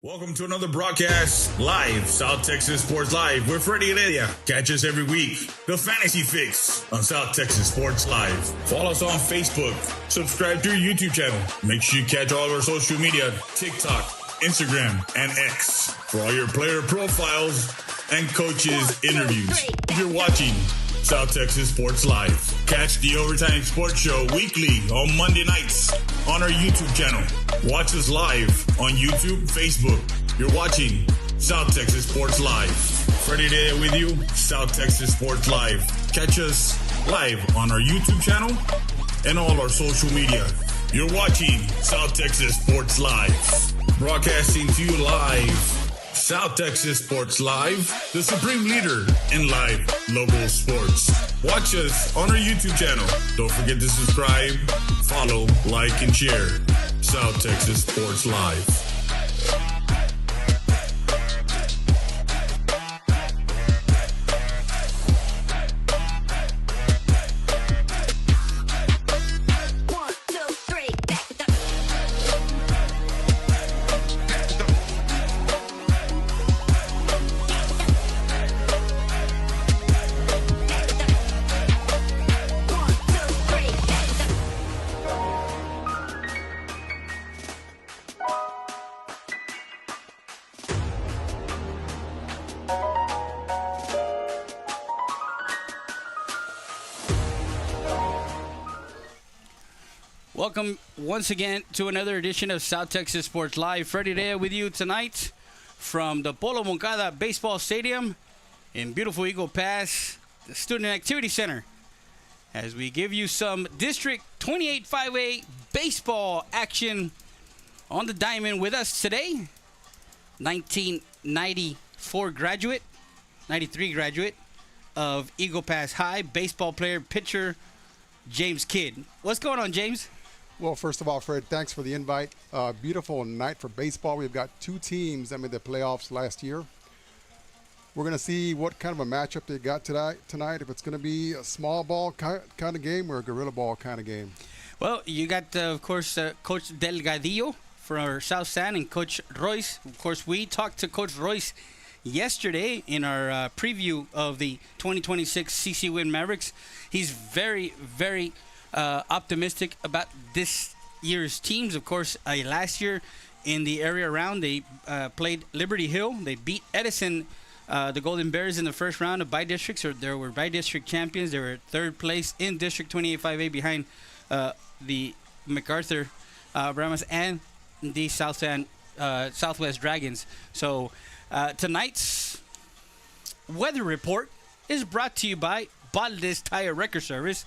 Welcome to another broadcast live, South Texas Sports Live with Freddie Heredia. Catch us every week, The Fantasy Fix on South Texas Sports Live. Follow us on Facebook. Subscribe to our YouTube channel. Make sure you catch all of our social media, TikTok, Instagram, and X for all your player profiles and coaches interviews. If you're watching South Texas Sports Live, catch the Overtime Sports Show weekly on Monday nights on our YouTube channel. Watch us live on YouTube, Facebook. You're watching South Texas Sports Live. Freddie there with you, South Texas Sports Live. Catch us live on our YouTube channel and all our social media. You're watching South Texas Sports Live. Broadcasting to you live. South Texas Sports Live, the supreme leader in live local sports. Watch us on our YouTube channel. Don't forget to subscribe, follow, like, and share. South Texas Sports Live. Welcome once again to another edition of South Texas Sports Live. Freddie there with you tonight from the Polo Moncada Baseball Stadium in beautiful Eagle Pass, the Student Activity Center, as we give you some District 28 5A baseball action on the diamond. With us today, 1994 graduate, 93 graduate of Eagle Pass High, baseball player, pitcher, James Kidd. What's going on, James? Well, first of all, Fred, thanks for the invite. Beautiful night for baseball. We've got two teams that made the playoffs last year. We're going to see what kind of a matchup they got tonight, if it's going to be a small ball kind of game or a gorilla ball kind of game. Well, you got, of course, Coach Delgadillo for our South San and Coach Royce. Of course, we talked to Coach Royce yesterday in our preview of the 2026 CC Winn Mavericks. He's very, very optimistic about this year's teams. Of course, last year in the area around, they played Liberty Hill. They beat Edison, the Golden Bears, in the first round of by-districts. Or they were by-district champions. They were third place in District 28 5A behind the MacArthur Brahmas and the Southwest Dragons. So tonight's weather report is brought to you by Valdez Tire Record Service.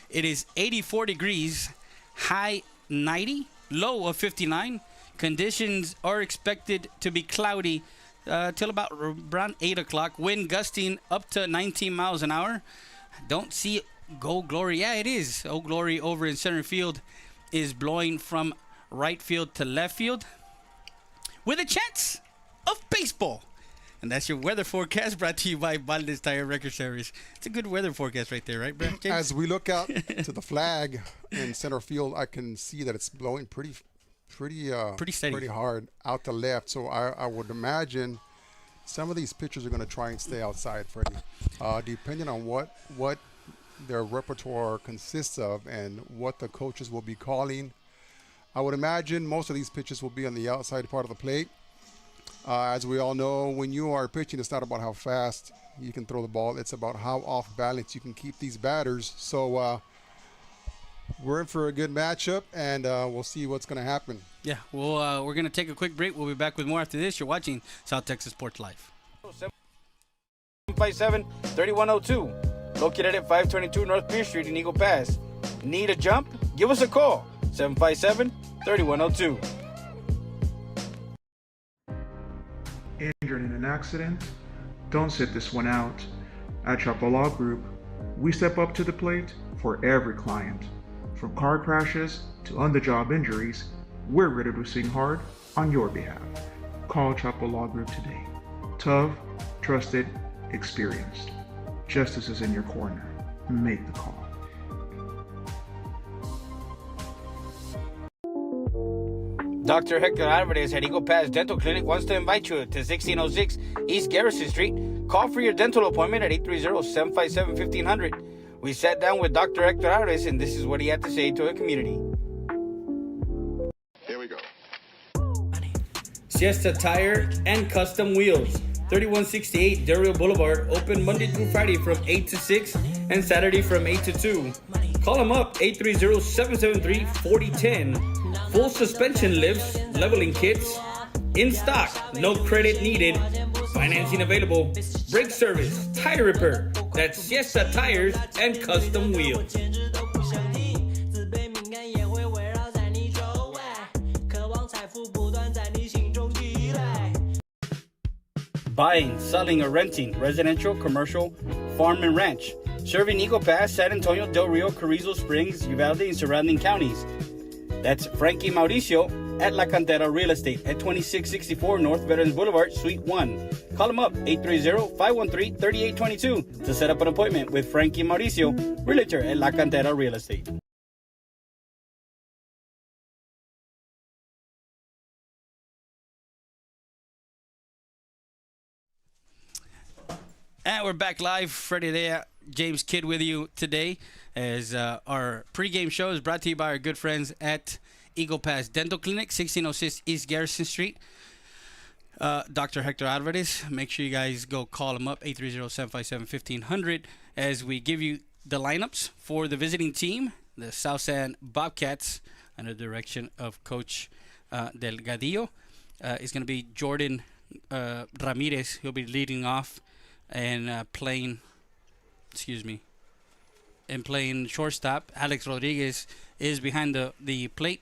It is 84 degrees, high 90, low of 59. Conditions are expected to be cloudy till about around 8 o'clock. Wind gusting up to 19 miles an hour. Don't see Old Glory. Yeah, it is. Old Glory over in center field is blowing from right field to left field with a chance of baseball. And that's your weather forecast brought to you by Valdez Tire Record Service. It's a good weather forecast right there, right, Brad? As we look out to the flag in center field, I can see that it's blowing pretty steady, pretty hard out to left. So I would imagine some of these pitchers are going to try and stay outside, Freddie, depending on what their repertoire consists of and what the coaches will be calling. I would imagine most of these pitches will be on the outside part of the plate. As we all know, when you are pitching, it's not about how fast you can throw the ball. It's about how off balance you can keep these batters. So we're in for a good matchup, and we'll see what's going to happen. Yeah, well, we're going to take a quick break. We'll be back with more after this. You're watching South Texas Sports Live. 757-3102. Located at 522 North Pierce Street in Eagle Pass. Need a jump? Give us a call. 757-3102. Injured in an accident? Don't sit this one out. At Chapo Law Group, we step up to the plate for every client. From car crashes to on-the-job injuries, we're ready to sing hard on your behalf. Call Chapo Law Group today. Tough, trusted, experienced. Justice is in your corner. Make the call. Dr. Hector Alvarez at Eagle Pass Dental Clinic wants to invite you to 1606 East Garrison Street. Call for your dental appointment at 830-757-1500. We sat down with Dr. Hector Alvarez, and this is what he had to say to the community. Here we go. Siesta Tire and Custom Wheels, 3168 Del Rio Boulevard, open Monday through Friday from 8 to 6 and Saturday from 8 to 2. Call them up, 830-773-4010. Full suspension lifts, leveling kits, in stock, no credit needed, financing available, brake service, tire repair. That's Siesta Tires and Custom Wheels. Buying, selling, or renting residential, commercial, farm, and ranch. Serving Eagle Pass, San Antonio, Del Rio, Carrizo Springs, Uvalde, and surrounding counties. That's Frankie Mauricio at La Cantera Real Estate at 2664 North Veterans Boulevard, Suite 1. Call him up, 830-513-3822 to set up an appointment with Frankie Mauricio, Realtor at La Cantera Real Estate. And we're back live. Freddie there, James Kidd with you today as our pregame show is brought to you by our good friends at Eagle Pass Dental Clinic, 1606 East Garrison Street. Dr. Hector Alvarez. Make sure you guys go call him up, 830-757-1500, as we give you the lineups for the visiting team, the South San Bobcats, under the direction of Coach Delgadillo. It's going to be Jordan Ramirez. He'll be leading off and playing shortstop. Alex Rodriguez is behind the plate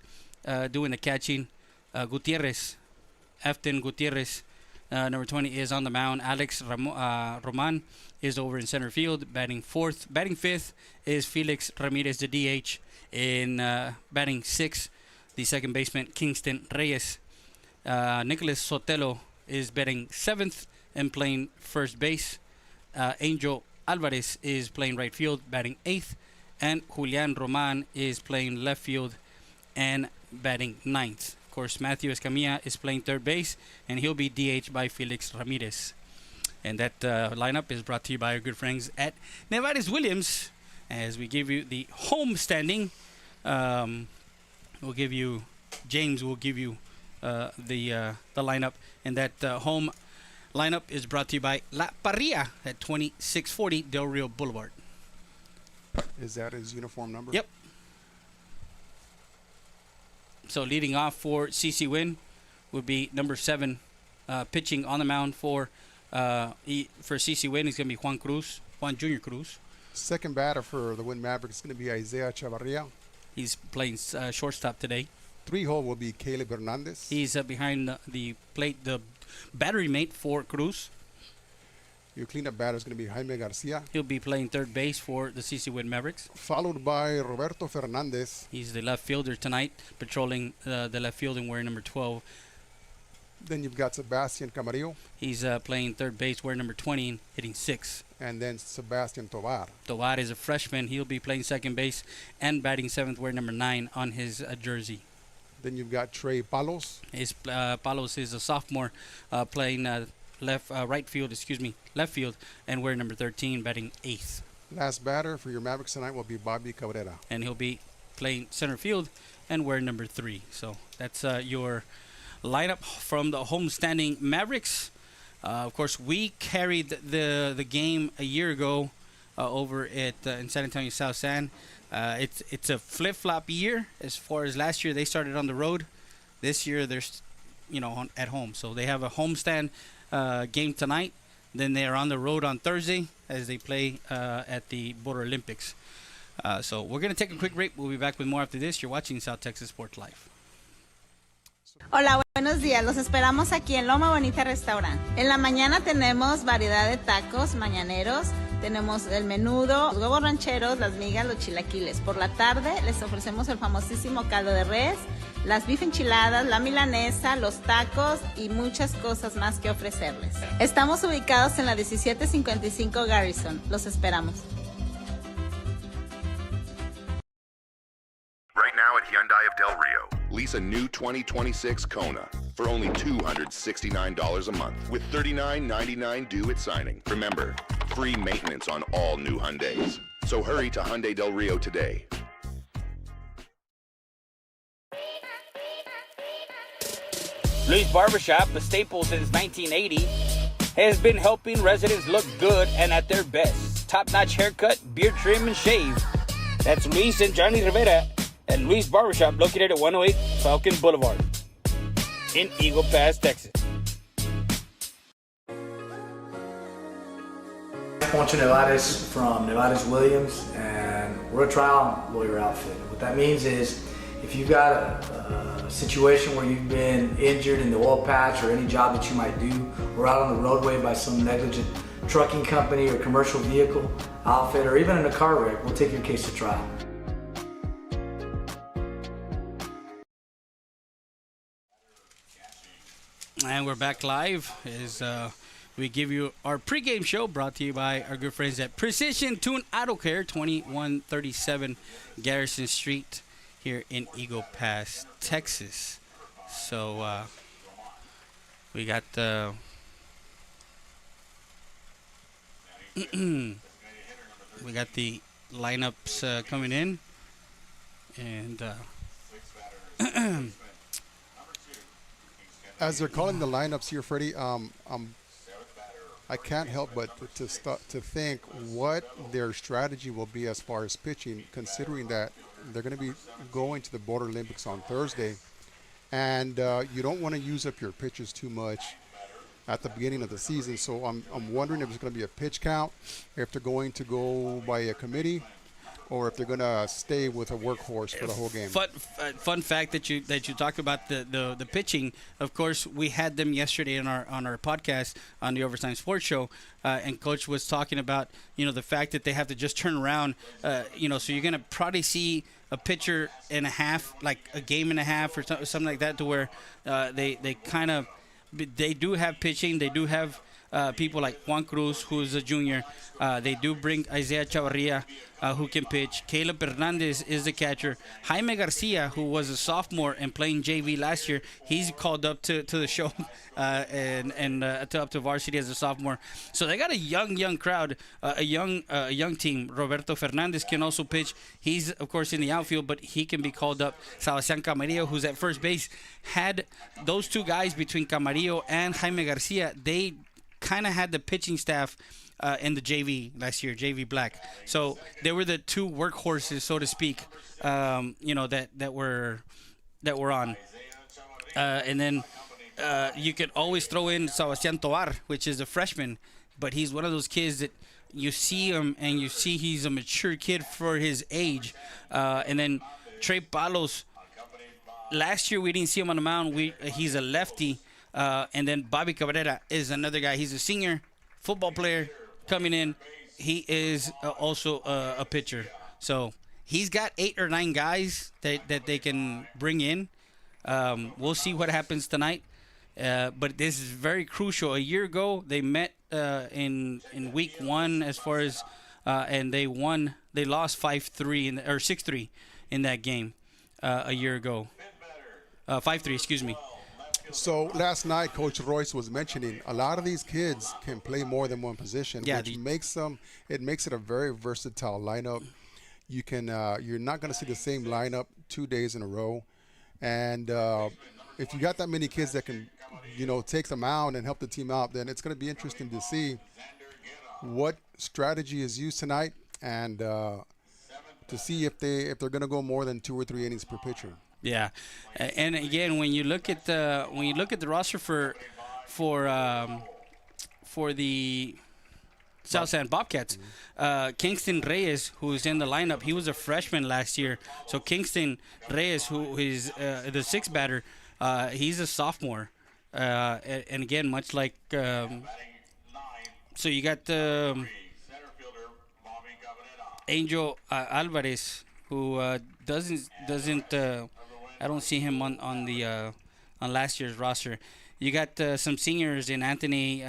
doing the catching. Afton Gutierrez, number 20, is on the mound. Alex Roman is over in center field, batting fourth. Batting fifth is Felix Ramirez, the DH. In batting sixth, the second baseman, Kingston Reyes. Nicholas Sotelo is batting seventh and playing first base. Angel Alvarez is playing right field, batting eighth. And Julian Roman is playing left field and batting ninth. Of course, Matthew Escamilla is playing third base, and he'll be DH by Felix Ramirez. And that lineup is brought to you by our good friends at Nevares Williams. As we give you the home standing, James will give you the lineup. And that home lineup is brought to you by La Parrilla at 2640 Del Rio Boulevard. Is that his uniform number? Yep. So leading off for CC Winn would be number 7, pitching on the mound for CC Winn is going to be Juan Junior Cruz. Second batter for the Winn Mavericks is going to be Isaiah Chavarria. He's playing shortstop today. 3-hole will be Caleb Hernandez. He's behind the plate, the battery mate for Cruz. Your cleanup batter is going to be Jaime Garcia. He'll be playing third base for the CC Winn Mavericks. Followed by Roberto Fernandez. He's the left fielder tonight, patrolling the left field and wearing number 12. Then you've got Sebastian Camarillo. He's playing third base, wearing number 20, and hitting 6. And then Sebastian Tovar. Tovar is a freshman. He'll be playing second base and batting 7th, wearing number 9 on his jersey. Then you've got Trey Palos. Palos is a sophomore, playing left field, and wearing number 13, batting 8th. Last batter for your Mavericks tonight will be Bobby Cabrera. And he'll be playing center field and wearing number 3. So that's your lineup from the homestanding Mavericks. Of course, we carried the game a year ago over at in San Antonio South San. It's a flip-flop year as far as last year. They started on the road. This year they're at home. So they have a homestand game tonight. Then they are on the road on Thursday as they play at the Border Olympics. So we're going to take a quick break. We'll be back with more after this. You're watching South Texas Sports Live. Hola, buenos días. Los esperamos aquí en Loma Bonita Restaurant. En la mañana tenemos variedad de tacos mañaneros. Tenemos el menudo, los huevos rancheros, las migas, los chilaquiles. Por la tarde les ofrecemos el famosísimo caldo de res, las beef enchiladas, la milanesa, los tacos y muchas cosas más que ofrecerles. Estamos ubicados en la 1755 Garrison. Los esperamos. Right now at Hyundai of Del Rio, Lease a new 2026 Kona for only $269 a month with $39.99 due at signing. Remember, free maintenance on all new Hyundais. So hurry to Hyundai Del Rio today. Luis Barbershop, a staple since 1980, has been helping residents look good and at their best. Top-notch haircut, beard trim, and shave. That's Luis and Johnny Rivera at Luis Barbershop, located at 108 Falcon Boulevard in Eagle Pass, Texas. Poncho Nevares from Nevares Williams, and we're a trial lawyer outfit. What that means is if you've got a situation where you've been injured in the oil patch or any job that you might do, or out on the roadway by some negligent trucking company or commercial vehicle outfit, or even in a car wreck, we'll take your case to trial. And we're back live as we give you our pregame show brought to you by our good friends at Precision Tune Auto Care, 2137 Garrison Street here in Eagle Pass, Texas. So we got we got the lineups coming in, and as they're calling the lineups here, Freddie, I can't help but to think what their strategy will be as far as pitching, considering that they're going to be going to the Border Olympics on Thursday, and you don't want to use up your pitches too much at the beginning of the season. So I'm wondering if it's going to be a pitch count, if they're going to go by a committee, or if they're going to stay with a workhorse for the whole game. Fun fact that you talked about the pitching. Of course, we had them yesterday on our podcast on the Overtime Sports Show, and Coach was talking about the fact that they have to just turn around. So you're going to probably see a pitcher and a half, like a game and a half or something like that, to where they do have pitching. They do have people like Juan Cruz, who's a junior. They do bring Isaiah Chavarria, who can pitch. Caleb Hernandez is the catcher. Jaime Garcia, who was a sophomore and playing JV last year, he's called up to the show and up to varsity as a sophomore. So they got a young crowd, a young team. Roberto Fernandez can also pitch. He's, of course, in the outfield, but he can be called up. Sebastian Camarillo, who's at first base, had those two guys between Camarillo and Jaime Garcia. They kind of had the pitching staff in the JV last year, JV Black. So they were the two workhorses, so to speak, that were on. And then you could always throw in Sebastian Tovar, which is a freshman, but he's one of those kids that you see him and you see he's a mature kid for his age. And then Trey Palos, last year we didn't see him on the mound. He's a lefty. And then Bobby Cabrera is another guy. He's a senior football player coming in. He is also a pitcher. So he's got 8 or 9 guys that they can bring in. We'll see what happens tonight. But this is very crucial. A year ago, they met in week 1 as far as and they won. They lost 5-3 or 6-3 in that game a year ago. 5-3, excuse me. So last night, Coach Royce was mentioning a lot of these kids can play more than one position, which makes it a very versatile lineup. You can you're not going to see the same lineup 2 days in a row, and if you got that many kids that can take them out and help the team out, then it's going to be interesting to see what strategy is used tonight, and to see if they're going to go more than 2 or 3 innings per pitcher. Yeah, and again, when you look at the roster for the South San Bobcats, Kingston Reyes, who's in the lineup, he was a freshman last year. So Kingston Reyes, who is the 6th batter, he's a sophomore, and again, much like so you got Angel Alvarez, who doesn't. I don't see him on last year's roster. You got some seniors in Anthony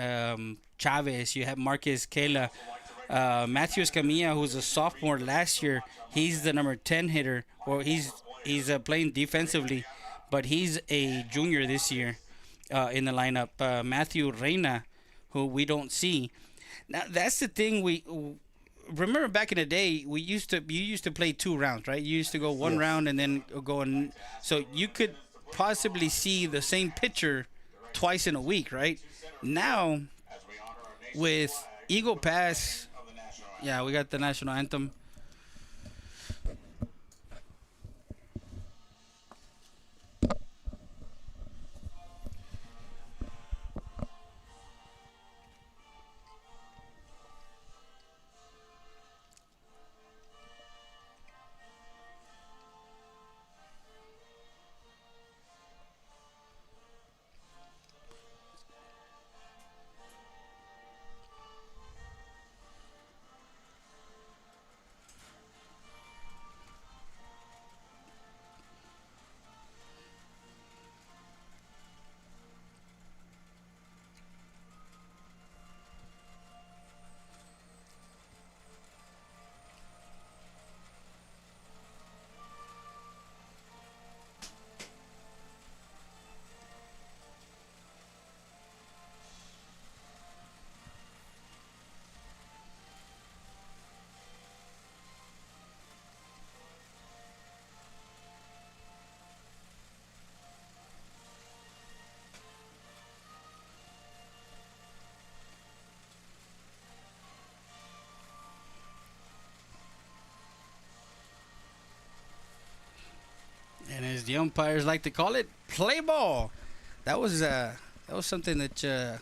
Chavez. You have Marquez Kela, Matthew Escamilla, who's a sophomore last year. He's the number 10 hitter. Well, he's playing defensively, but he's a junior this year in the lineup. Matthew Reina, who we don't see. Now that's the thing. We remember back in the day, you used to play 2 rounds, right? You used to go one round and then go on. So you could possibly see the same pitcher twice in a week, right? Now with Eagle Pass, yeah, we got the national anthem. And as the umpires like to call it, play ball. That was something that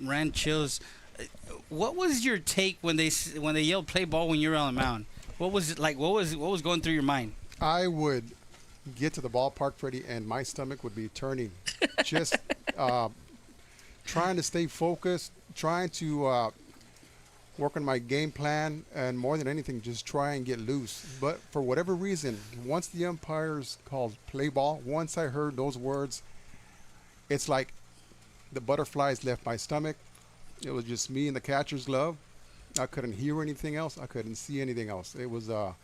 ran chills. What was your take when they yelled play ball when you were on the mound? What was it like? What was going through your mind? I would get to the ballpark, Freddie, and my stomach would be turning. Just trying to stay focused, trying to work on my game plan, and more than anything, just try and get loose. But for whatever reason, once the umpires called play ball, once I heard those words, it's like the butterflies left my stomach. It was just me and the catcher's glove. I couldn't hear anything else. I couldn't see anything else. It was a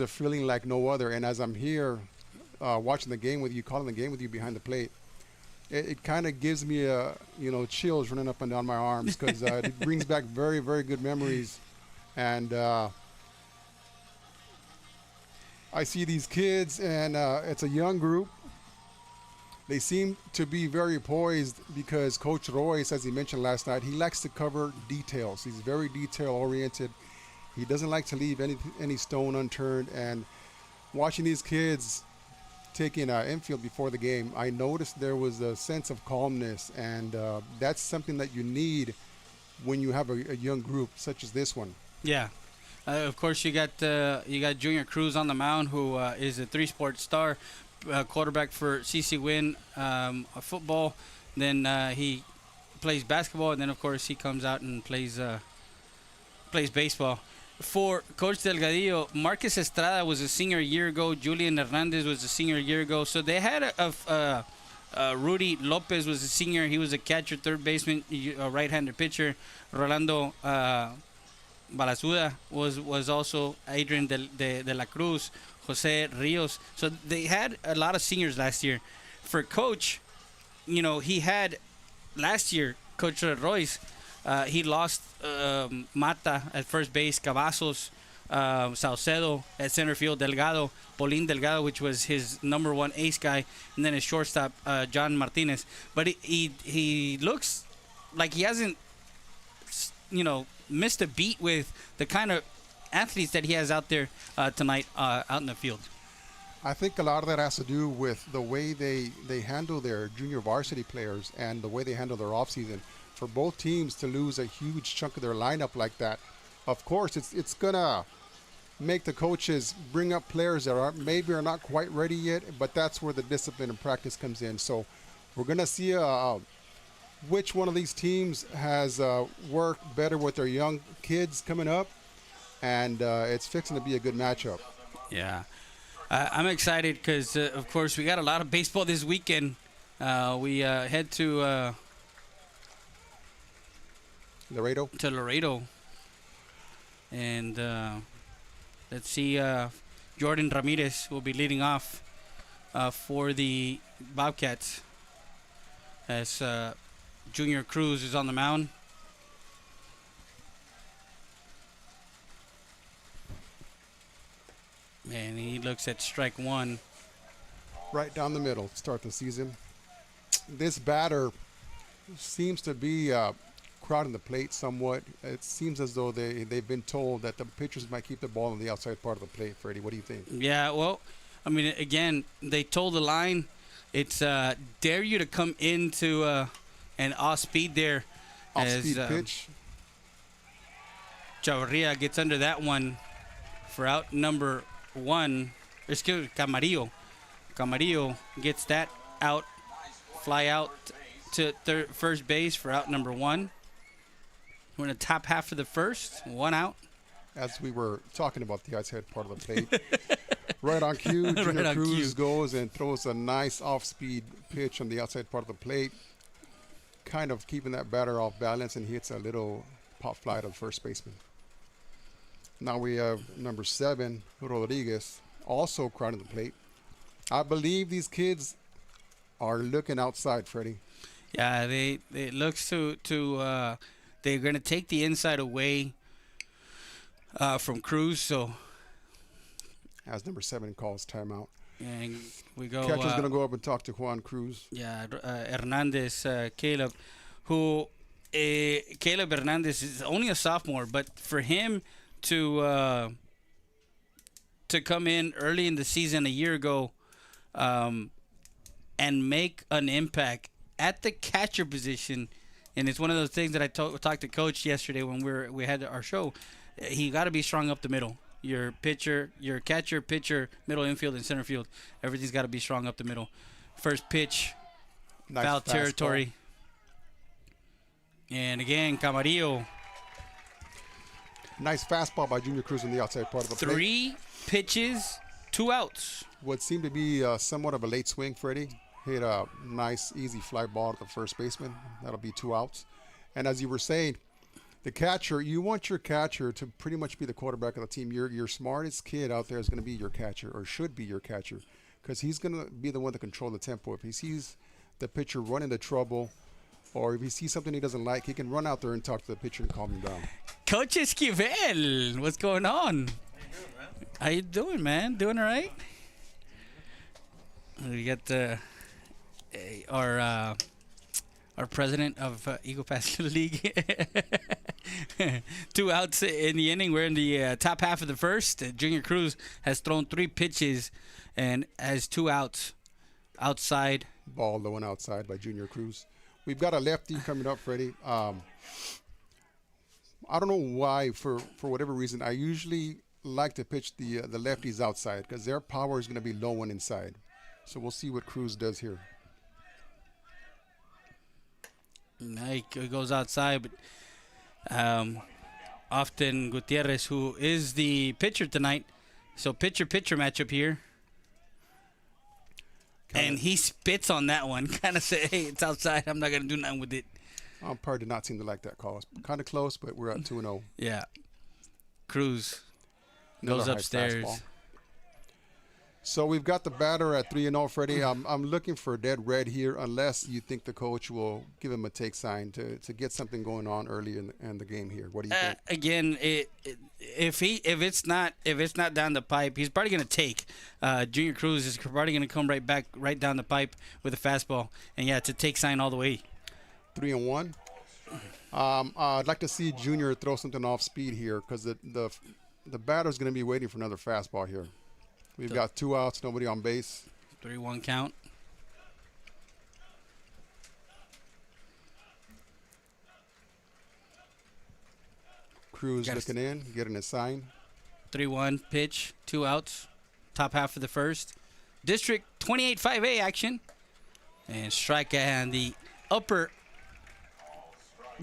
feeling like no other. And as I'm here watching the game with you, calling the game with you behind the plate, it kind of gives me chills running up and down my arms, because it brings back very, very good memories. And I see these kids, and it's a young group. They seem to be very poised, because Coach Royce, as he mentioned last night, he likes to cover details. He's very detail-oriented. He doesn't like to leave any stone unturned. And watching these kids taking infield before the game, I noticed there was a sense of calmness, and that's something that you need when you have a young group such as this one. Yeah. Of course, you got Junior Cruz on the mound, who is a 3-sport star. Quarterback for CC Winn football. Then he plays basketball, and then of course he comes out and plays baseball. For Coach Delgadillo, Marcus Estrada was a senior a year ago. Julian Hernandez was a senior a year ago. So they had Rudy Lopez was a senior. He was a catcher, third baseman, a right-handed pitcher. Rolando Balasuda was also Adrian de la Cruz. Jose Rios. So they had a lot of seniors last year. For Coach, he had last year, Coach Royce, he lost Mata at first base, Cavazos, Saucedo at center field, Delgado, Paulín Delgado, which was his number 1 ace guy, and then his shortstop, John Martinez. But he looks like he hasn't, missed a beat with the kind of athletes that he has out there tonight out in the field. I think a lot of that has to do with the way they handle their junior varsity players and the way they handle their offseason. For both teams to lose a huge chunk of their lineup like that, of course, it's gonna make the coaches bring up players that maybe are not quite ready yet, but that's where the discipline and practice comes in. So we're gonna see which one of these teams has worked better with their young kids coming up, and it's fixing to be a good matchup. Yeah. I'm excited because, of course, we got a lot of baseball this weekend. We head to Laredo. And let's see, Jordan Ramirez will be leading off for the Bobcats. As Junior Cruz is on the mound. Man, he looks at strike one. Right down the middle to start the season. This batter seems to be crowding the plate somewhat. It seems as though they've been told that the pitchers might keep the ball on the outside part of the plate. Freddie, what do you think? Yeah, well, I mean, again, they told the line, it's dare you to come into an off-speed there. Off-speed pitch. Chavarria gets under that one for out number one. Excuse me, Camarillo. Camarillo gets that out, fly out to first base for out number one. We're in the top half of the first, one out. As we were talking about the outside part of the plate, right on cue, Junior Cruz goes and throws a nice off-speed pitch on the outside part of the plate, kind of keeping that batter off balance, and hits a little pop fly to the first baseman. Now we have number 7, Rodriguez, also crowding the plate. I believe these kids are looking outside, Freddie. Yeah, it looks to they're going to take the inside away from Cruz. So as number 7 calls timeout. And we go. Catcher's going to go up and talk to Juan Cruz. Yeah, Hernandez, Caleb, who Caleb Hernandez is only a sophomore, but for him to come in early in the season a year ago and make an impact at the catcher position, and it's one of those things that I talked to Coach yesterday when we had our show. He got to be strong up the middle. Your pitcher, your catcher, pitcher, middle infield, and center field. Everything's got to be strong up the middle. First pitch, nice foul territory. And again, Camarillo. Nice fastball by Junior Cruz on the outside part of the plate. 3 pitches, 2 outs. What seemed to be somewhat of a late swing, Freddie. Hit a nice, easy fly ball to the first baseman. That'll be 2 outs. And as you were saying, the catcher, you want your catcher to pretty much be the quarterback of the team. Your smartest kid out there is going to be your catcher, or should be your catcher, because he's going to be the one to control the tempo. If he sees the pitcher run into trouble, or if he sees something he doesn't like, he can run out there and talk to the pitcher and calm him down. Coach Esquivel, what's going on? How you doing, man? Doing all right? We got our president of Eagle Pass League. 2 outs in the inning. We're in the top half of the first. Junior Cruz has thrown 3 pitches and has 2 outs outside. Ball low and outside by Junior Cruz. We've got a lefty coming up, Freddie. I don't know why, for whatever reason, I usually like to pitch the lefties outside because their power is going to be low and inside. So we'll see what Cruz does here. He goes outside, but often Gutierrez, who is the pitcher tonight, so pitcher-pitcher matchup here. And he spits on that one, kind of say, hey, it's outside. I'm not going to do nothing with it. Umpire did not seem to like that call. It's kind of close, but we're at 2-0. Yeah. Cruz goes upstairs. So we've got the batter at 3-0, Freddie. I'm looking for a dead red here, unless you think the coach will give him a take sign to get something going on early in the game here. What do you think? Again, if it's not down the pipe, he's probably going to take. Junior Cruz is probably going to come right down the pipe with a fastball, and yeah, it's a take sign all the way. 3-1. I'd like to see Junior throw something off speed here because the batter's going to be waiting for another fastball here. We've got 2 outs, nobody on base. 3-1 count. Cruz looking in, getting a sign. 3-1 pitch, 2 outs. Top half of the first. District 28-5A action. And strike and the upper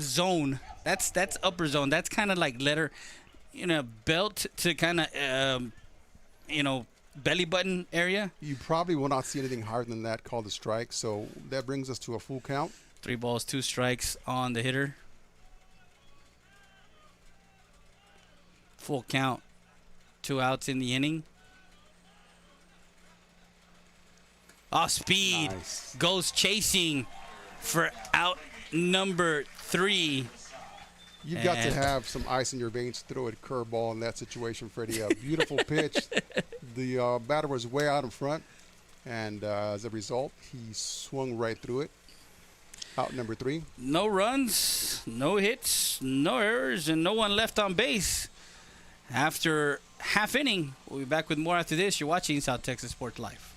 zone. That's upper zone. That's kind of like letter, belt to kind of, belly button area. You probably will not see anything higher than that called a strike. So that brings us to a full count. 3 balls, 2 strikes on the hitter. Full count. 2 outs in the inning. Off speed. Nice. Goes chasing for out number 3. You've got to have some ice in your veins to throw a curveball in that situation, Freddie. A beautiful pitch. The batter was way out in front, and as a result, he swung right through it. Out number 3. No runs, no hits, no errors, and no one left on base. After half inning, we'll be back with more after this. You're watching South Texas Sports Live.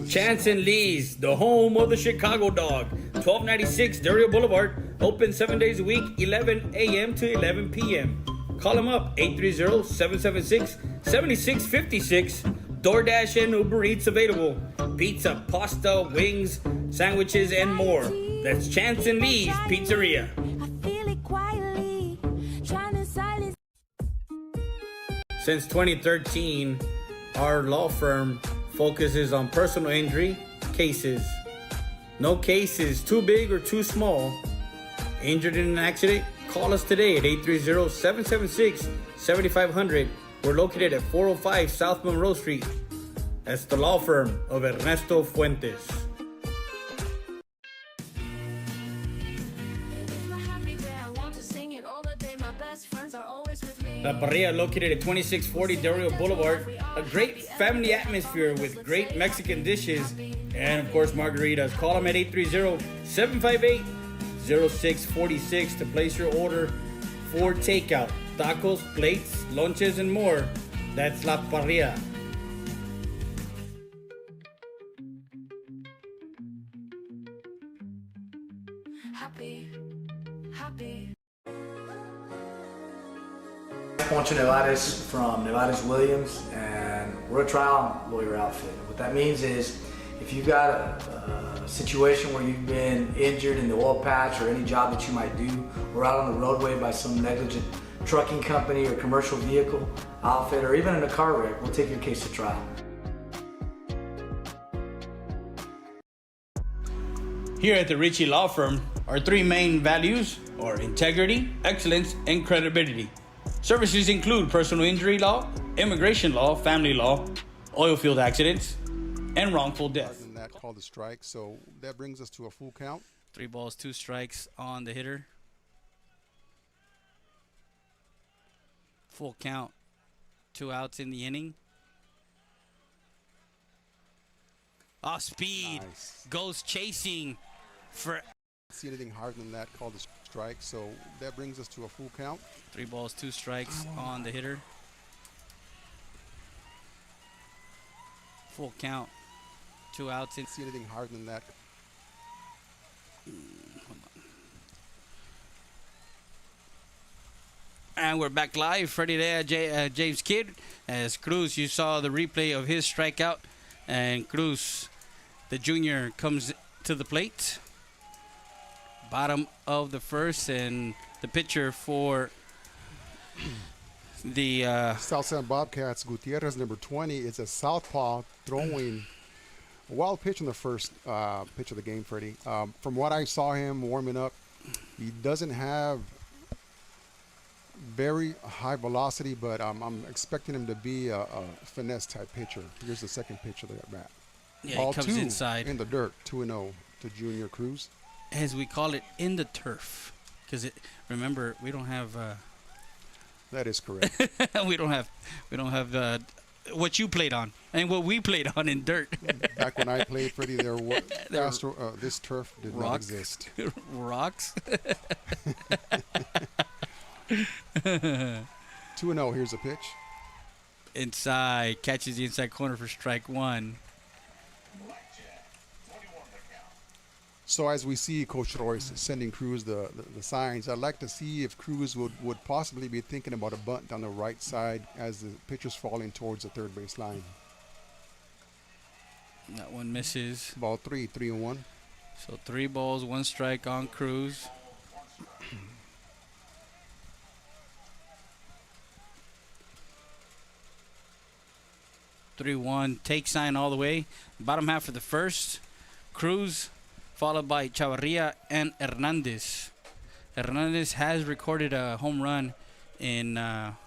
Chance and Lee's, the home of the Chicago Dog. 1296 Dario Boulevard. Open 7 days a week, 11 a.m. to 11 p.m. Call them up, 830-776-7656. DoorDash and Uber Eats available. Pizza, pasta, wings, sandwiches, and more. That's Chance and Lee's Pizzeria. Since 2013, our law firm focuses on personal injury cases. No case is too big or too small. Injured in an accident? Call us today at 830-776-7500. We're located at 405 South Monroe Street. That's the law firm of Ernesto Fuentes. La Parrilla, located at 2640 Dario Boulevard. A great family atmosphere with great Mexican dishes and, of course, margaritas. Call them at 830-758-0646 to place your order for takeout. Tacos, plates, lunches, and more. That's La Parrilla. Happy. Poncho Nevares from Nevares Williams, and we're a trial lawyer outfit. What that means is if you've got a situation where you've been injured in the oil patch or any job that you might do, or out on the roadway by some negligent trucking company or commercial vehicle outfit, or even in a car wreck, we'll take your case to trial. Here at the Ritchie Law Firm, our 3 main values are integrity, excellence, and credibility. Services include personal injury law, immigration law, family law, oil field accidents, and wrongful death. And that called a strike, so that brings us to a full count. 3 balls, 2 strikes on the hitter. Full count. 2 outs in the inning. Off speed. Nice. Goes chasing for... See anything harder than that called a strike, so that brings us to a full count. 3 balls, 2 strikes on the hitter. Full count. 2 outs in... See anything harder than that. Hold on. And we're back live. Freddie there, James Kidd. As Cruz, you saw the replay of his strikeout. And Cruz, the junior, comes to the plate. Bottom of the first, and the pitcher for the South San Bobcats, Gutierrez, number 20, is a southpaw throwing a wild pitch in the first pitch of the game, Freddie. From what I saw him warming up, he doesn't have very high velocity, but I'm expecting him to be a finesse type pitcher. Here's the second pitch of the bat. Yeah, Ball he comes 2 inside. in the dirt, 2-0 to Junior Cruz. As we call it, in the turf, because remember, we don't have. That is correct. we don't have what you played on and what we played on in dirt. Back when I played, Freddie, this turf did not exist. Rocks. 2-0. Here's a pitch. Inside, catches the inside corner for strike 1. So as we see Coach Royce sending Cruz the signs, I'd like to see if Cruz would possibly be thinking about a bunt down the right side as the pitcher's falling towards the third base line. That one misses. Ball 3-1. So 3 balls, 1 strike on Cruz. Three one, take sign all the way. Bottom half of the first, Cruz, followed by Chavarria and Hernandez. Hernandez has recorded a home run in outside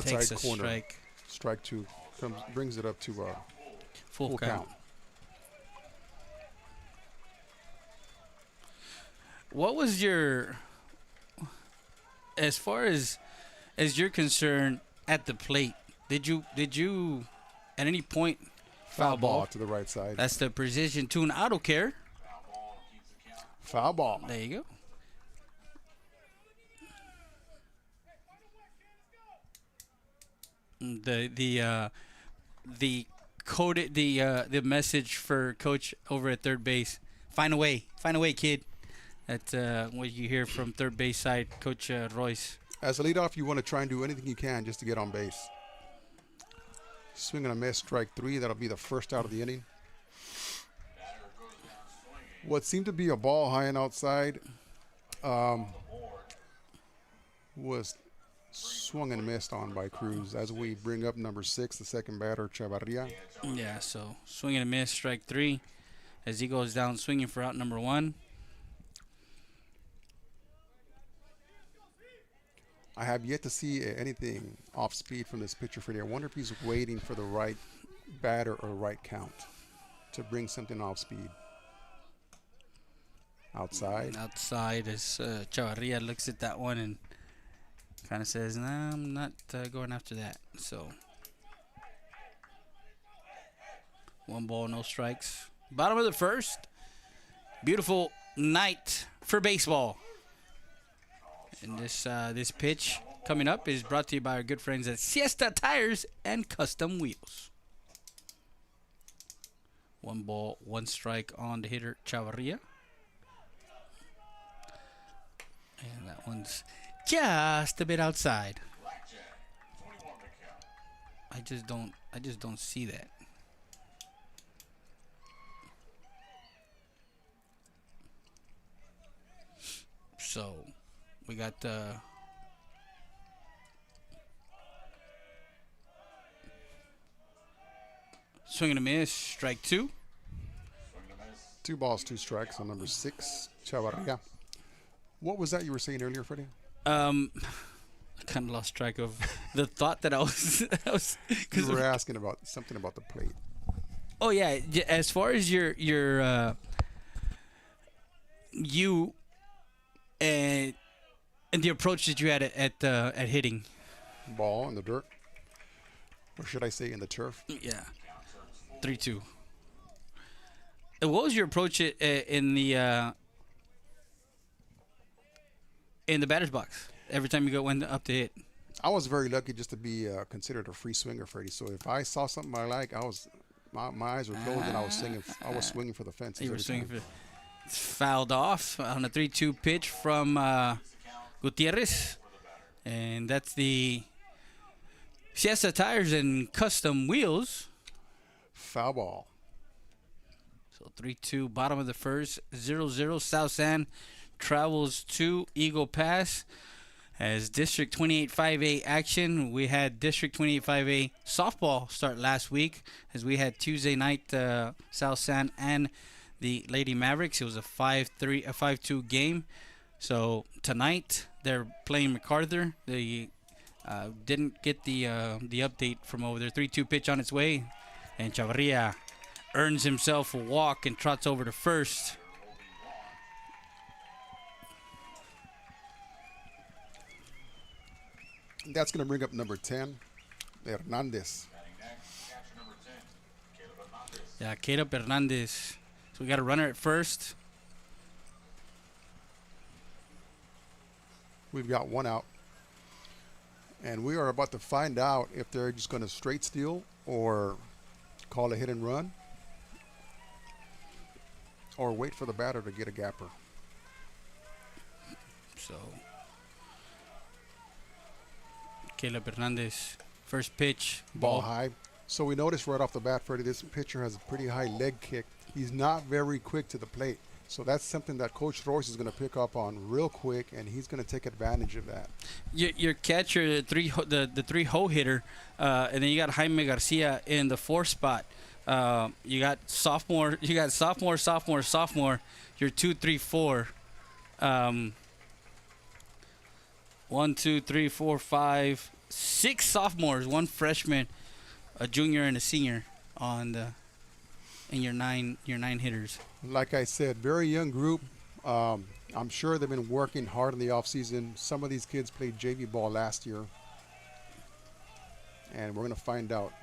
takes a corner. strike. Strike 2. brings it up to full count. What was your, as far as you're concerned, at the plate? Did you at any point foul ball to the right side? That's the precision tune auto care. Foul ball. There you go. The message for Coach over at third base. Find a way, kid. That's what you hear from third base side, Coach Royce. As a leadoff, you want to try and do anything you can just to get on base. Swing and a miss, strike 3. That'll be the first out of the inning. What seemed to be a ball high and outside was swung and missed on by Cruz. As we bring up number 6, the second batter, Chavarria. Yeah, so swing and a miss, strike 3, as he goes down swinging for out number 1. I have yet to see anything off speed from this pitcher, Freddie. I wonder if he's waiting for the right batter or right count to bring something off speed. Outside as Chavarria looks at that one and kind of says, "Nah, I'm not going after that." So 1 ball, no strikes. Bottom of the first. Beautiful night for baseball. And this pitch coming up is brought to you by our good friends at Siesta Tires and Custom Wheels. 1 ball, 1 strike on the hitter Chavarria. And that one's just a bit outside. I just don't see that. So we got swing and a miss, strike 2. 2 balls, 2 strikes on number 6, Chavarria. What was that you were saying earlier, Freddie? I kind of lost track of the thought that I was. You were asking about something about the plate. Oh yeah, as far as your you and the approach that you had at hitting. Ball in the dirt, or should I say in the turf? Yeah, 3-2. What was your approach in the batter's box every time you went up to hit? I was very lucky just to be considered a free swinger, Freddie. So if I saw something I like, my eyes were closed and I was swinging for the fences. You were swinging for. It's fouled off on a 3-2 pitch from Gutierrez, and that's the Siesta Tires and Custom Wheels. Foul ball. So 3-2, bottom of the first, 0-0. South San travels to Eagle Pass as District 28-5A action. We had District 28-5A softball start last week as we had Tuesday night South San and the Lady Mavericks. It was a 5-2 game. So tonight they're playing MacArthur. They didn't get the update from over there. 3-2 pitch on its way, and Chavarria earns himself a walk and trots over to first. That's going to bring up number 10, Hernandez. Yeah, Caleb Hernandez. So we got a runner at first. We've got 1 out. And we are about to find out if they're just going to straight steal or call a hit and run or wait for the batter to get a gapper. So Caleb Hernandez, first pitch, ball high. So we noticed right off the bat, Freddie, this pitcher has a pretty high leg kick. He's not very quick to the plate. So that's something that Coach Royce is going to pick up on real quick, and he's going to take advantage of that. Your catcher, the 3-hole hitter, and then you got Jaime Garcia in the 4th spot. You got sophomore. Your 2, 3, 4. 1, 2, 3, 4, 5, 6 sophomores, 1 freshman. a junior and a senior in your nine hitters. Like I said, very young group. I'm sure they've been working hard in the offseason. Some of these kids played JV ball last year, and we're going to find out.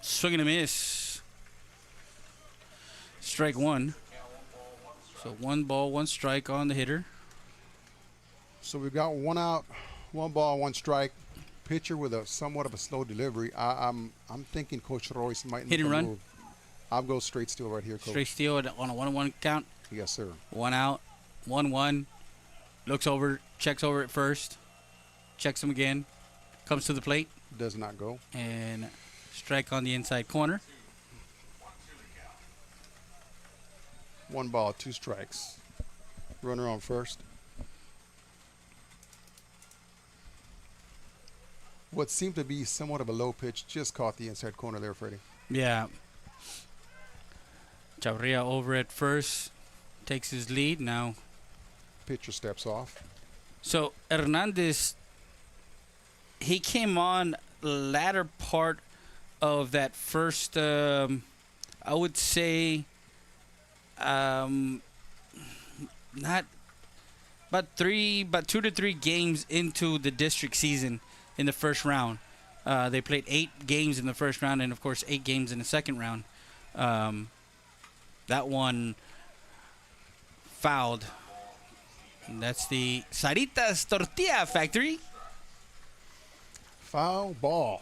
Swing and a miss. Strike one. So 1 ball, 1 strike on the hitter. So we've got 1 out, 1 ball, 1 strike. Pitcher with a somewhat of a slow delivery. I'm thinking Coach Royce might hit and run. Move. I'll go straight steal right here, Coach. Straight steal on a 1-1 count. Yes, sir. 1 out, 1-1. Looks over, checks over at first. Checks him again. Comes to the plate. Does not go. And strike on the inside corner. 1 ball, 2 strikes. Runner on first. What seemed to be somewhat of a low pitch just caught the inside corner there, Freddie. Yeah. Chavarria over at first. Takes his lead now. Pitcher steps off. So Hernandez, he came on latter part of that first, I would say, not about 2 to 3 games into the district season in the first round. They played 8 games in the first round and, of course, 8 games in the second round. That one fouled. And that's the Sarita's Tortilla Factory. Foul ball.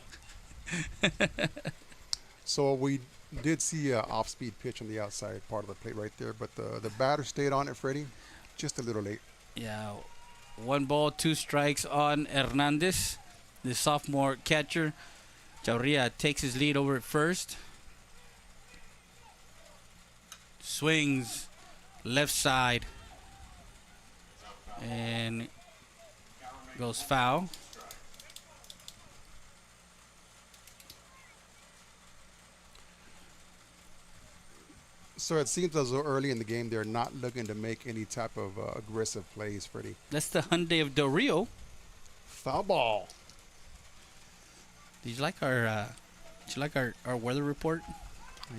So we did see an off-speed pitch on the outside part of the plate right there, but the batter stayed on it, Freddie, just a little late. Yeah, 1 ball, 2 strikes on Hernandez, the sophomore catcher. Chavarria takes his lead over at first. Swings left side and goes foul. So it seems as though early in the game they're not looking to make any type of aggressive plays, Freddie. That's the Hyundai of Del Rio. Foul ball. Did you like our weather report?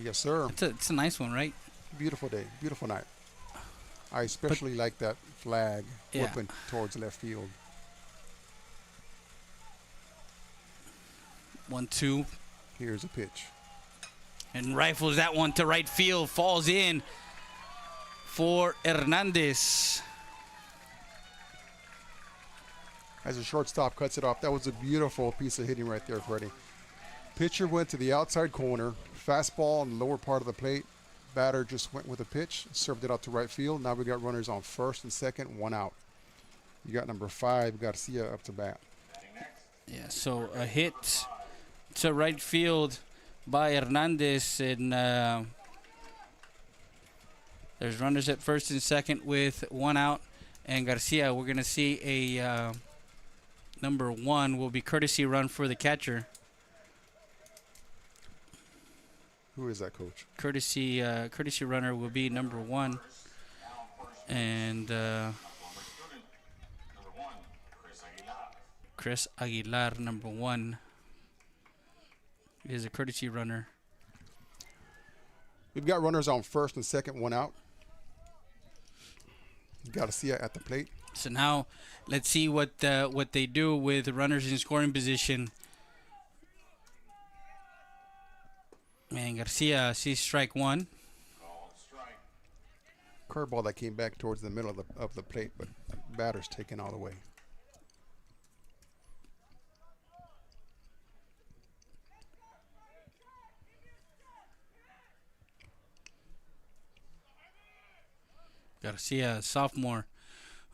Yes, sir. It's a nice one, right? Beautiful day, beautiful night. I especially like that flag whipping towards left field. 1-2. Here's a pitch. And rifles that one to right field. Falls in for Hernandez. As a shortstop cuts it off. That was a beautiful piece of hitting right there, Freddie. Pitcher went to the outside corner. Fastball in the lower part of the plate. Batter just went with a pitch, served it out to right field. Now we got runners on first and second, 1 out. You got number 5, Garcia, up to bat. Yeah, so a hit to right field by Hernandez, and there's runners at first and second with 1 out. And Garcia, we're going to see a number 1 will be courtesy run for the catcher. Who is that, Coach? Courtesy runner will be number 1. And Chris Aguilar, number 1, is a courtesy runner. We've got runners on first and second, 1 out. Garcia at the plate. So now let's see what they do with runners in scoring position. And Garcia sees strike 1. Curveball that came back towards the middle of the plate, but batter's taken all the way. Garcia, sophomore,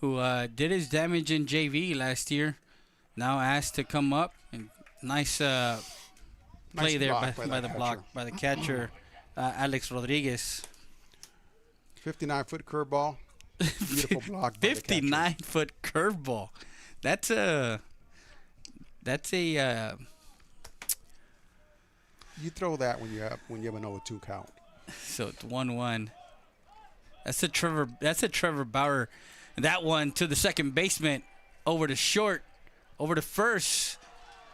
who did his damage in JV last year, now asked to come up. And nice play there by the catcher, Alex Rodriguez. 59-foot curveball. Beautiful block. 59-foot curveball. That's a. You throw that when you have a 0-2 count. So it's 1-1. That's a Trevor Bauer. That one to the second baseman, over to short, over to first.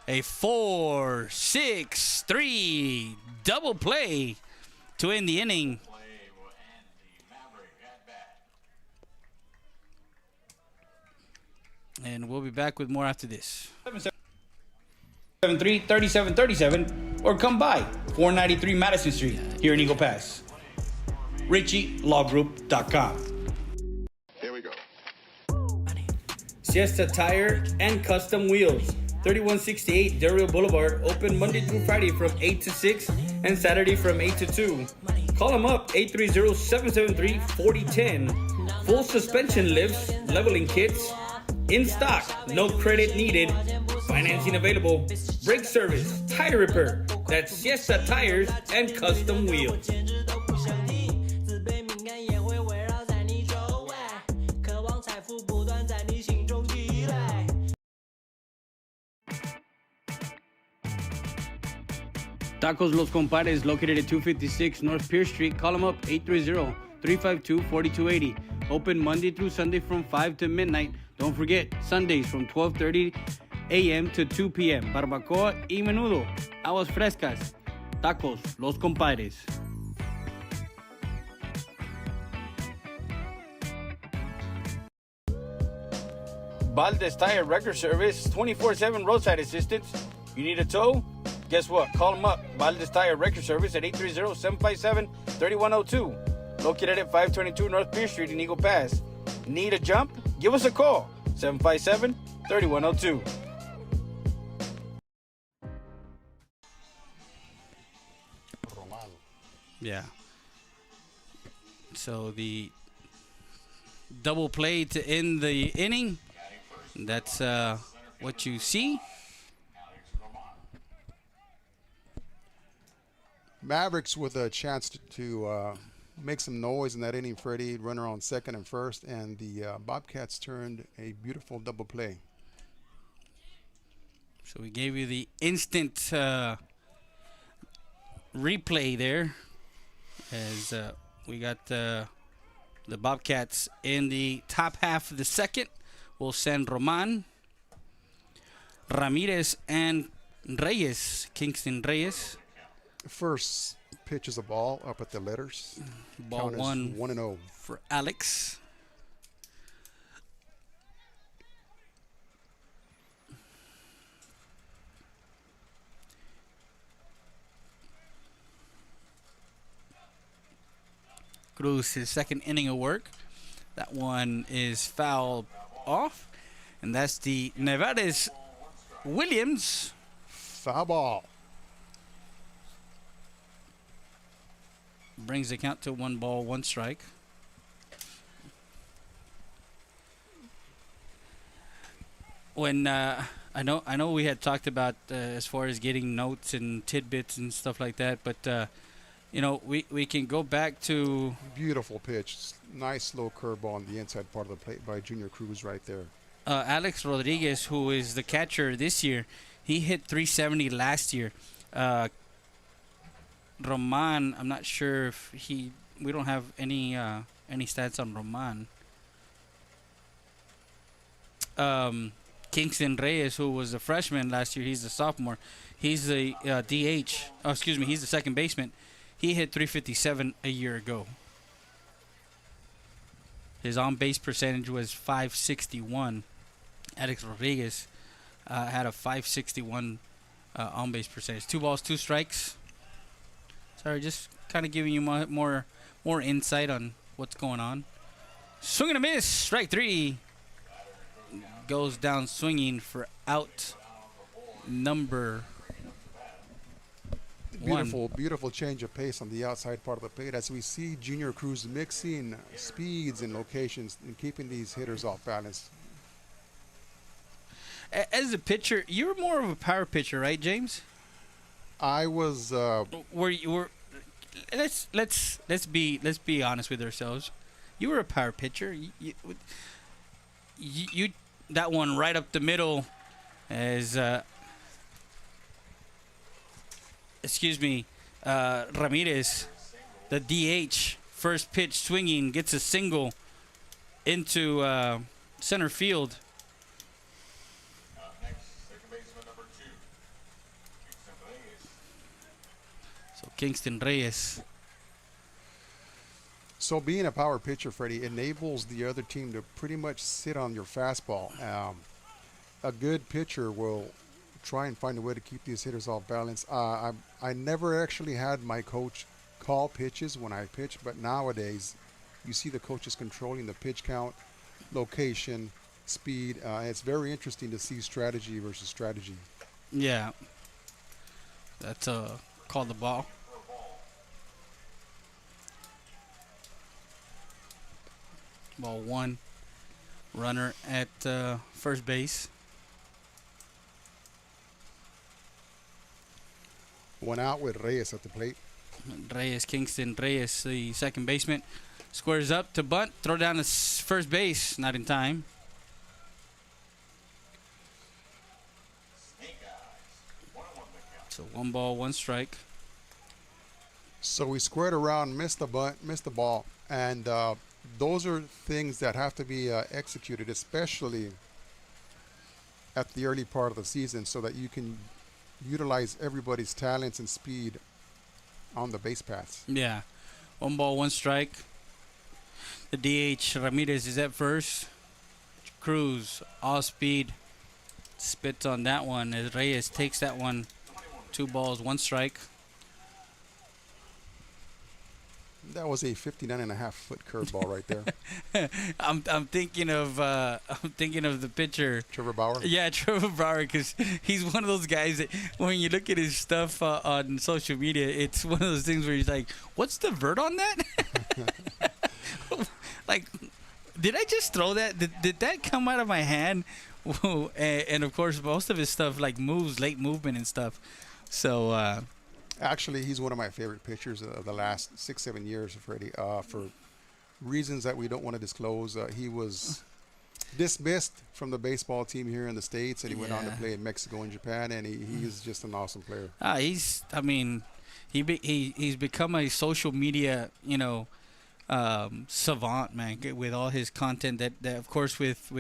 A 4-6-3 double play to end the inning. And we'll be back with more after this. 773-3737 or come by 493 Madison Street here in Eagle Pass. RichieLawGroup.com. Here we go. Siesta Tire and Custom Wheels, 3168 Del Boulevard, open Monday through Friday from 8 to 6 and Saturday from 8 to 2. Call them up, 830-773-4010. Full suspension lifts, leveling kits, in stock, no credit needed, financing available, brake service, tire repair. That's Siesta Tires and Custom Wheels. Tacos Los Compadres, located at 256 North Pierce Street. Call them up, 830-352-4280. Open Monday through Sunday from 5 to midnight. Don't forget, Sundays from 12:30 a.m. to 2 p.m. Barbacoa y menudo. Aguas frescas. Tacos Los Compadres. Valdez Tire Record Service, 24/7 roadside assistance. You need a tow? Guess what? Call them up. Valdez Tire Record Service at 830-757-3102. Located at 522 North Pierce Street in Eagle Pass. Need a jump? Give us a call. 757-3102. Yeah. So the double play to end the inning. That's what you see. Mavericks with a chance to make some noise in that inning, Freddie. Runner on second and first, and the Bobcats turned a beautiful double play. So we gave you the instant replay there, as we got the Bobcats in the top half of the second. We'll send Roman, Ramirez, and Reyes, Kingston Reyes. First pitch is a ball up at the letters. Ball Count is 1-0 for Alex. Cruz, his second inning of work. That one is fouled off. And that's the Nevares Williams. Foul ball. Brings the count to 1-1 When I know we had talked about as far as getting notes and tidbits and stuff like that, but we can go back to beautiful pitch, nice slow curveball on the inside part of the plate by Junior Cruz right there. Alex Rodriguez, who is the catcher this year, he hit 370 last year. Roman, I'm not sure if we don't have any stats on Roman. Kingston Reyes, who was a freshman last year, he's a sophomore. He's a DH. Oh, excuse me, he's the second baseman. He hit 357 a year ago. His on-base percentage was .561. Alex Rodriguez had a .561 on-base percentage. 2 balls, 2 strikes. Sorry, just kind of giving you more insight on what's going on. Swing and a miss. Strike 3. Goes down swinging for out number 1. Beautiful change of pace on the outside part of the plate as we see Junior Cruz mixing speeds and locations and keeping these hitters off balance. As a pitcher, you were more of a power pitcher, right, James? I was. Let's be honest with ourselves. You were a power pitcher. You that one right up the middle, as Ramirez, the DH, first pitch swinging, gets a single into center field. Kingston Reyes. So being a power pitcher, Freddie, enables the other team to pretty much sit on your fastball. A good pitcher will try and find a way to keep these hitters off balance. I never actually had my coach call pitches when I pitch, but nowadays you see the coaches controlling the pitch count, location, speed. It's very interesting to see strategy versus strategy. Yeah. That's called the ball. Ball one. Runner at first base. One out with Reyes at the plate. Kingston Reyes, the second baseman, squares up to bunt, throw down to first base, not in time. So 1 ball, 1 strike. So we squared around, missed the bunt, missed the ball, and those are things that have to be executed, especially at the early part of the season, so that you can utilize everybody's talents and speed on the base paths. Yeah. 1 ball, 1 strike. The DH, Ramirez, is at first. Cruz, all speed, spits on that one as Reyes takes that one. 2 balls, 1 strike. That was a 59.5-foot curveball right there. I'm thinking of the pitcher Trevor Bauer. Yeah, Trevor Bauer, because he's one of those guys that when you look at his stuff on social media, it's one of those things where he's like, "What's the vert on that?" Like, did I just throw that? Did that come out of my hand? And of course, most of his stuff like moves, late movement and stuff. So. Actually, he's one of my favorite pitchers of the last 6-7 years, Freddie. For reasons that we don't want to disclose, he was dismissed from the baseball team here in the States, and he went on to play in Mexico and Japan, and he's just an awesome player. He's become a social media, savant, man, with all his content that of course, with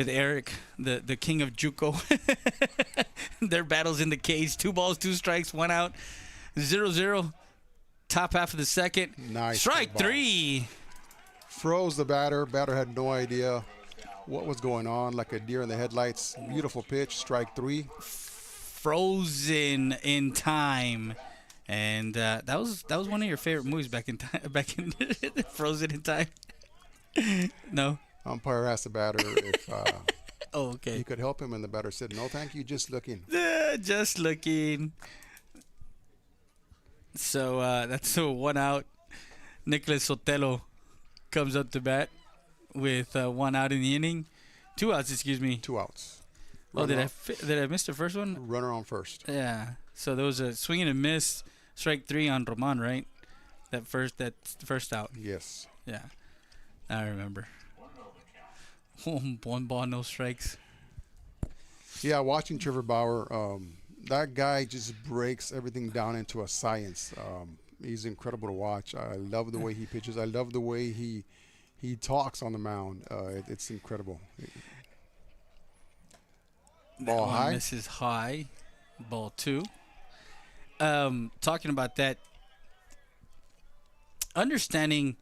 Eric, the king of JUCO. Their battles in the cage. 2 balls, 2 strikes, 1 out. 0-0. Top half of the second. Nice. Strike 3. Froze the batter. Batter had no idea what was going on, like a deer in the headlights. Beautiful pitch. Strike 3. Frozen in time. And that was one of your favorite movies back in Frozen in Time. No. Umpire asked the batter if okay. he could help him, and the batter said, "No, thank you, just looking." Just looking. So that's a 1 out. Nicholas Sotelo comes up to bat with 1 out in the inning. 2 outs, excuse me. 2 outs. Did I miss the first one? Runner on first. Yeah. So there was a swing and a miss. Strike 3 on Roman, right? That's the first out. Yes. Yeah. I remember. 1 ball, no strikes. Yeah, watching Trevor Bauer, that guy just breaks everything down into a science. He's incredible to watch. I love the way he pitches. I love the way he talks on the mound. It's incredible. Ball high. Misses high. Ball 2. Talking about that, understanding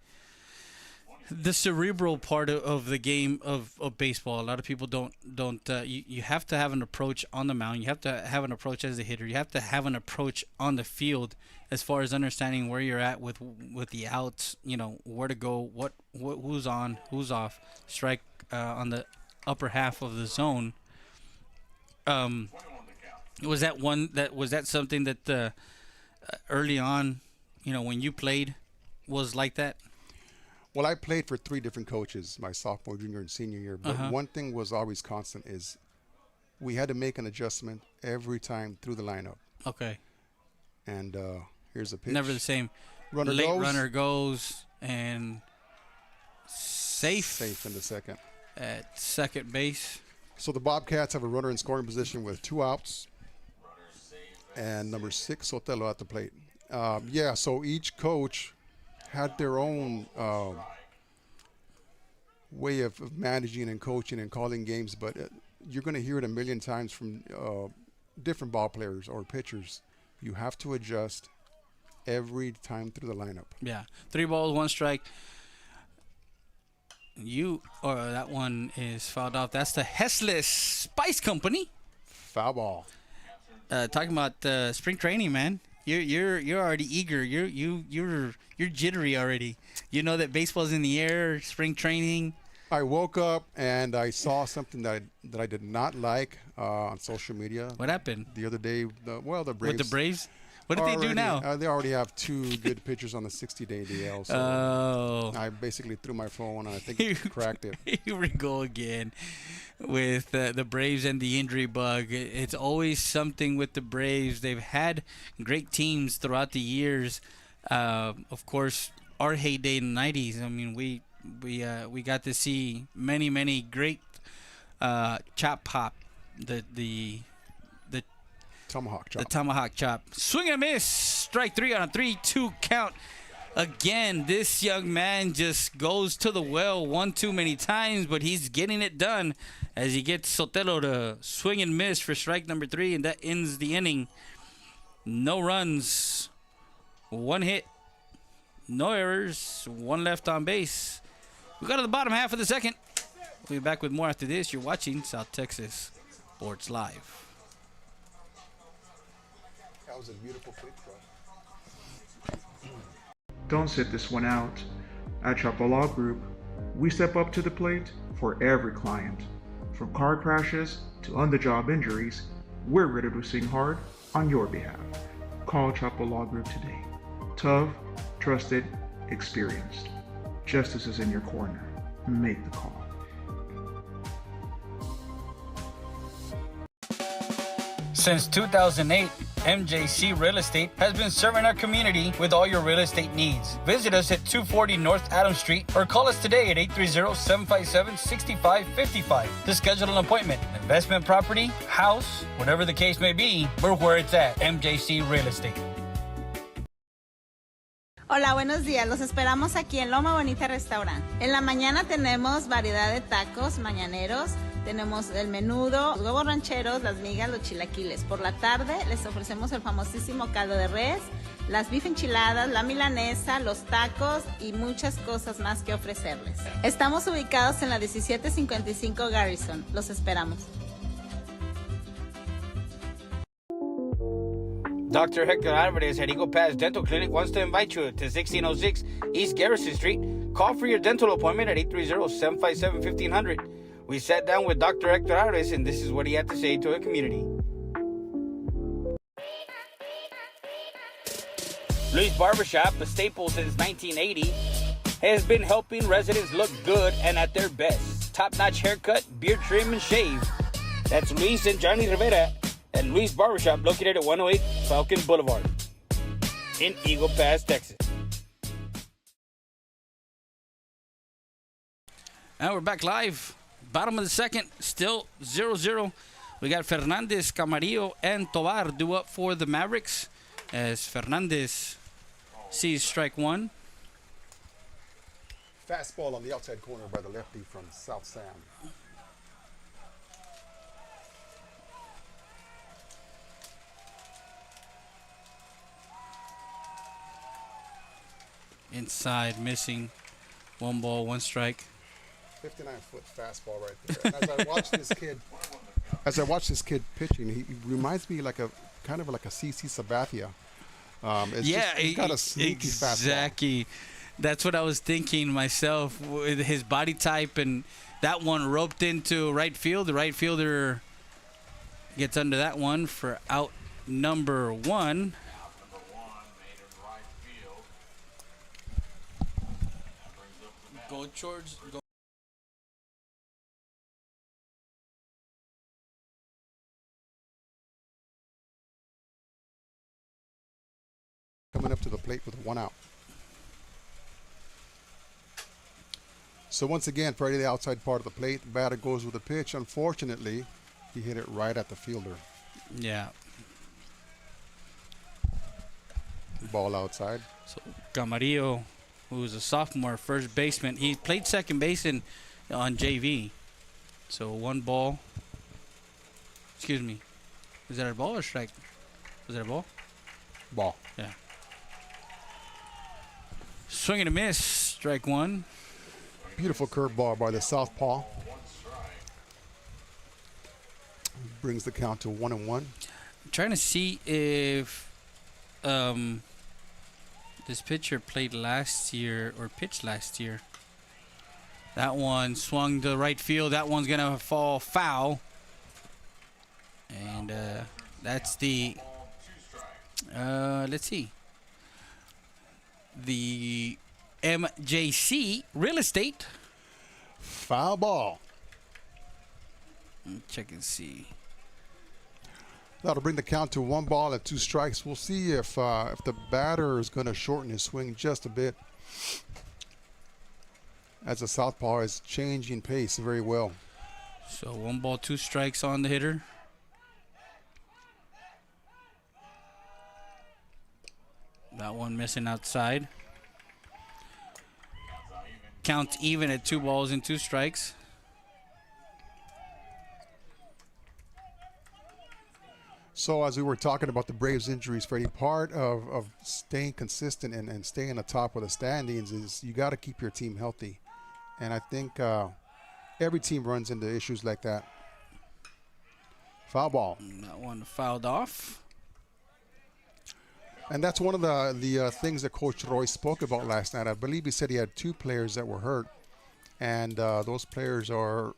the cerebral part of the game of baseball. A lot of people don't you have to have an approach on the mound. You have to have an approach as a hitter. You have to have an approach on the field as far as understanding where you're at with the outs, where to go, what who's on, who's off, strike on the upper half of the zone. Was that something that early on, when you played, was like that? Well, I played for 3 different coaches my sophomore, junior, and senior year. But one thing was always constant is we had to make an adjustment every time through the lineup. Okay. And here's a pitch. Never the same. Runner goes and safe in the second. At second base. So the Bobcats have a runner in scoring position with 2 outs. And number 6, Sotelo at the plate. So each coach had their own way of managing and coaching and calling games, but you're going to hear it a million times from different ball players or pitchers. You have to adjust every time through the lineup. Yeah, 3 balls, 1 strike. That one is fouled off. That's the Hessless Spice Company. Foul ball. Talking about spring training, man. You're already eager. You're jittery already. You know that baseball's in the air. Spring training. I woke up and I saw something that I did not like on social media. What happened? The other day, the Braves. With the Braves? What did they do now? They already have 2 good pitchers on the 60-day DL. So I basically threw my phone and I think it cracked it. Here we go again with the Braves and the injury bug. It's always something with the Braves. They've had great teams throughout the years. Of course, our heyday in the 90s. I mean, we got to see many great chop pop. The Tomahawk chop. The tomahawk chop. Swing and a miss. Strike 3 on a 3-2 count. Again, this young man just goes to the well one too many times, but he's getting it done as he gets Sotelo to swing and miss for strike number 3, and that ends the inning. No runs, 1 hit, no errors, 1 left on base. We go to the bottom half of the second. We'll be back with more after this. You're watching South Texas Sports Live. That was a beautiful pitch, bro. Don't sit this one out. At Chapala Group, we step up to the plate for every client. From car crashes to on-the-job injuries, we're ready to swing hard on your behalf. Call Chapala Group today. Tough, trusted, experienced. Justice is in your corner. Make the call. Since 2008, MJC Real Estate has been serving our community with all your real estate needs. Visit us at 240 North Adams Street or call us today at 830-757-6555 to schedule an appointment. Investment property, house, whatever the case may be, we're where it's at. MJC Real Estate. Hola, buenos días. Los esperamos aquí en Loma Bonita Restaurant. En la mañana tenemos variedad de tacos mañaneros. Tenemos el menudo, los huevos rancheros, las migas, los chilaquiles. Por la tarde les ofrecemos el famosísimo caldo de res, las beef enchiladas, la milanesa, los tacos y muchas cosas más que ofrecerles. Estamos ubicados en la 1755 Garrison. Los esperamos. Dr. Hector Alvarez at Eagle Pass Dental Clinic wants to invite you to 1606 East Garrison Street. Call for your dental appointment at 830-757-1500. We sat down with Dr. Hector Alvarez, and this is what he had to say to the community. Luis Barbershop, a staple since 1980, has been helping residents look good and at their best. Top-notch haircut, beard trim, and shave. That's Luis and Johnny Rivera at Luis Barbershop, located at 108 Falcon Boulevard in Eagle Pass, Texas. And we're back live. Bottom of the second, still 0-0. We got Fernandez, Camarillo, and Tovar due up for the Mavericks as Fernandez sees strike 1. Fastball on the outside corner by the lefty from South Sam. Inside, missing. 1 ball, 1 strike. 59-foot fastball right there. And as I watch this kid pitching, he reminds me like a kind of like a CC Sabathia. He's got a sneaky fastball. Exactly. That's what I was thinking myself with his body type, and that one roped into right field. The right fielder gets under that one for out number 1. Go George. Go. Coming up to the plate with 1 out. So once again, Freddie, the outside part of the plate, the batter goes with the pitch. Unfortunately, he hit it right at the fielder. Yeah. Ball outside. So Camarillo, who's a sophomore first baseman, he played second base on JV. So 1 ball. Excuse me. Is that a ball or strike? Was that a ball? Ball. Yeah. Swing and a miss. Strike one. Beautiful curveball by the southpaw. Brings the count to 1-1. I'm trying to see if this pitcher played last year or pitched last year. That one swung to right field. That one's going to fall foul. And that's the, let's see, the MJC Real Estate. Foul ball. Check and see. That'll bring the count to 1 ball and 2 strikes. We'll see if the batter is going to shorten his swing just a bit, as the southpaw is changing pace very well. So 1 ball, 2 strikes on the hitter. That one missing outside. Count even at 2 balls and 2 strikes. So as we were talking about the Braves injuries, Freddie, part of staying consistent and staying on top of the standings is you got to keep your team healthy. And I think every team runs into issues like that. Foul ball. That one fouled off. And that's one of the things that Coach Roy spoke about last night. I believe he said he had 2 players that were hurt. And those players are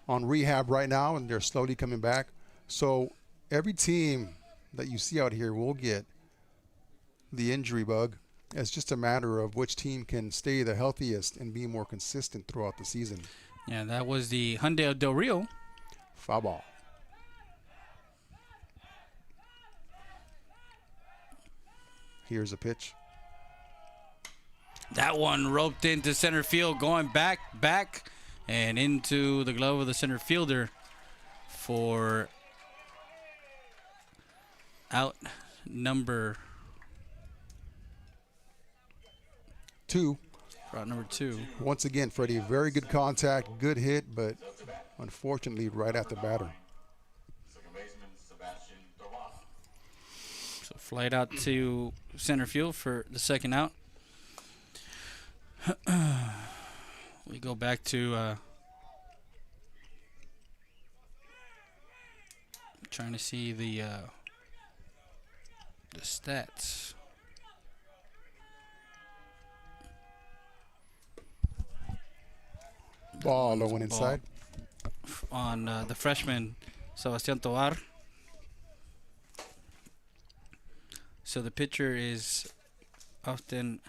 on rehab right now, and they're slowly coming back. So every team that you see out here will get the injury bug. It's just a matter of which team can stay the healthiest and be more consistent throughout the season. Yeah, that was the Hyundai Del Rio. Foul ball. Here's a pitch. That one roped into center field, going back, and into the glove of the center fielder for out number 2. For out number 2. Once again, Freddie, very good contact, good hit, but unfortunately right at the batter. So flight out to center field for the second out. We go back to trying to see the stats. Ball low and inside. On the freshman, Sebastián Tovar. So the pitcher is Austin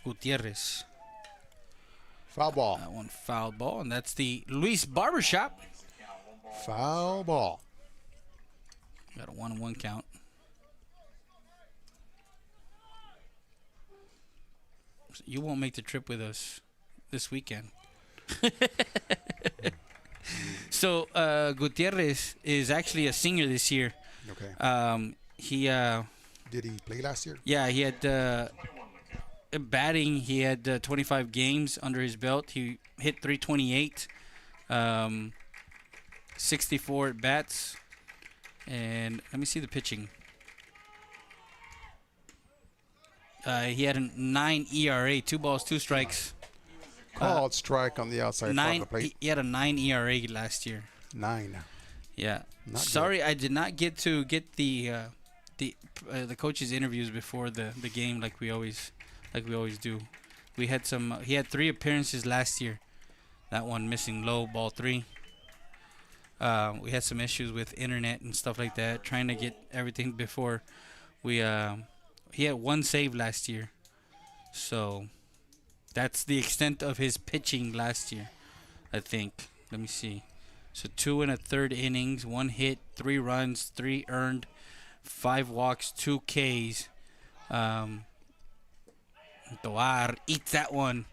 Gutierrez. Foul ball. That one foul ball, and that's the Luis Barbershop. Foul ball. Got a 1-1 count. You won't make the trip with us this weekend. So Gutierrez is actually a senior this year. Okay. Did he play last year? Yeah, he had batting. He had 25 games under his belt. He hit 328, 64 at bats, and let me see the pitching. He had a 9 ERA, 2 balls, 2 strikes. Called strike on the outside part of the plate. He had a 9 ERA last year. 9. Yeah. Not Sorry, good. I did not get to get the coaches' interviews before the game like we always do. We had some. He had 3 appearances last year. That one missing low, ball 3. We had some issues with internet and stuff like that, trying to get everything before we. He had 1 save last year, so that's the extent of his pitching last year, I think. Let me see. So 2 1/3 innings, 1 hit, 3 runs, 3 earned, 5 walks, 2 Ks. Tovar eats that one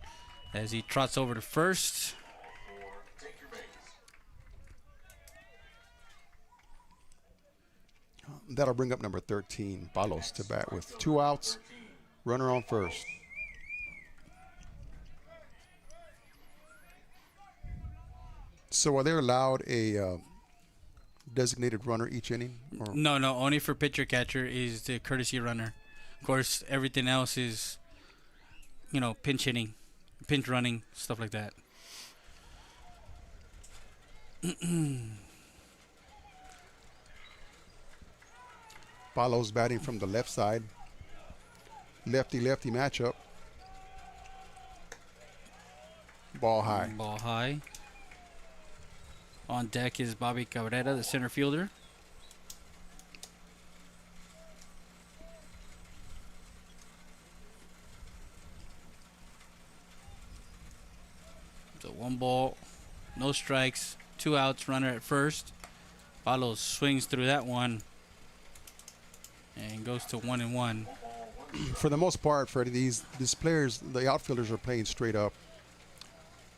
as he trots over to first. That'll bring up number 13, Palos, to bat with 2 outs, runner on first. So are they allowed a designated runner each inning? Or? No, only for pitcher catcher is the courtesy runner. Of course, everything else is, pinch hitting, pinch running, stuff like that. Paulo's batting from the left side. Lefty-lefty matchup. Ball high. Ball high. On deck is Bobby Cabrera, the center fielder. So 1 ball, no strikes, 2 outs, runner at first. Paulo swings through that one and goes to 1-1. For the most part, Freddie, these players, the outfielders, are playing straight up.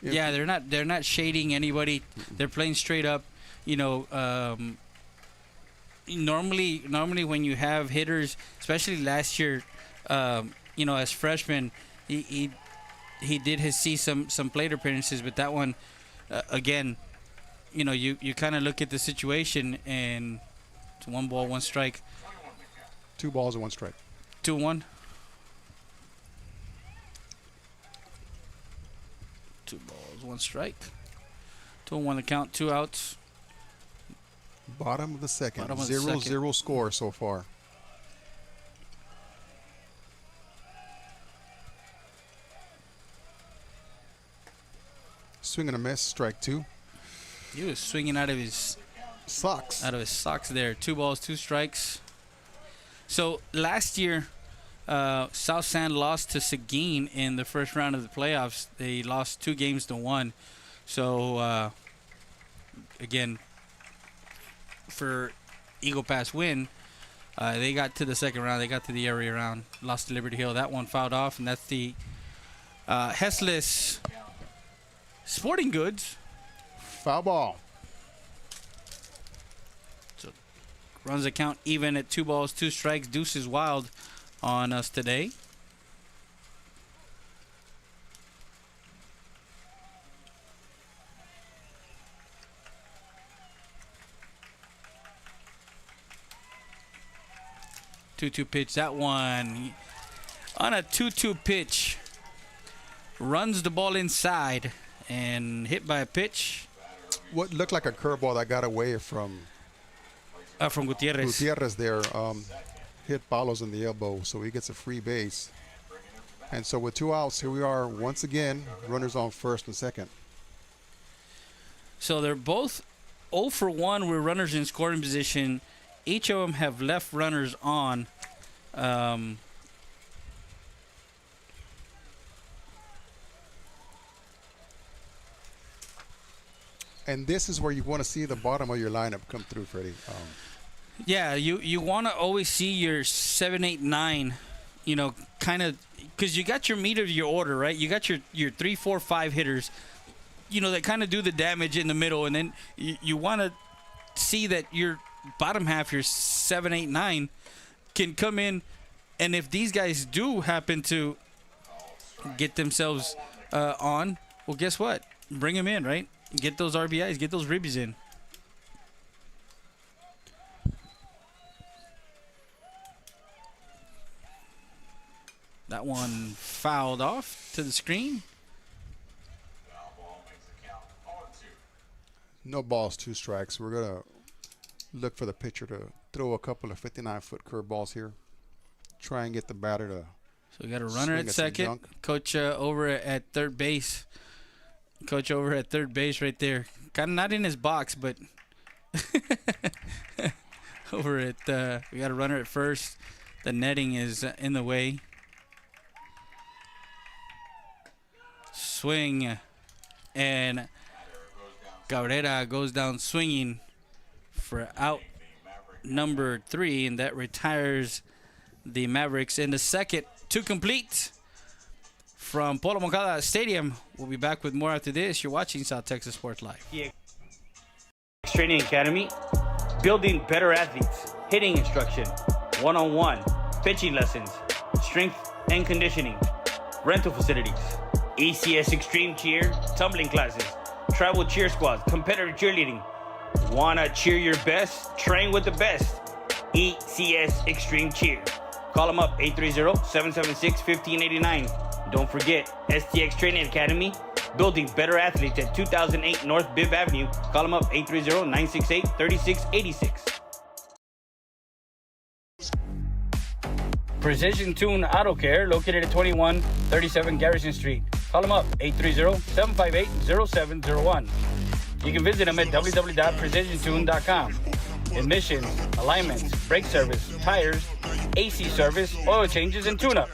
Yeah, they're not shading anybody. They're playing straight up. Normally when you have hitters, especially last year, as freshmen, he did see some plate appearances, but that one, again, you kind of look at the situation and it's 1 ball, 1 strike. 2 balls and 1 strike. 2-1. 2 balls, 1 strike. 2-1 the count, 2 outs. Bottom of the second. Bottom of the second. 0-0 score so far. Swing and a miss, strike 2. He was swinging out of his socks. There. 2 balls, 2 strikes. So last year, South San lost to Seguin in the first round of the playoffs. They lost 2-1. So again, for Eagle Pass Winn, they got to the second round. They got to the area round. Lost to Liberty Hill. That one fouled off, and that's the Hessless Sporting Goods. Foul ball. So runs the count even at 2 balls, 2 strikes. Deuce is wild on us today. Two-two pitch. That one on a 2-2 pitch. Runs the ball inside and hit by a pitch. What looked like a curveball that got away from Gutierrez. Gutierrez there. Hit Paulo's in the elbow, so he gets a free base. And so with 2 outs, here we are once again, runners on first and second. So they're both 0 for 1 with runners in scoring position. Each of them have left runners on. And this is where you want to see the bottom of your lineup come through, Freddie. Yeah, you want to always see your 7, 8, 9, kind of, because you got your meat of your order, right? You got your 3, 4, 5 hitters, that kind of do the damage in the middle, and then you want to see that your bottom half, your 7, 8, 9, can come in, and if these guys do happen to get themselves on, well, guess what? Bring them in, right? Get those RBIs, get those ribbies in. That one fouled off to the screen. No balls, 2 strikes. We're going to look for the pitcher to throw a couple of 59-foot curveballs here. Try and get the batter to. So we got a runner at second. Coach over at third base. Coach over at third base right there. Kind of not in his box, but over at we got a runner at first. The netting is in the way. Swing, and Cabrera goes down swinging for out number 3, and that retires the Mavericks in the second. 2 complete from Polo Moncada Stadium. We'll be back with more after this. You're watching South Texas Sports Live. Training Academy, building better athletes, hitting instruction, one-on-one, pitching lessons, strength and conditioning, rental facilities, ECS Extreme Cheer, tumbling classes, tribal cheer squads, competitive cheerleading. Wanna cheer your best? Train with the best. ECS Extreme Cheer. Call them up, 830-776-1589. Don't forget, STX Training Academy, building better athletes at 2008 North Bibb Avenue. Call them up, 830-968-3686. Precision Tune Auto Care, located at 2137 Garrison Street. Call them up, 830-758-0701. You can visit them at www.precisiontune.com. Emissions, alignments, brake service, tires, AC service, oil changes, and tune-up.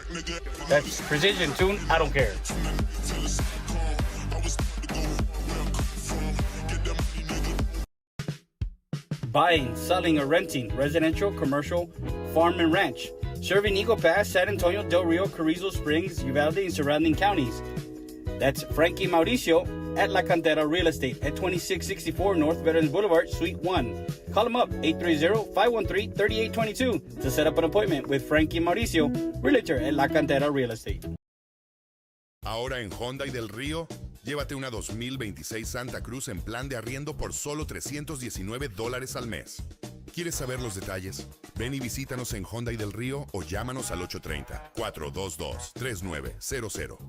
That's Precision Tune Auto Care. Buying, selling, or renting residential, commercial, farm, and ranch. Serving Eagle Pass, San Antonio, Del Rio, Carrizo Springs, Uvalde, and surrounding counties. That's Frankie Mauricio at La Cantera Real Estate at 2664 North Veterans Boulevard, Suite 1. Call them up, 830-513-3822 to set up an appointment with Frankie Mauricio, Realtor at La Cantera Real Estate. Ahora en Hyundai del Río, llévate una 2026 Santa Cruz en plan de arriendo por solo $319 al mes. ¿Quieres saber los detalles? Ven y visítanos en Hyundai del Río o llámanos al 830-422-3900.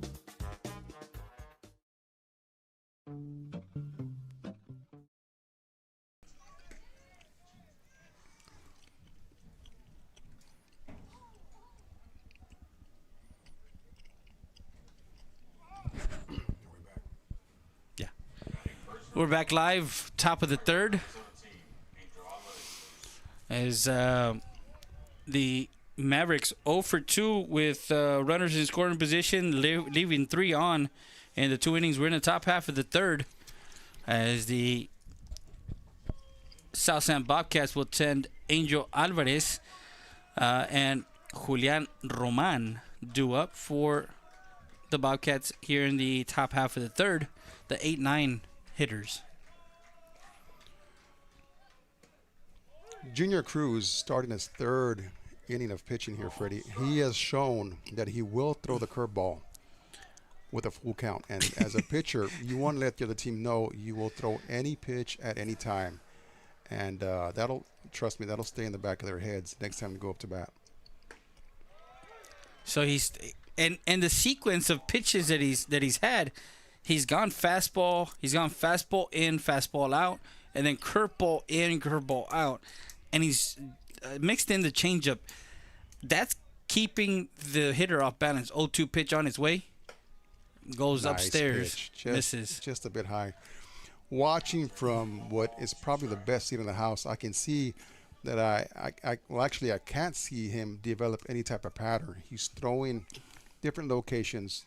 We're back live, top of the third. As the Mavericks 0 for 2 with runners in scoring position, leaving 3 on. In the 2 innings, we're in the top half of the third. As the South San Bobcats will send Angel Alvarez and Julian Roman due up for the Bobcats here in the top half of the third. The 8-9 hitters. Junior Cruz starting his third inning of pitching here, Freddie. He has shown that he will throw the curveball with a full count. And as a pitcher, you want to let the other team know you will throw any pitch at any time. And that'll, trust me, that'll stay in the back of their heads next time they go up to bat. So he's and the sequence of pitches that he's had. He's gone fastball in, fastball out, and then curveball in, curveball out. And he's mixed in the changeup. That's keeping the hitter off balance. 0-2 pitch on its way. Goes nice upstairs. Pitch. Misses. Just a bit high. Watching from what is probably the best seat in the house, I can see that I can't see him develop any type of pattern. He's throwing different locations,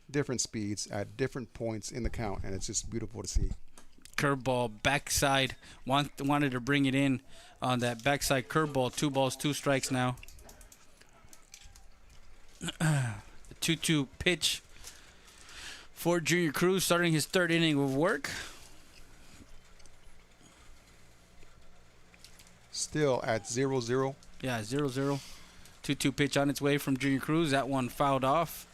different speeds at different points in the count, and it's just beautiful to see. Curveball, backside. Wanted to bring it in on that backside curveball. 2 balls, 2 strikes now. The 2-2 pitch for Junior Cruz, starting his third inning of work. Still at 0-0. Yeah, 0-0. 2-2 pitch on its way from Junior Cruz. That one fouled off.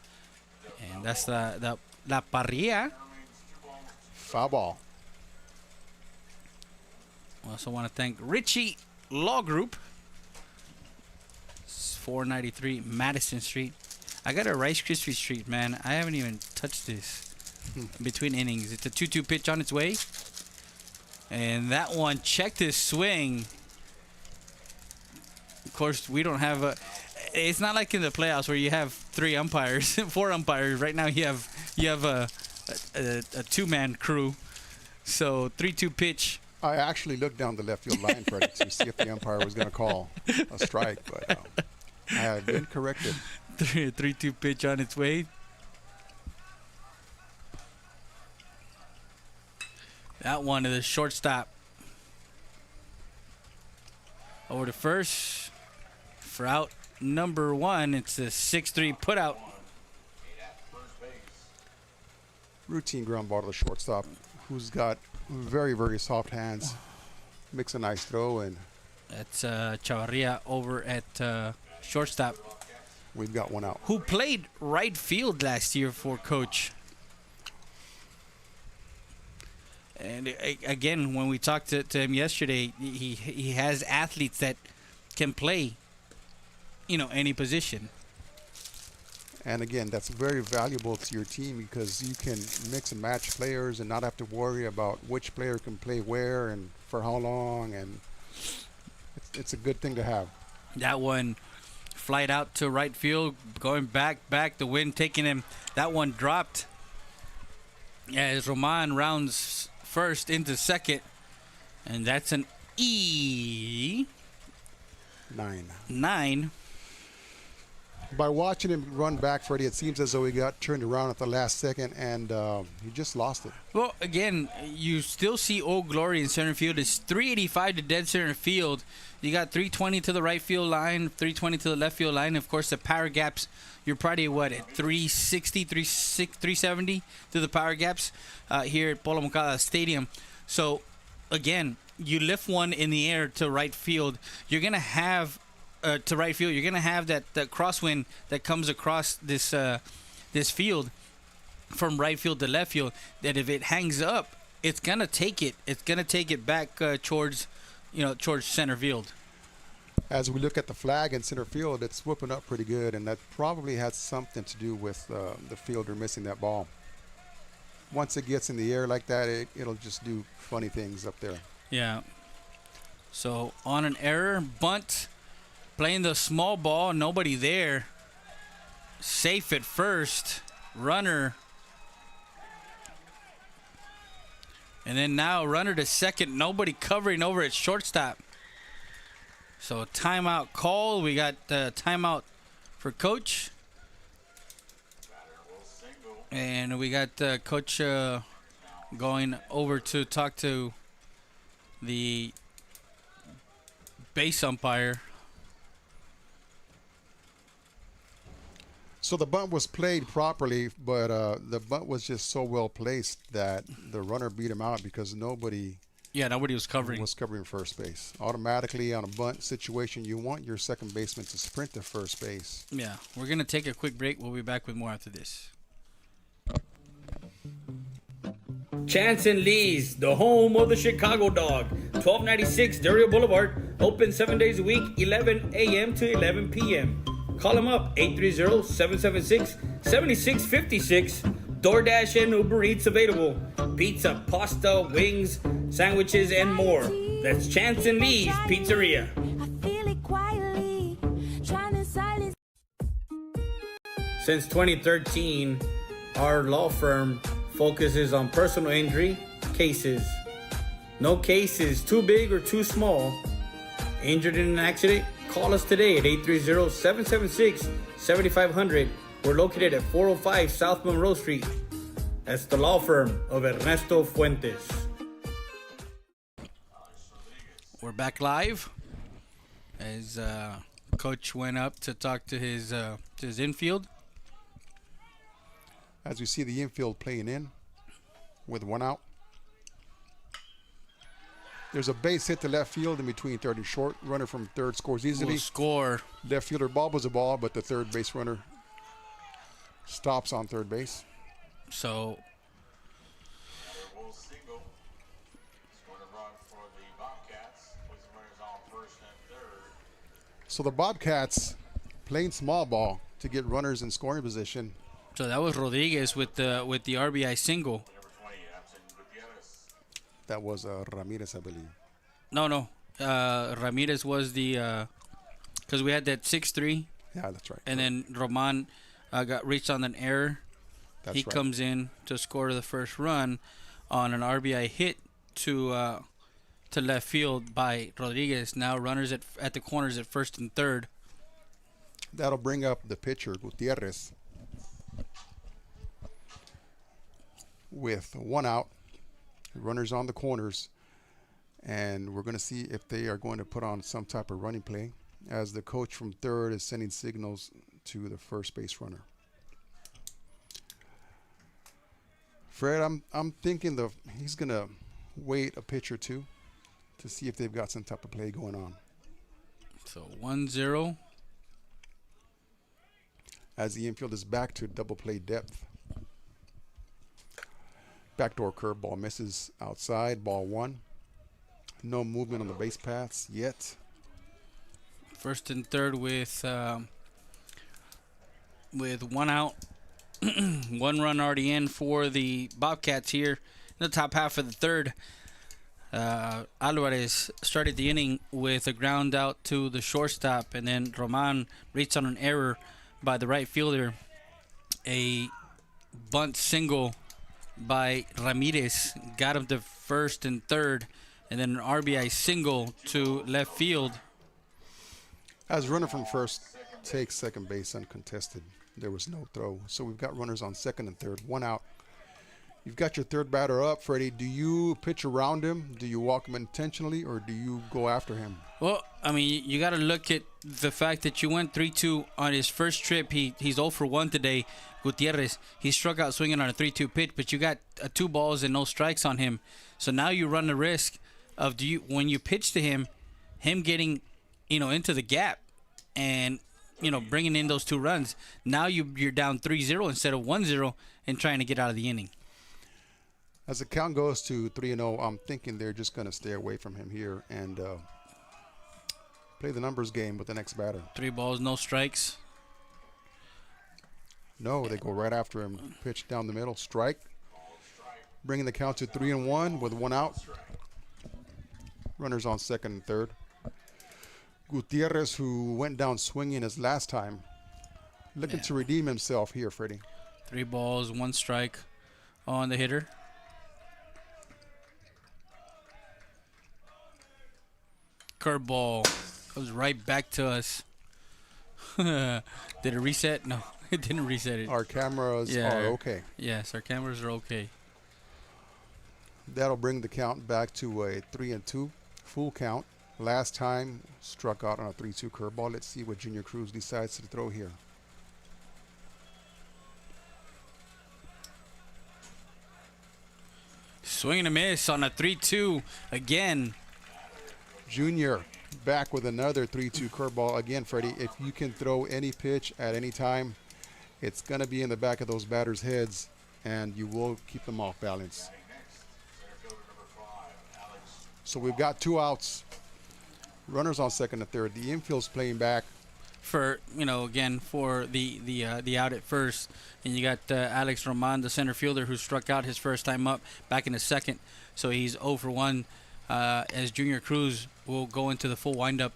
And that's the La Parrilla. Foul ball. I also want to thank Richie Law Group. It's 493 Madison Street. I got a Rice Krispie Street, man. I haven't even touched this between innings. It's a 2-2 pitch on its way. And that one checked his swing. Of course, we don't have a... It's not like in the playoffs where you have 3 umpires, 4 umpires. Right now you have a 2-man crew. So 3-2 pitch. I actually looked down the left field line, Freddie, to see if the umpire was going to call a strike, but I had been corrected. 3-2 pitch on its way. That one is a shortstop. Over to first. For out number 1, it's a 6-3 putout. Routine ground ball to the shortstop, who's got very, very soft hands. Makes a nice throw, and that's Chavarria over at shortstop. We've got one out. Who played right field last year for Coach. And again, when we talked to him yesterday, he has athletes that can play any position. And again, that's very valuable to your team because you can mix and match players and not have to worry about which player can play where and for how long. And it's a good thing to have. That one, flight out to right field, going back, the wind taking him. That one dropped as Roman rounds first into second. And that's an E9. By watching him run back, Freddie, it seems as though he got turned around at the last second, and he just lost it. Well, again, you still see Old Glory in center field. It's 385 to dead center field. You got 320 to the right field line, 320 to the left field line. Of course, the power gaps, you're probably, at 360, 370 to the power gaps here at Polo Moncada Stadium. So, again, you lift one in the air to right field, you're going to have to right field, you're going to have that crosswind that comes across this field from right field to left field, that if it hangs up, it's going to take it back towards center field. As we look at the flag in center field, it's whooping up pretty good, and that probably has something to do with the fielder missing that ball. Once it gets in the air like that, it'll just do funny things up there. Yeah. So on an error, bunt, playing the small ball, nobody there. Safe at first, runner. And then now runner to second, nobody covering over at shortstop. So timeout call. We got timeout for coach. And we got coach going over to talk to the base umpire. So the bunt was played properly, but the bunt was just so well placed that the runner beat him out because nobody was covering. First base. Automatically on a bunt situation, you want your second baseman to sprint to first base. Yeah, we're going to take a quick break. We'll be back with more after this. Chance and Lee's, the home of the Chicago Dog, 1296 Dario Boulevard, open 7 days a week, 11 a.m. to 11 p.m. Call them up, 830-776-7656. DoorDash and Uber Eats available. Pizza, pasta, wings, sandwiches, and more. That's Chance and Lee's Pizzeria. Since 2013, our law firm focuses on personal injury cases. No case is too big or too small. Injured in an accident? Call us today at 830-776-7500. We're located at 405 South Monroe Street. That's the law firm of Ernesto Fuentes. We're back live as coach went up to talk to his infield. As we see the infield playing in with one out. There's a base hit to left field in between third and short. Runner from third scores easily. Will score. Left fielder ball was a ball, but the third base runner stops on third base. So the Bobcats playing small ball to get runners in scoring position. So that was Rodriguez with the RBI single. That was Ramirez, I believe. No. Ramirez was the because we had that 6-3. Yeah, that's right. And then Roman got reached on an error. He comes in to score the first run on an RBI hit to left field by Rodriguez. Now runners at the corners at first and third. That'll bring up the pitcher, Gutierrez, with one out. Runners on the corners. And we're going to see if they are going to put on some type of running play as the coach from third is sending signals to the first base runner. Fred, I'm thinking he's going to wait a pitch or two to see if they've got some type of play going on. So 1-0. As the infield is back to double play depth. Backdoor curveball misses outside, ball one. No movement on the base paths yet. First and third with 1 out. 1 run already in for the Bobcats here in the top half of the third. Alvarez started the inning with a ground out to the shortstop, and then Roman rates on an error by the right fielder. A bunt single by Ramirez got him to first and third, and then an RBI single to left field. As runner from first takes second base uncontested, there was no throw. So we've got runners on second and third, 1 out. You've got your third batter up, Freddie. Do you pitch around him? Do you walk him intentionally, or do you go after him? Well, I mean, you got to look at the fact that you went 3-2 on his first trip. He's 0 for 1 today. Gutierrez, he struck out swinging on a 3-2 pitch, but you got 2 balls and no strikes on him. So now you run the risk of when you pitch to him getting, into the gap and, bringing in those 2 runs. Now you're down 3-0 instead of 1-0 and trying to get out of the inning. As the count goes to 3-0, I'm thinking they're just going to stay away from him here and play the numbers game with the next batter. 3 balls, no strikes. No, they go right after him. Pitch down the middle, strike. Bringing the count to 3-1 with 1 out. Runners on second and third. Gutierrez, who went down swinging his last time, looking to redeem himself here, Freddie. 3 balls, 1 strike on the hitter. Curveball goes right back to us. Did it reset? No, it didn't reset it. Our cameras are okay. Yes, our cameras are okay. That'll bring the count back to a 3-2 full count. Last time struck out on a 3-2 curveball. Let's see what Junior Cruz decides to throw here. Swing and a miss on a 3-2 again. Junior back with another 3-2 curveball. Again, Freddie, if you can throw any pitch at any time, it's going to be in the back of those batters' heads, and you will keep them off balance. So we've got 2 outs. Runners on second and third. The infield's playing back. For, again, for the out at first. And you got Alex Roman, the center fielder, who struck out his first time up back in the second. So he's 0 for 1. As Junior Cruz will go into the full windup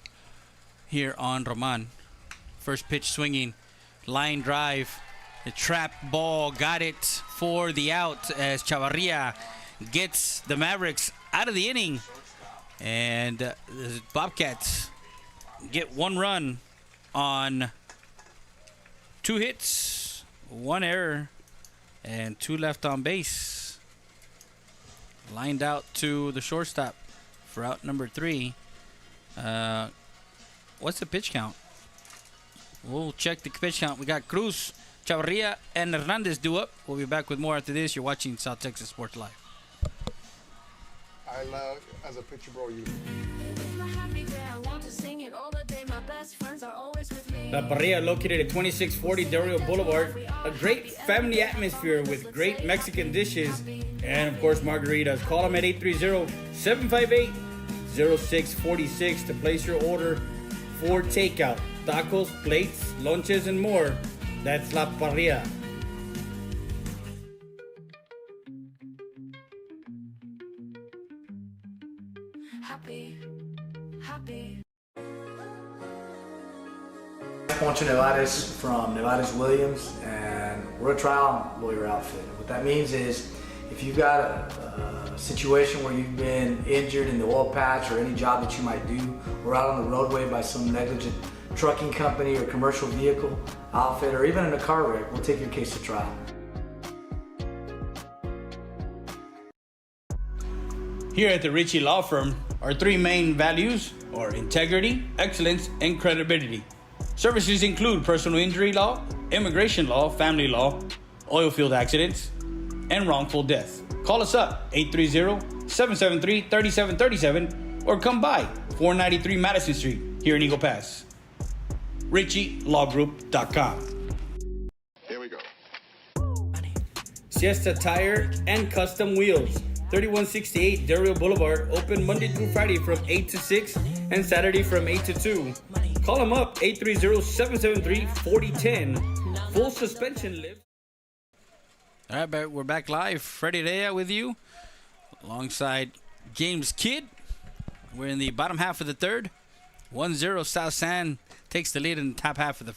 here on Roman. First pitch swinging, line drive, the trap ball, got it for the out as Chavarria gets the Mavericks out of the inning. And the Bobcats get 1 run on 2 hits, 1 error, and 2 left on base. Lined out to the shortstop for out number 3. What's the pitch count? We'll check the pitch count. We got Cruz, Chavarria, and Hernandez due up. We'll be back with more after this. You're watching South Texas Sports Live. I love, as a pitcher, bro, you. La Parrilla, located at 2640 Del Rio Boulevard. A great family atmosphere with great Mexican dishes and, of course, margaritas. Call them at 830-758-0646 to place your order for takeout. Tacos, plates, lunches, and more. That's La Parrilla. Poncho Nevares from Nevares Williams, and we're a trial lawyer outfit. What that means is if you've got a situation where you've been injured in the oil patch or any job that you might do, or out on the roadway by some negligent trucking company or commercial vehicle outfit, or even in a car wreck, we'll take your case to trial. Here at the Ritchie Law Firm, our 3 main values are integrity, excellence, and credibility. Services include personal injury law, immigration law, family law, oil field accidents, and wrongful death. Call us up, 830-773-3737, or come by 493 Madison Street here in Eagle Pass. RitchieLawGroup.com. Here we go. Siesta Tire and Custom Wheels, 3168 Del Rio Boulevard, open Monday through Friday from 8 to 6 and Saturday from 8 to 2. Call them up, 830-773-4010. Full suspension lift. All right, we're back live. Freddie Rea with you, alongside James Kidd. We're in the bottom half of the third. 1-0, South San takes the lead in the top half of the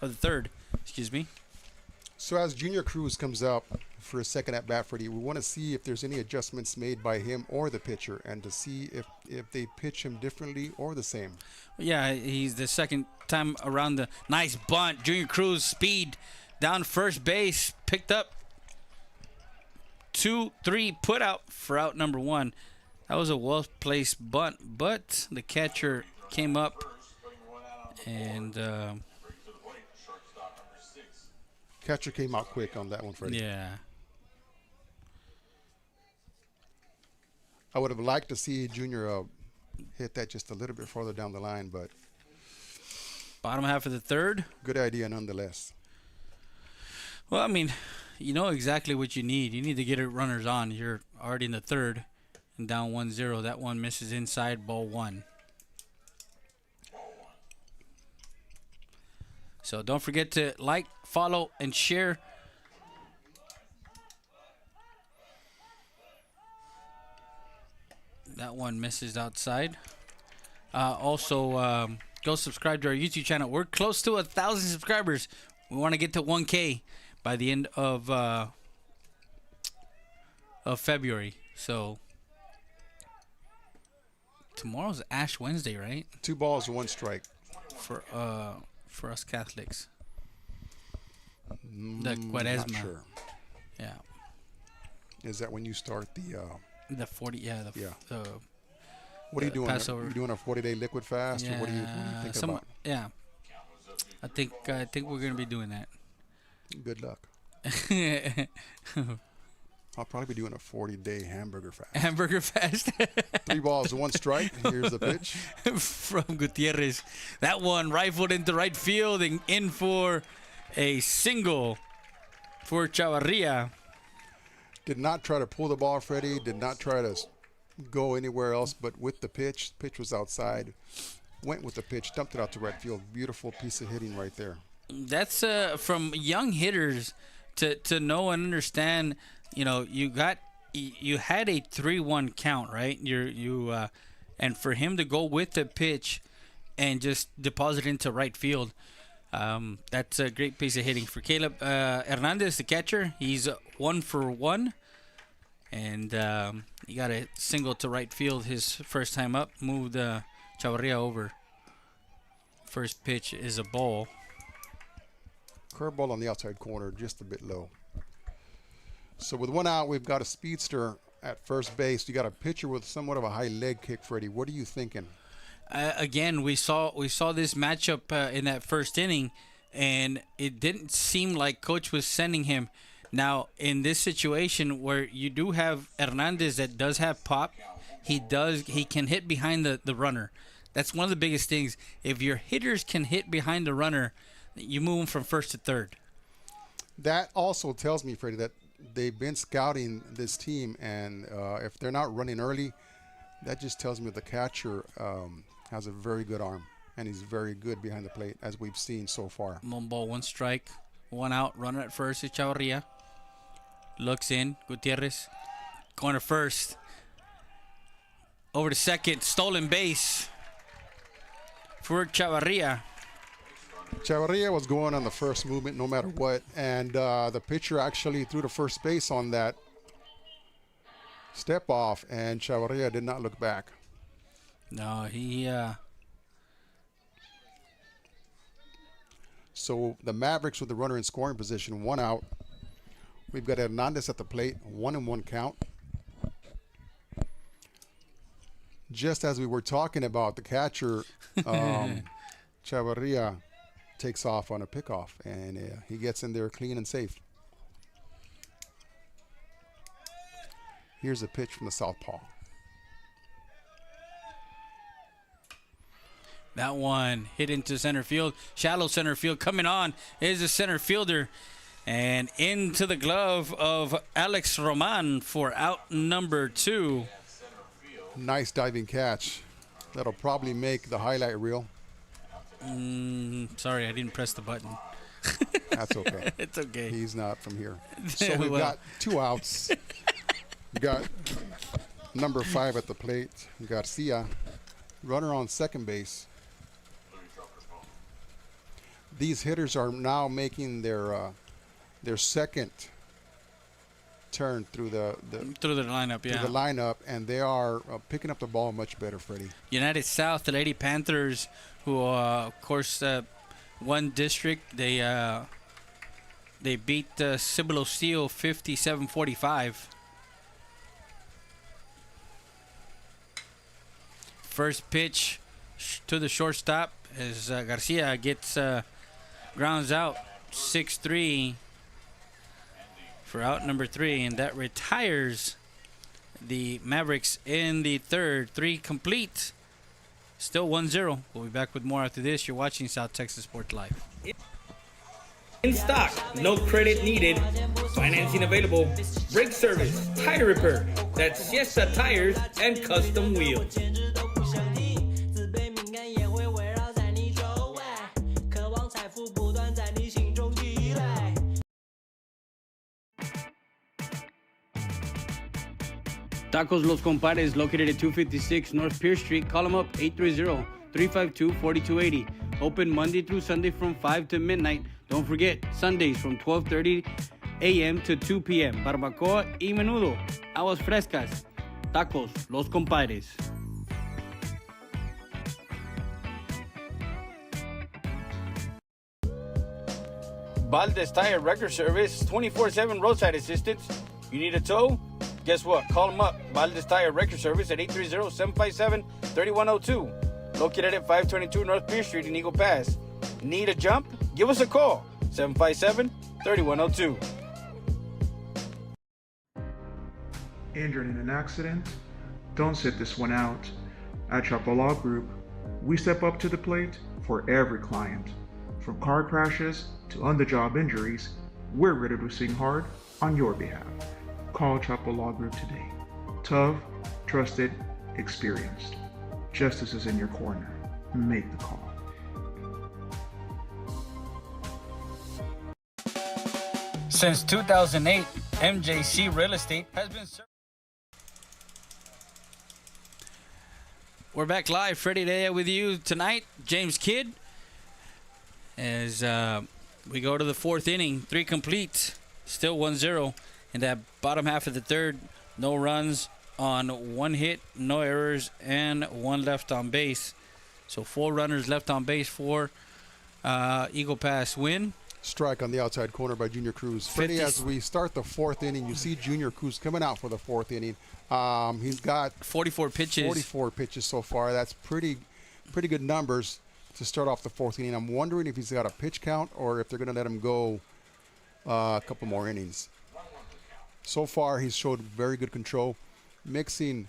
third. Excuse me. So as Junior Cruz comes up for a second at bat, Freddie, we want to see if there's any adjustments made by him or the pitcher, and to see if they pitch him differently or the same. Yeah, he's the second time around. The nice bunt. Junior Cruz speed down first base, picked up 2-3, put out for out number one. That was a well-placed bunt, but the catcher came up and catcher came out quick on that one, Freddie. Yeah. I would have liked to see Junior hit that just a little bit farther down the line, but bottom half of the third. Good idea nonetheless. Well, I mean, you know exactly what you need. You need to get it runners on. You're already in the third and down 1-0. That one misses inside, ball one. So don't forget to like, follow, and share. That one misses outside. Also, go subscribe to our YouTube channel. We're close to 1,000 subscribers. We want to get to 1K by the end of February. So tomorrow's Ash Wednesday, right? 2 balls, 1 strike. For us Catholics. The Quaresma. Not sure. Yeah. Is that when you start the 40? Yeah. What are you doing? Passover. Are you doing a 40-day liquid fast? Yeah. Or what are you thinking about? Yeah. I think we're gonna be doing that. Good luck. I'll probably be doing a 40-day hamburger fast. Hamburger fast. 3 balls, 1 strike. Here's the pitch from Gutierrez. That one rifled into right field and in for a single for Chavarria. Did not try to pull the ball, Freddie. Did not try to go anywhere else, but with the pitch. Pitch was outside. Went with the pitch, dumped it out to right field. Beautiful piece of hitting right there. That's from young hitters to know and understand. You know, you had a 3-1 count, right? And for him to go with the pitch and just deposit into right field, that's a great piece of hitting for Caleb Hernandez, the catcher. He's 1 for 1, and he got a single to right field his first time up. Moved Chavarria over. First pitch is a ball. Curveball on the outside corner, just a bit low. So with 1 out, we've got a speedster at first base. You got a pitcher with somewhat of a high leg kick, Freddie. What are you thinking? Again, we saw this matchup in that first inning, and it didn't seem like Coach was sending him. Now, in this situation where you do have Hernandez that does have pop, he can hit behind the runner. That's one of the biggest things. If your hitters can hit behind the runner, you move them from first to third. That also tells me, Freddie, that they've been scouting this team, and if they're not running early, that just tells me the catcher has a very good arm, and he's very good behind the plate, as we've seen so far. 1 ball, 1 strike, 1 out. Runner at first is Chavarria. Looks in. Gutierrez. Corner first. Over to second. Stolen base for Chavarria. Chavarria was going on the first movement no matter what, and the pitcher actually threw to first base on that step off, and Chavarria did not look back. No, he... So the Mavericks with the runner in scoring position, 1 out. We've got Hernandez at the plate, 1-1 count. Just as we were talking about, the catcher, Chavarria, takes off on a pickoff, and he gets in there clean and safe. Here's a pitch from the southpaw. That one hit into center field. Shallow center field. Coming on is the center fielder. And into the glove of Alex Roman for out number 2. Nice diving catch. That'll probably make the highlight reel. Sorry, I didn't press the button. That's okay. It's okay. He's not from here. So we've got 2 outs. We got number 5 at the plate, Garcia, runner on second base. These hitters are now making their second turn through the lineup, through the lineup, and they are picking up the ball much better, Freddie. United South, the Lady Panthers, who of course won district. They beat Cibolo Steel 57-45. First pitch to the shortstop as Garcia gets grounds out 6-3 for out number 3, and that retires the Mavericks in the third. 3 complete. Still 1-0. We'll be back with more after this. You're watching South Texas Sports Live. In stock, no credit needed, financing available, brake service, tire repair, that's Siesta Tires and Custom Wheels. Tacos Los Compadres, located at 256 North Pierce Street. Call them up, 830-352-4280. Open Monday through Sunday from 5 to midnight. Don't forget, Sundays from 12:30 a.m. to 2 p.m. Barbacoa y menudo. Aguas frescas. Tacos Los Compadres. Valdez Tire Record Service, 24/7 roadside assistance. You need a tow? Guess what? Call them up. Valdez Tire Record Service at 830-757-3102. Located at 522 North Pierce Street in Eagle Pass. Need a jump? Give us a call. 757-3102. Injured in an accident? Don't sit this one out. At Chapo Law Group, we step up to the plate for every client. From car crashes to on-the-job injuries, we're ready to sing hard on your behalf. Call Chapo Law Group today. Tough, trusted, experienced. Justice is in your corner. Make the call. Since 2008, MJC Real Estate has been serving. We're back live, Freddie Day with you tonight. James Kidd, as we go to the 4th inning, 3 complete, still 1-0. In that bottom half of the third, no runs on 1 hit, no errors, and 1 left on base. So 4 runners left on base for Eagle Pass. Winn. Strike on the outside corner by Junior Cruz. Freddie, as we start the 4th inning, you see Junior Cruz coming out for the 4th inning. He's got 44 pitches. 44 pitches so far. That's pretty good numbers to start off the 4th inning. I'm wondering if he's got a pitch count or if they're going to let him go a couple more innings. So far, he's showed very good control, mixing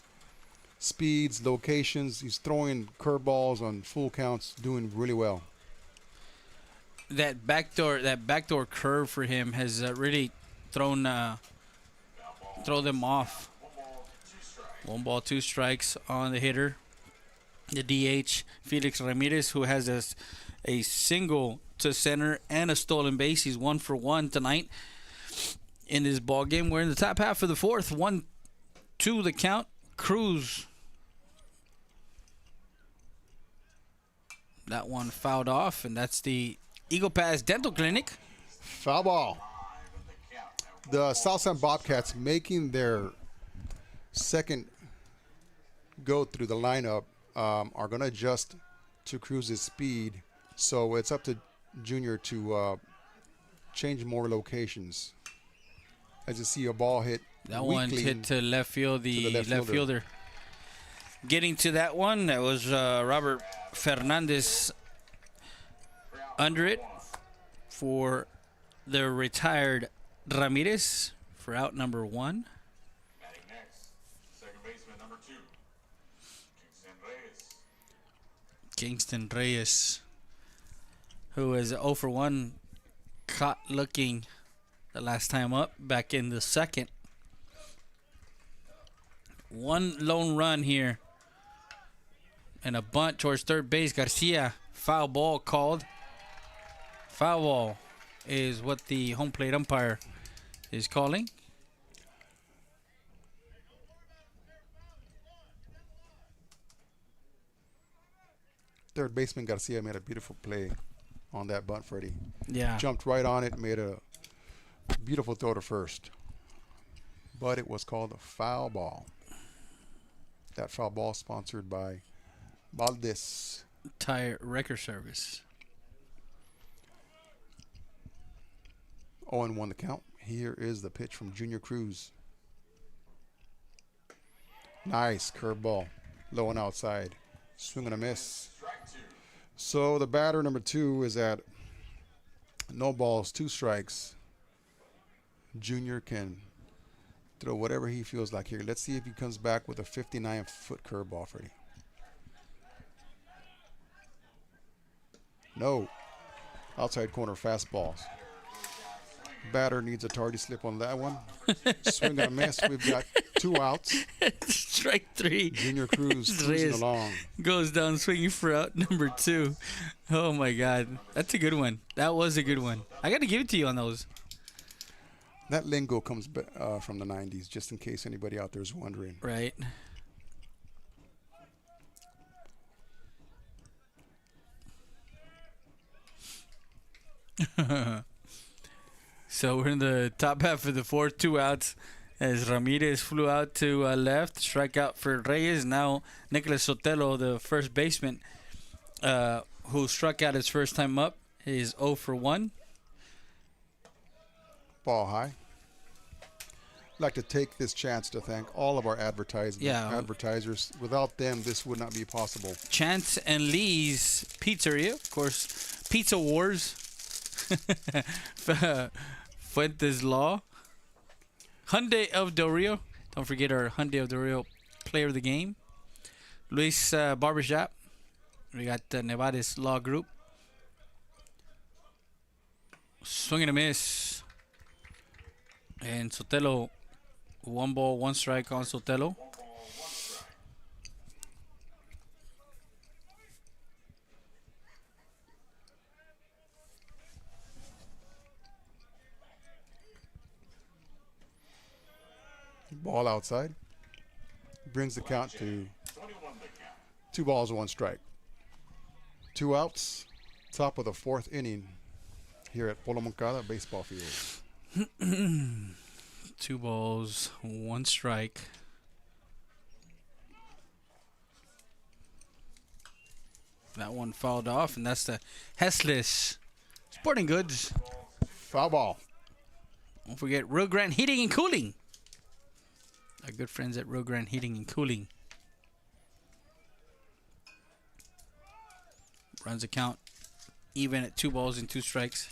speeds, locations. He's throwing curveballs on full counts, doing really well. That backdoor curve for him has really throw them off. 1 ball, 2 strikes on the hitter. The DH, Felix Ramirez, who has a single to center and a stolen base. He's 1 for 1 tonight in this ball game. We're in the top half of the 4th. 1-2 the count. Cruz. That one fouled off, and that's the Eagle Pass Dental Clinic. Foul ball. The South San Bobcats making their second go through the lineup are going to adjust to Cruz's speed. So it's up to Junior to change more locations. As you see a ball hit. That one hit to left field, the left fielder. Getting to that one, that was Robert Fernandez under it for the retired Ramirez for out number 1. Batting next, second baseman number 2, Kingston Reyes, who is 0 for 1, caught looking the last time up back in the 2nd. 1 lone run here And a bunt towards third base. Garcia, foul ball called. Foul ball is what the home plate umpire is calling. Third baseman Garcia made a beautiful play on that bunt, Freddie. Yeah. Jumped right on it, made a beautiful throw to first. But it was called a foul ball. That foul ball sponsored by Valdez Tire Wrecker Service. 0-1 the count. Here is the pitch from Junior Cruz. Nice curveball. Low and outside. Swing and a miss. So the batter number 2 is at no balls, 2 strikes. Junior can throw whatever he feels like here. Let's see if he comes back with a 59-foot curveball, Freddie. No. Outside corner fastballs. Batter needs a tardy slip on that one. Swing and a miss. We've got 2 outs. Strike 3. Junior Cruz cruising along. Goes down swinging for out number 2. Oh, my God. That's a good one. That was a good one. I got to give it to you on those. That lingo comes from the 90s, just in case anybody out there is wondering. Right. So we're in the top half of the fourth, 2 outs as Ramirez flew out to left, strikeout for Reyes. Now Nicholas Sotelo, the first baseman, who struck out his first time up, is 0 for 1. Ball high. I'd like to take this chance to thank all of our advertisers. Without them, this would not be possible. Chance and Lee's Pizzeria, of course, Pizza Wars. Fuentes Law. Hyundai of Del Rio. Don't forget our Hyundai of Del Rio player of the game. Luis Barbershop. We got Nevada's Law Group. Swing and a miss. And Sotelo, 1 ball, 1 strike on Sotelo. Ball outside. Brings the count to 2 balls, 1 strike. 2 outs. Top of the 4th inning here at Polo Moncada baseball field. 2 balls, 1 strike. That one fouled off, and that's the Hessless Sporting Goods. Foul ball. Don't forget Rio Grande Heating and Cooling. Our good friends at Rio Grande Heating and Cooling. Runs the count even at 2 balls and 2 strikes.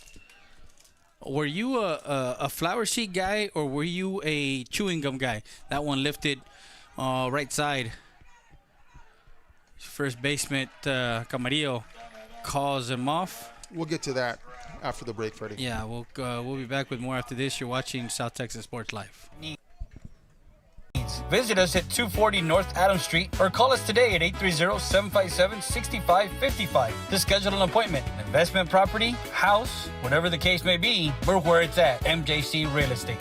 Were you a flower seed guy or were you a chewing gum guy? That one lifted right side. First baseman Camarillo calls him off. We'll get to that after the break, Freddie. Yeah, we'll be back with more after this. You're watching South Texas Sports Live. Visit us at 240 North Adams Street or call us today at 830-757-6555 to schedule an appointment. Investment property, house, whatever the case may be, we're where it's at. MJC Real Estate.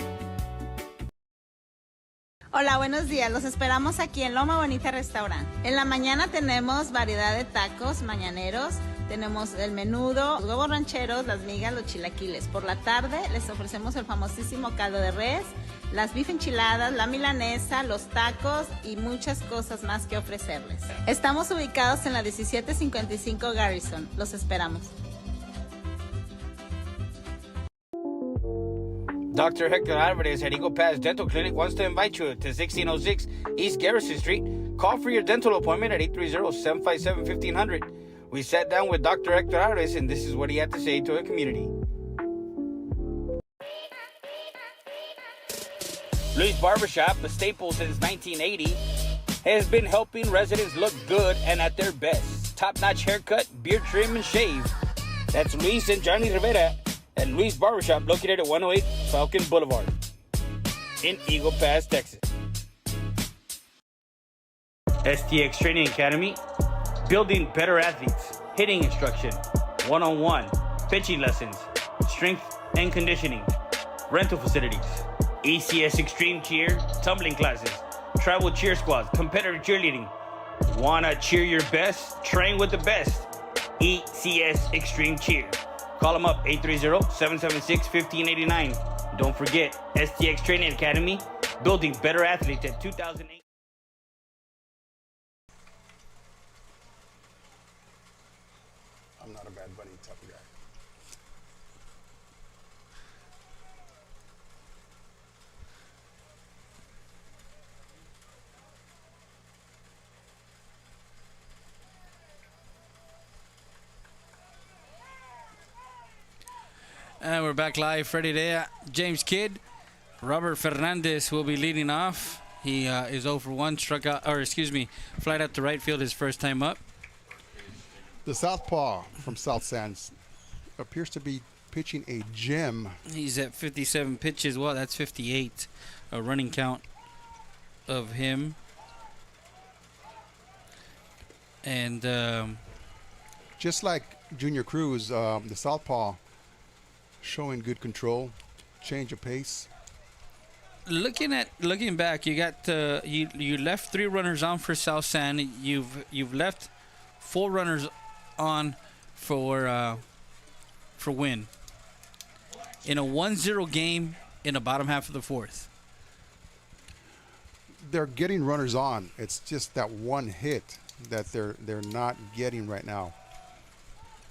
Hola, buenos días. Los esperamos aquí en Loma Bonita Restaurant. En la mañana tenemos variedad de tacos mañaneros. Tenemos el menudo, los huevos rancheros, las migas, los chilaquiles. Por la tarde les ofrecemos el famosísimo caldo de res, las beef enchiladas, la milanesa, los tacos y muchas cosas más que ofrecerles. Estamos ubicados en la 1755 Garrison. Los esperamos. Dr. Hector Alvarez at Eagle Pass Dental Clinic wants to invite you to 1606 East Garrison Street. Call for your dental appointment at 830-757-1500. We sat down with Dr. Hector Alvarez, and this is what he had to say to the community. Luis Barbershop, a staple since 1980, has been helping residents look good and at their best. Top-notch haircut, beard trim, and shave. That's Luis and Johnny Rivera at Luis Barbershop, located at 108 Falcon Boulevard in Eagle Pass, Texas. STX Training Academy Building better athletes, hitting instruction, one-on-one, pitching lessons, strength and conditioning, rental facilities, ECS Extreme Cheer, tumbling classes, tribal cheer squads, competitive cheerleading. Wanna cheer your best? Train with the best. ECS Extreme Cheer. Call them up, 830-776-1589. Don't forget, STX Training Academy, building better athletes at 2008. I'm not a Bad Bunny type of guy. And we're back live. Friday day. James Kidd. Robert Fernandez will be leading off. He is 0 for 1. Struck out, or excuse me, flight out to right field his first time up. The southpaw from South Sands appears to be pitching a gem. He's at 57 pitches. Well, that's 58. A running count of him. And just like Junior Cruz, the southpaw showing good control, change of pace. Looking back, you got you left 3 runners on for South San. You've left 4 runners on for Winn in a 1-0 game in the bottom half of the 4th. They're getting runners on. It's just that one hit that they're not getting right now.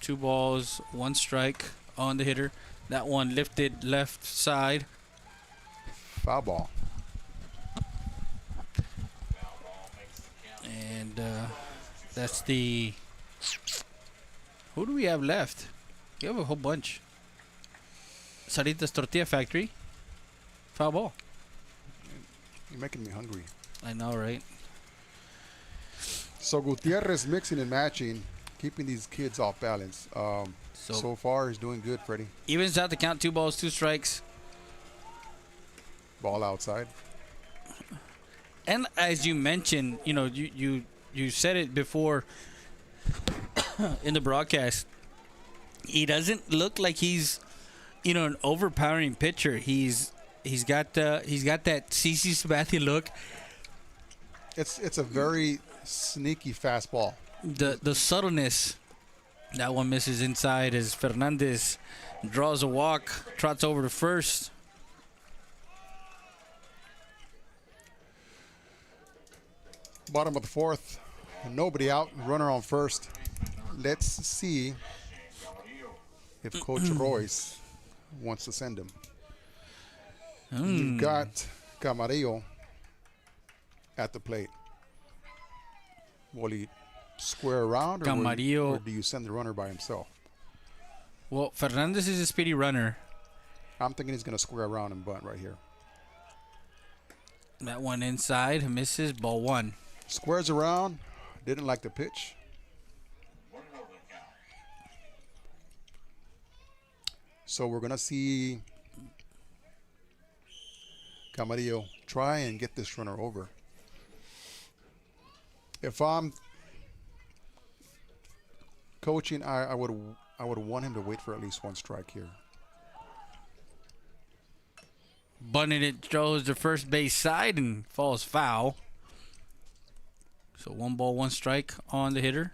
2 balls, 1 strike on the hitter. That one lifted left side. Foul ball. And that's the... Who do we have left? We have a whole bunch. Sarita's Tortilla Factory. Foul ball. You're making me hungry. I know, right? So Gutierrez mixing and matching, keeping these kids off balance. So far, he's doing good, Freddie. Evens out the count, 2 balls, 2 strikes. Ball outside. And as you mentioned, you said it before in the broadcast. He doesn't look like he's, an overpowering pitcher. He's got that CC Sabathia look. It's a very sneaky fastball. The subtleness. That one misses inside as Fernandez draws a walk, trots over to first. Bottom of the 4th, nobody out, runner on first. Let's see if Coach Royce wants to send him. You've got Camarillo at the plate. Will he square around, or do you send the runner by himself? Well, Fernandez is a speedy runner. I'm thinking he's going to square around and bunt right here. That one inside misses, ball 1. Squares around, didn't like the pitch. So we're going to see Camarillo try and get this runner over. If I'm coaching, I would want him to wait for at least 1 strike here. Bunting it, throws the first base side and falls foul. So 1 ball, 1 strike on the hitter.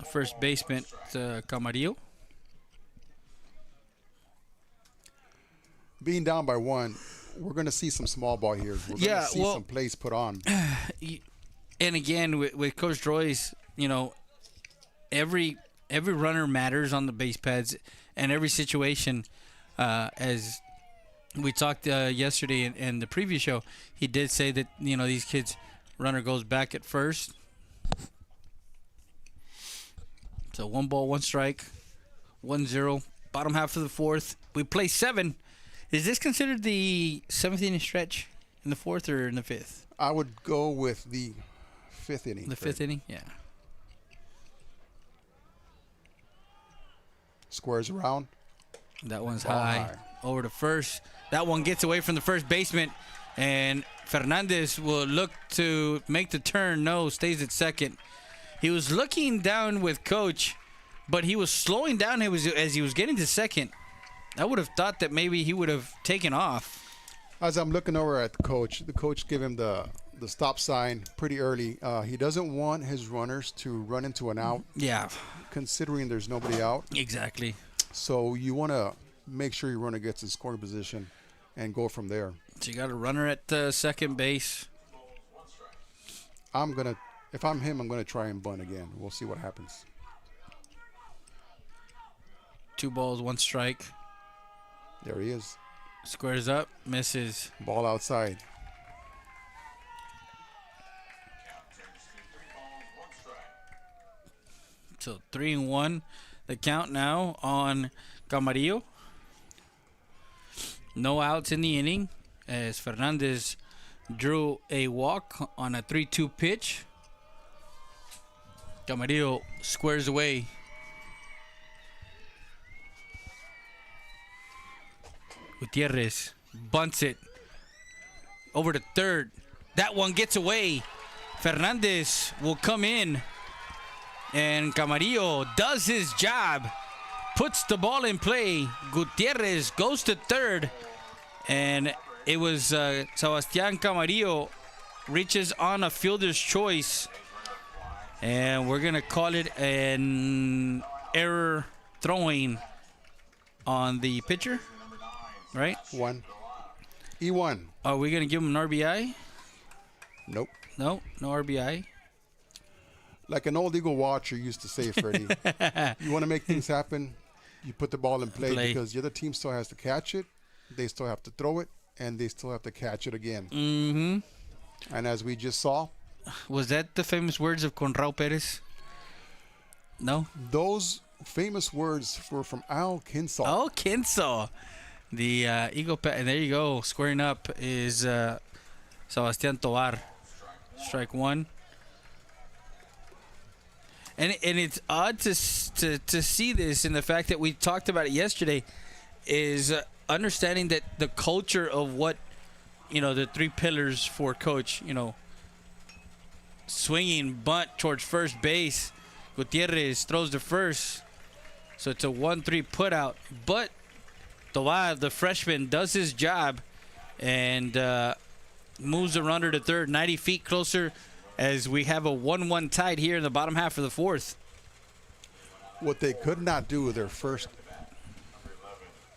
First baseman, Camarillo. Being down by 1, we're going to see some small ball here. We're going to see some plays put on. And again, with Coach Royce, every runner matters on the base pads, and every situation, as we talked yesterday in the previous show, he did say that these kids, runner goes back at first. So 1 ball, 1 strike, 1-0, bottom half of the 4th. We play 7. Is this considered the 7th inning stretch in the 4th or in the 5th? I would go with the 5th inning. The 5th inning, yeah. Squares around. That one's high. Over to first. That one gets away from the first baseman, and Fernandez will look to make the turn. No, stays at second. He was looking down with coach, but he was slowing down as he was getting to second. I would have thought that maybe he would have taken off. As I'm looking over at the coach gave him the stop sign pretty early. He doesn't want his runners to run into an out. Yeah. Considering there's nobody out. Exactly. So you want to make sure your runner gets in scoring position and go from there. So you got a runner at second base. If I'm him, I'm going to try and bunt again. We'll see what happens. 2 balls, 1 strike. There he is. Squares up, misses. Ball outside. So 3-1. The count now on Camarillo. No outs in the inning as Fernandez drew a walk on a 3-2 pitch. Camarillo squares away. Gutierrez bunts it over to third. That one gets away. Fernandez will come in. And Camarillo does his job. Puts the ball in play. Gutierrez goes to third. And it was Sebastian Camarillo reaches on a fielder's choice. And we're going to call it an error throwing on the pitcher. Right? 1. E1. Are we going to give him an RBI? Nope. No RBI. Like an old Eagle watcher used to say, Freddie, you want to make things happen, you put the ball in play because the other team still has to catch it, they still have to throw it, and they still have to catch it again. Mm-hmm. And as we just saw. Was that the famous words of Conrao Perez? No? Those famous words were from Al Kinsall. Oh, Kinsall. The Eagle, and there you go. Squaring up is Sebastian Tovar. Strike 1. And it's odd to see this in the fact that we talked about it yesterday is understanding that the culture of what, the 3 pillars for coach, swinging bunt towards first base. Gutierrez throws to first. So it's a 1-3 put out. But Tovar, the freshman, does his job and moves the runner to third, 90 feet closer as we have a 1-1 tied here in the bottom half of the 4th. What they could not do with their first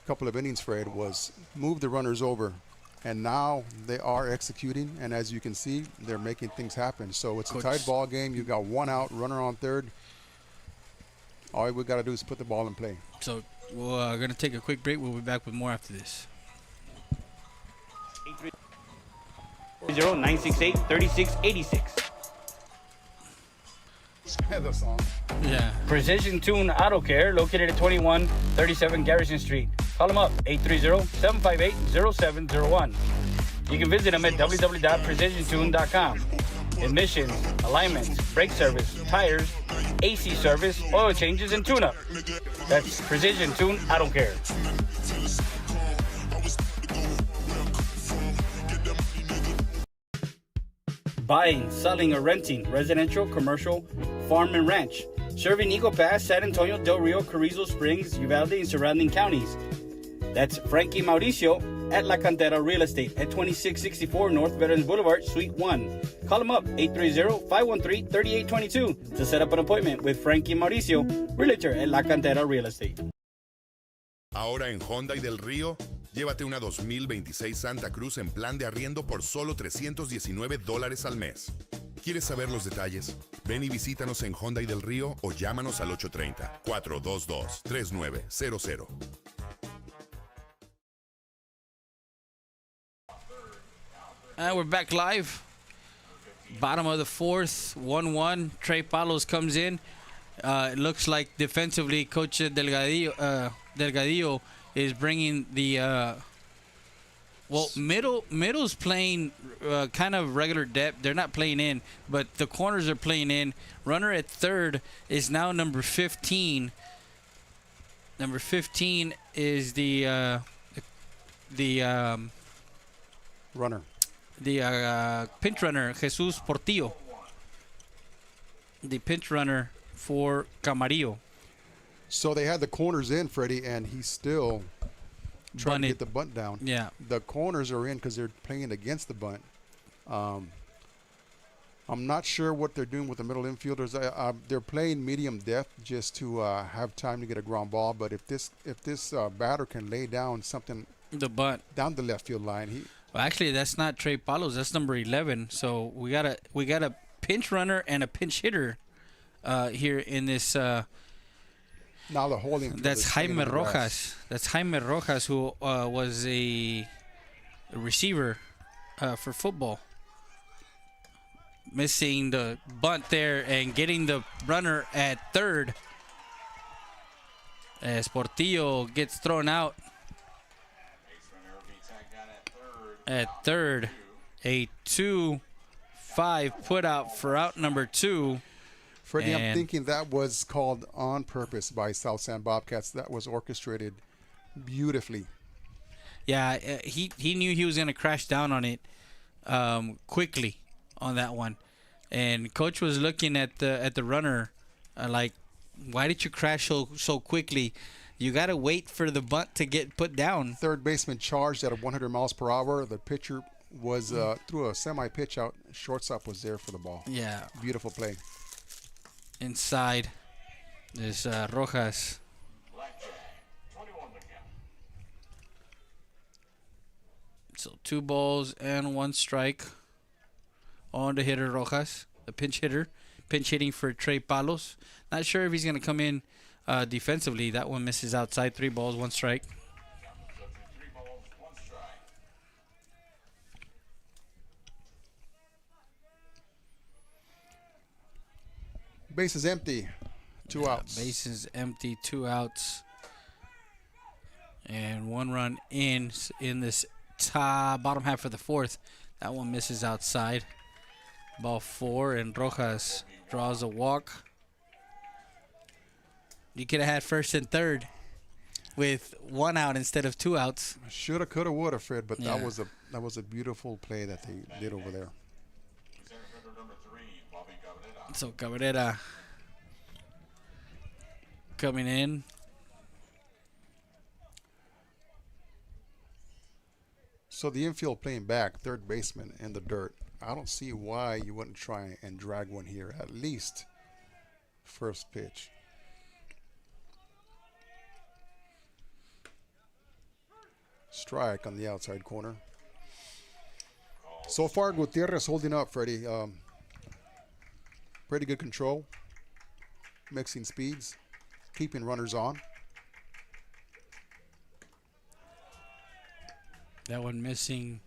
couple of innings, Fred, was move the runners over. And now they are executing, and as you can see, they're making things happen. So it's a tight ball game. You've got 1 out, runner on third. All we got to do is put the ball in play. So we're going to take a quick break. We'll be back with more after this. 968-3686. The song. Yeah. Precision Tune Auto Care, located at 2137 Garrison Street. Call them up, 830-758-0701. You can visit them at www.precisiontune.com. Emissions, alignments, brake service, tires, AC service, oil changes, and tune-up. That's Precision Tune Auto Care. Buying, selling, or renting, residential, commercial, farm, and ranch. Serving Eagle Pass, San Antonio, Del Rio, Carrizo Springs, Uvalde, and surrounding counties. That's Frankie Mauricio at La Cantera Real Estate at 2664 North Veterans Boulevard, Suite 1. Call them up, 830-513-3822 to set up an appointment with Frankie Mauricio, Realtor at La Cantera Real Estate. Ahora en Honda y del Río, llévate una 2026 Santa Cruz en plan de arriendo por solo $319 al mes. ¿Quieres saber los detalles? Ven y visítanos en Honda y del Río o llámanos al 830-422-3900. We're back live. Bottom of the 4th, 1-1. Trey Palos comes in. It looks like defensively, Coach Delgadillo is bringing the middle's playing kind of regular depth. They're not playing in, but the corners are playing in. Runner at third is now number 15. Number 15 is the runner. The pinch runner, Jesus Portillo. the pinch runner for Camarillo. So they had the corners in, Freddie, and he's still trying to get the bunt down. Yeah. The corners are in because they're playing against the bunt. I'm not sure what they're doing with the middle infielders. They're playing medium depth just to have time to get a ground ball. But if this batter can lay down something, the bunt down the left field line, well, actually, that's not Trey Palos. That's number 11. So we got a pinch runner and a pinch hitter here in this. Now the holding. That's Jaime Rojas. That's Jaime Rojas, who was a receiver for football. Missing the bunt there and getting the runner at third. As Portillo gets thrown out at third. A 2-5 put out for out number 2. Freddie, I'm thinking that was called on purpose by South San Bobcats. That was orchestrated beautifully. Yeah, he knew he was going to crash down on it quickly on that one. And coach was looking at the runner like, why did you crash so quickly? You got to wait for the bunt to get put down. Third baseman charged at 100 miles per hour. The pitcher was threw a semi-pitch out. Shortstop was there for the ball. Yeah. Beautiful play. Inside is Rojas. So 2 balls and 1 strike on the hitter Rojas, the pinch hitter. Pinch hitting for Trey Palos. Not sure if he's going to come in defensively. That one misses outside. 3 balls, 1 strike. Base is empty. 2 outs. Base is empty. 2 outs. And 1 run in this bottom half of the 4th. That one misses outside. Ball 4, and Rojas draws a walk. You could have had first and third with 1 out instead of 2 outs. Shoulda, coulda, woulda, Fred, but that was a beautiful play that they did over there. So Cabrera coming in. So the infield playing back, third baseman in the dirt. I don't see why you wouldn't try and drag one here, at least first pitch. Strike on the outside corner. So far, Gutierrez holding up, Freddie. Pretty good control. Mixing speeds. Keeping runners on. That one missing.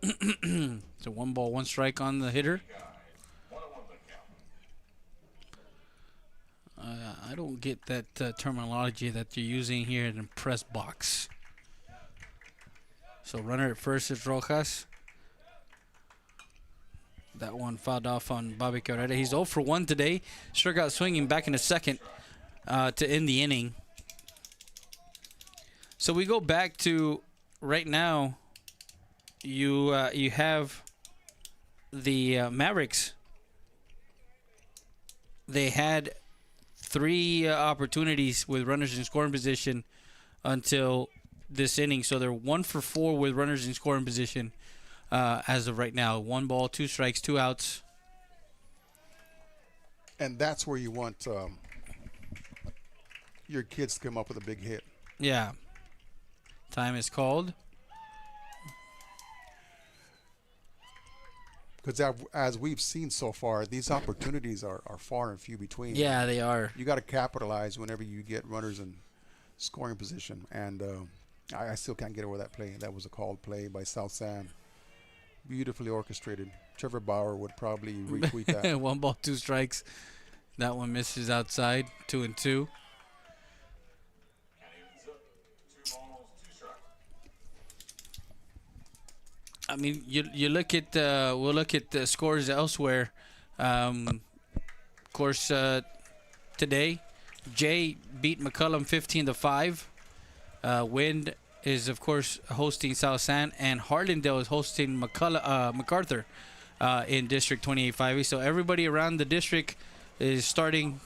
So 1 ball, 1 strike on the hitter. I don't get that terminology that you're using here in the press box. So runner at first is Rojas. That one fouled off on Bobby Cabrera. He's 0 for 1 today. Struck out swinging back in the 2nd to end the inning. So we go back to right now. You have the Mavericks. They had 3 opportunities with runners in scoring position until this inning. So they're 1 for 4 with runners in scoring position as of right now. 1 ball, 2 strikes, 2 outs. And that's where you want your kids to come up with a big hit. Yeah. Time is called. Because as we've seen so far, these opportunities are far and few between. Yeah, they are. You got to capitalize whenever you get runners in scoring position. And I still can't get over that play. That was a called play by South San. Beautifully orchestrated. Trevor Bauer would probably retweet that. 1 ball, 2 strikes. That one misses outside. 2-2. I mean, you look at we'll look at the scores elsewhere. Of course, today, Jay beat McCullum 15-5. Winn is of course hosting South San, and Harlandale is hosting MacArthur. in District 28-5A. So everybody around the district is starting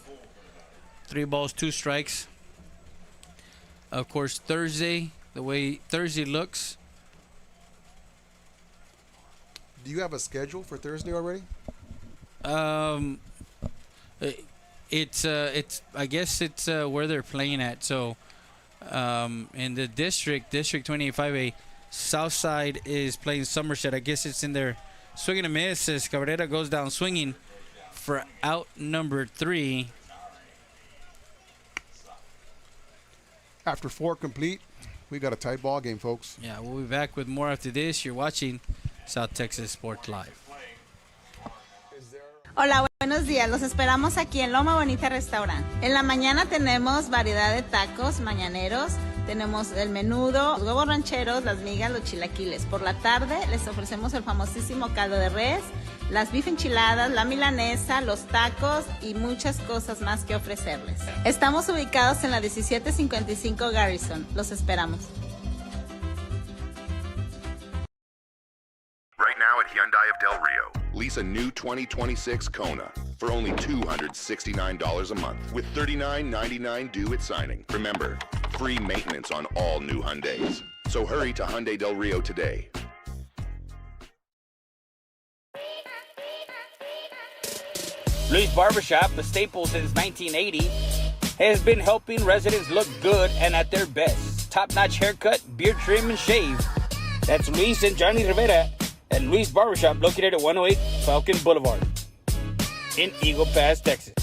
3 balls, 2 strikes. Of course, Thursday, the way Thursday looks. Do you have a schedule for Thursday already? It's I guess it's where they're playing at. So in the District 28-5A, Southside is playing Somerset. I guess it's in their swing and a miss as Cabrera goes down swinging for out number 3. After 4 complete, we got a tight ball game, folks. Yeah, we'll be back with more after this. You're watching South Texas Sports Live. Hola, buenos días. Los esperamos aquí en Loma Bonita Restaurant. En la mañana tenemos variedad de tacos mañaneros. Tenemos el menudo, los huevos rancheros, las migas, los chilaquiles. Por la tarde les ofrecemos el famosísimo caldo de res, las beef enchiladas, la milanesa, los tacos y muchas cosas más que ofrecerles. Estamos ubicados en la 1755 Garrison. Los esperamos. Right now at Hyundai of Del Rio, lease a new 2026 Kona for only $269 a month with $39.99 due at signing. Remember, free maintenance on all new Hyundais. So hurry to Hyundai Del Rio today. Luis Barbershop, a staple since 1980, has been helping residents look good and at their best. Top-notch haircut, beard trim, and shave. That's Luis and Johnny Rivera at Luis Barbershop, located at 108 Falcon Boulevard in Eagle Pass, Texas.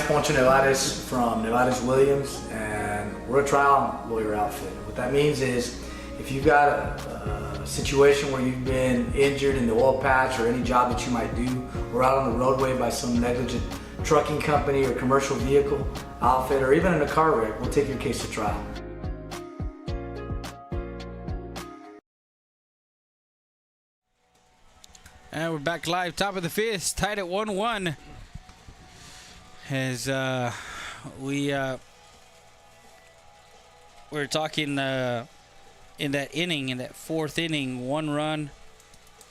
Poncho Nevares from Nevares Williams, and we're a trial lawyer outfit. What that means is if you've got a situation where you've been injured in the oil patch or any job that you might do, or out on the roadway by some negligent trucking company or commercial vehicle outfit, or even in a car wreck, we'll take your case to trial. And we're back live, top of the 5th, tied at 1-1. As we're talking in that inning, in that 4th inning, 1 run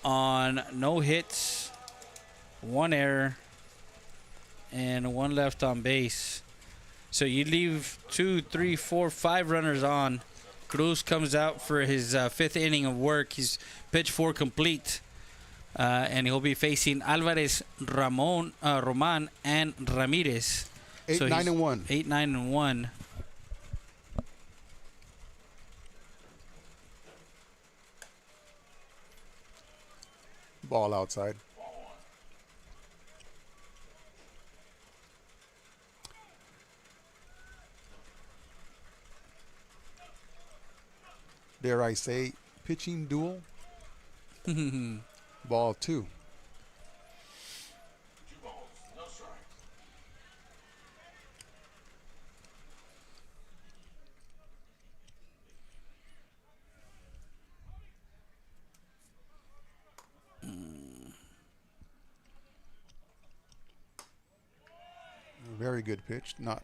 on no hits, 1 error, and 1 left on base. So you leave 2, 3, 4, 5 runners on. Cruz comes out for his 5th inning of work. He's pitched 4 complete. And he'll be facing Alvarez, Roman, and Ramirez. 8-9-1. 8-9-1. Ball outside. Dare I say, pitching duel? Ball 2. Very good pitch. Not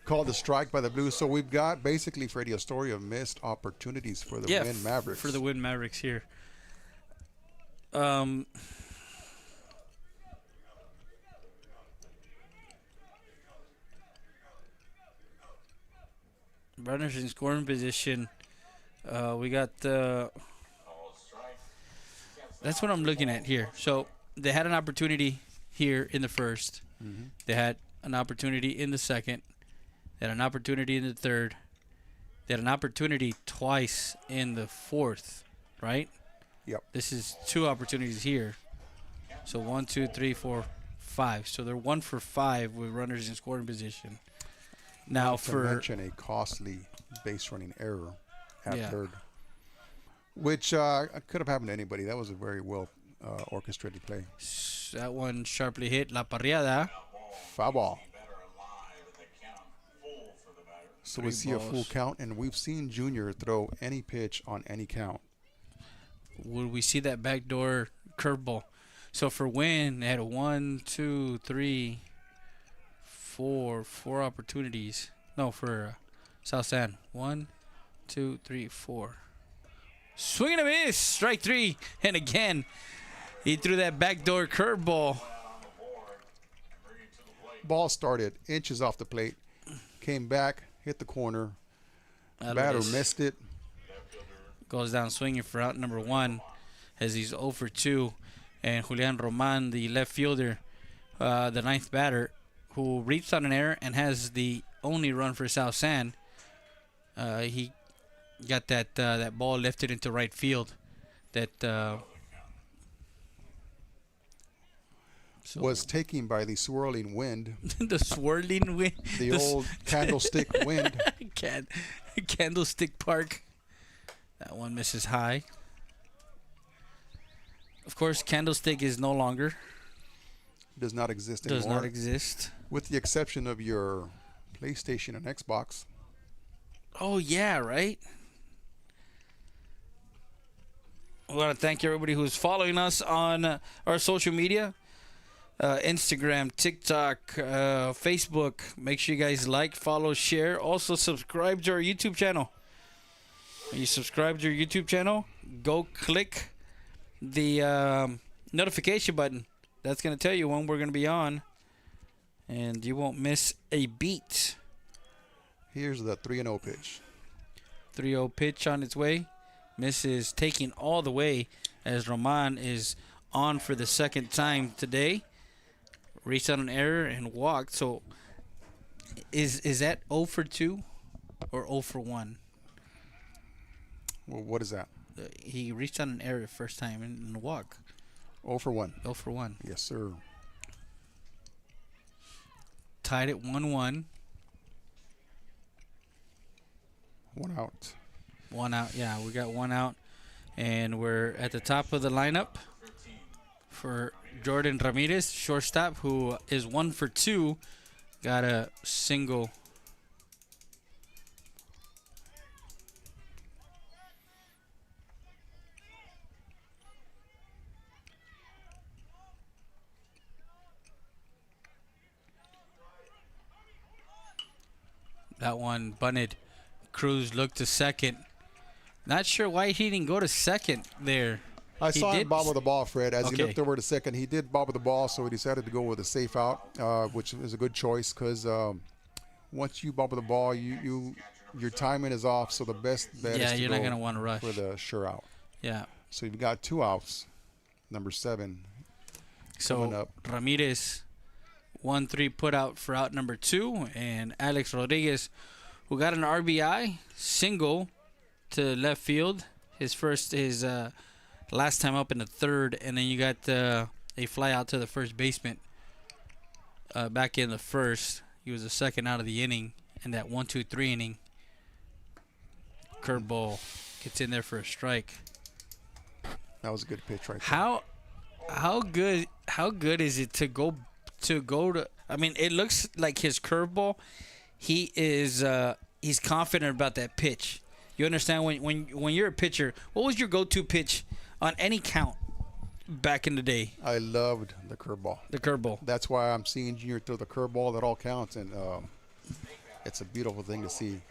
called a strike by the Blues. So we've got basically, Freddie, a story of missed opportunities for the Winn Mavericks. For the Winn Mavericks here. Runners in scoring position. We got that's what I'm looking at here. So they had an opportunity here in the 1st. Mm-hmm. They had an opportunity in the 2nd. They had an opportunity in the 3rd. They had an opportunity twice in the 4th, right? Yep. This is 2 opportunities here. So 1, 2, 3, 4, 5. So they're 1 for 5 with runners in scoring position. Now Not to mention a costly base running error at 3rd, which could have happened to anybody. That was a very well orchestrated play. That one sharply hit La Parriada. Foul ball. So we see a full count, and we've seen Junior throw any pitch on any count. Will we see that backdoor curveball? So for Winn, they had a 1, 2, 3, 4 opportunities. No, for South San. 1, 2, 3, 4. Swing and a miss. Strike 3. And again, he threw that backdoor curveball. Ball started inches off the plate, came back, hit the corner. Batter missed it. Goes down swinging for out number 1 as he's 0 for 2. And Julian Roman, the left fielder, the 9th batter, who reached on an error and has the only run for South San. He got that ball lifted into right field. That was taken by the swirling wind. The swirling wind. The old candlestick wind. Candlestick Park. That one misses high. Of course, Candlestick is no longer. Does not exist anymore. Does not exist. With the exception of your PlayStation and Xbox. Oh, yeah, right? I want to thank everybody who's following us on our social media. Instagram, TikTok, Facebook. Make sure you guys like, follow, share. Also, subscribe to our YouTube channel. When you subscribe to our YouTube channel, go click the notification button. That's going to tell you when we're going to be on. And you won't miss a beat. Here's the 3-0 pitch. 3-0 pitch on its way. Misses taking all the way as Roman is on for the second time today. Reached on an error and walked. So is that 0 for 2 or 0 for 1? Well, what is that? He reached on an error first time in the walk. 0 for 1. 0 for 1. Yes, sir. Tied at 1-1. 1 out. 1 out. Yeah, we got 1 out. And we're at the top of the lineup for Jordan Ramirez, shortstop, who is 1 for 2. Got a single. That one bunted. Cruz looked to second. Not sure why he didn't go to second there. I saw him bobble the ball, Fred. As he looked over to second, he did bobble the ball, so he decided to go with a safe out, which is a good choice because once you bobble the ball, your timing is off, so the best bet is to you're go not going to want to rush for the sure out. Yeah. So you've got 2 outs, number 7 coming up. Ramirez, 1-3 put out for out number 2, and Alex Rodriguez, who got an RBI single to left field. His last time up in the 3rd, and then you got a fly out to the first baseman back in the 1st. He was the 2nd out of the inning in that 1-2-3 inning. Curveball gets in there for a strike. That was a good pitch right there. How good is it to go to? I mean, it looks like his curveball. He's confident about that pitch. You understand when you're a pitcher, what was your go-to pitch on any count back in the day? I loved the curveball. The curveball. That's why I'm seeing Junior throw the curveball at all counts, and it's a beautiful thing to see.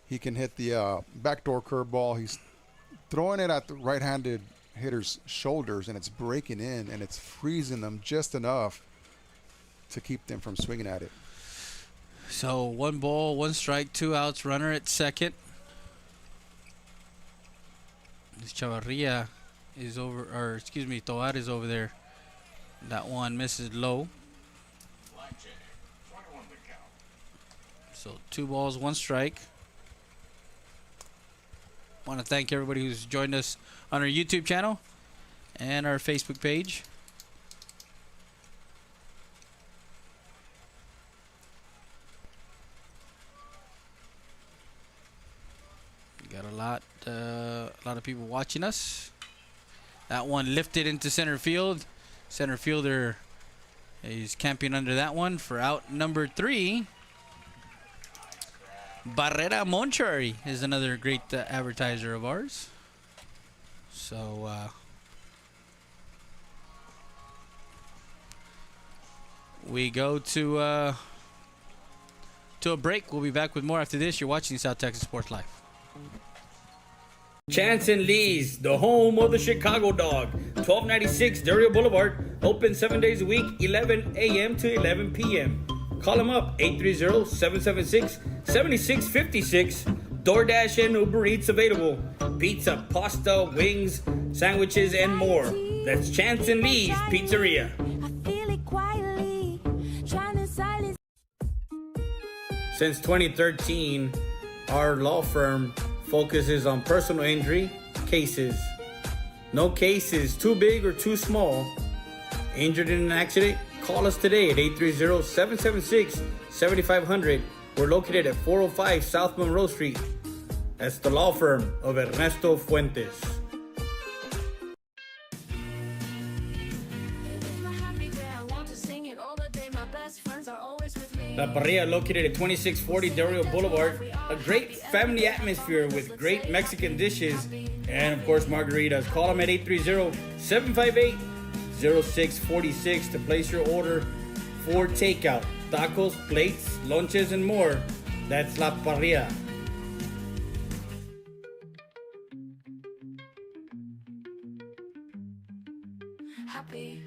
He can hit the backdoor curveball. He's throwing it at the right-handed hitter's shoulders, and it's breaking in, and it's freezing them just enough to keep them from swinging at it. So 1 ball, 1 strike, 2 outs, runner at second. This Chavarria is Tovar is over there. That one misses low. So 2 balls, 1 strike. Want to thank everybody who's joined us on our YouTube channel and our Facebook page. Got a lot of people watching us. That one lifted into center field. Center fielder is camping under that one for out number 3. Barrera Monchari is another great advertiser of ours. So we go to a break. We'll be back with more after this. You're watching South Texas Sports Live. Chance and Lee's, the home of the Chicago Dog, 1296 Dario Boulevard, open 7 days a week, 11 a.m. to 11 p.m. Call them up, 830-776-7656. DoorDash and Uber Eats available. Pizza, pasta, wings, sandwiches, and more. That's Chance and Lee's Pizzeria. Since 2013, our law firm focuses on personal injury cases. No case is too big or too small. Injured in an accident? Call us today at 830-776-7500. We're located at 405 South Monroe Street. That's the law firm of Ernesto Fuentes. La Parrilla, located at 2640 Dario Boulevard. A great family atmosphere with great Mexican dishes and, of course, margaritas. Call them at 830-758-0646 to place your order for takeout. Tacos, plates, lunches, and more. That's La Parrilla. Happy.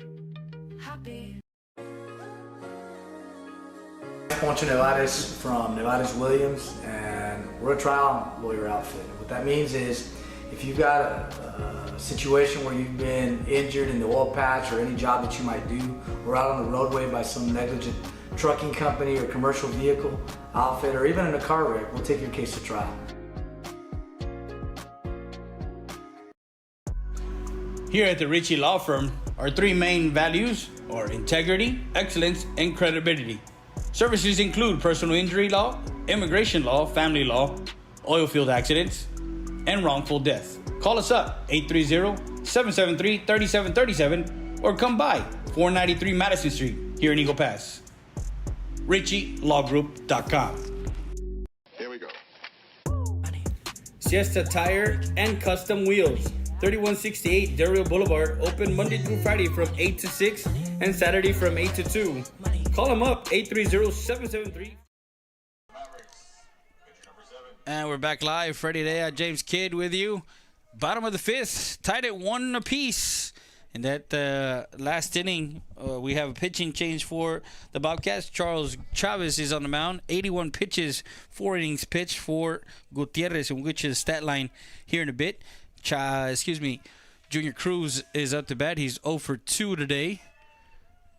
Poncho Nevares from Nevares Williams, and we're a trial lawyer outfit. What that means is if you've got a situation where you've been injured in the oil patch or any job that you might do, or out on the roadway by some negligent trucking company or commercial vehicle outfit, or even in a car wreck, we'll take your case to trial. Here at the Ritchie Law Firm, our three main values are integrity, excellence, and credibility. Services include personal injury law, immigration law, family law, oil field accidents, and wrongful death. Call us up, 830-773-3737, or come by 493 Madison Street here in Eagle Pass. RitchieLawGroup.com. Here we go. Siesta Tire and Custom Wheels, 3168 Dario Boulevard, open Monday through Friday from 8 to 6 and Saturday from 8 to 2. Call them up, 830-773. Mavericks. Pitcher number 7. And we're back live. Friday Day. James Kidd with you. Bottom of the fifth. Tied at 1 apiece. In that last inning, we have a pitching change for the Bobcats. Charles Chavez is on the mound. 81 pitches, 4 innings pitched for Gutierrez, and which is stat line here in a bit. Junior Cruz is up to bat. He's 0 for 2 today.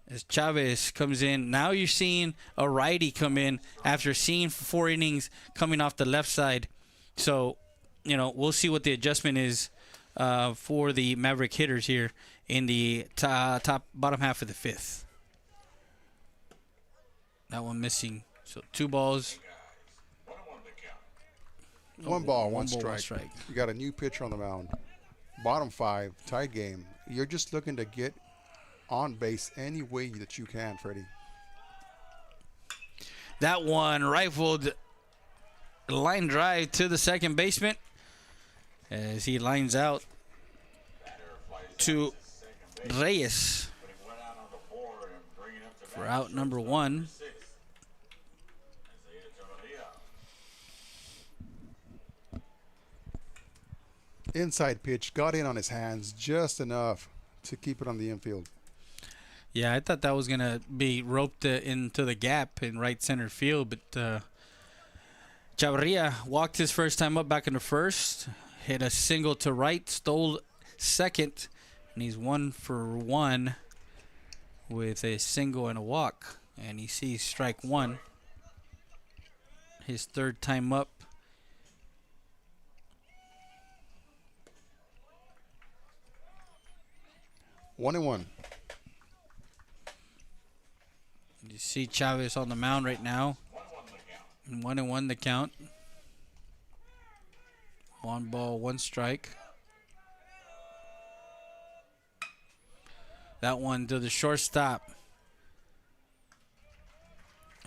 As Chavez comes in, now you're seeing a righty come in after seeing 4 innings coming off the left side. So, we'll see what the adjustment is for the Maverick hitters here in the bottom half of the fifth. That one missing. So 2 balls. 1 ball, 1 strike. You got a new pitcher on the mound. Bottom 5, tie game. You're just looking to get on base any way that you can, Freddie. That one rifled line drive to the second baseman as he lines out to Reyes for out number 1. Inside pitch, got in on his hands just enough to keep it on the infield. Yeah, I thought that was going to be roped into the gap in right center field, but Chavarria walked his first time up back in the first, hit a single to right, stole second, and he's 1 for 1 with a single and a walk, and he sees strike 1. His third time up. One and one. You see Chavez on the mound right now. 1-1 the count. 1 ball, 1 strike. That one to the shortstop.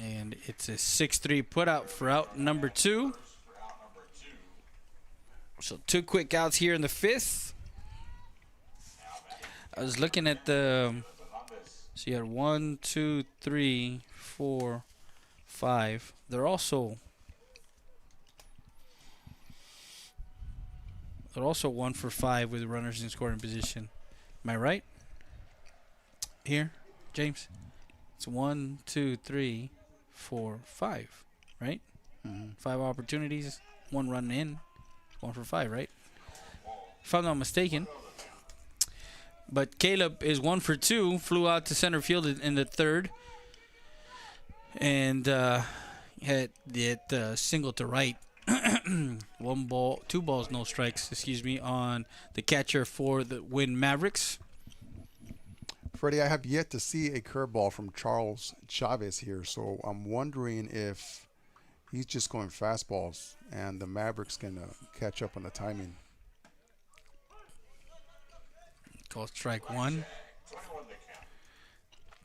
And it's a 6-3 put out for out number 2. So 2 quick outs here in the 5th. I was looking at the... So you had 1, 2, 3, 4, 5. They're also They're also 1 for 5 with runners in scoring position. Am I right? Here, James? It's 1, 2, 3, 4, 5, right? 5 opportunities, 1 run in, 1 for 5, right? If I'm not mistaken. But Caleb is 1 for 2, flew out to center field in the third, and had the single to right. 1 ball, 2 balls, no strikes, on the catcher for the Winn Mavericks. Freddie, I have yet to see a curveball from Charles Chavez here, so I'm wondering if he's just going fastballs and the Mavericks can catch up on the timing. Call strike 1.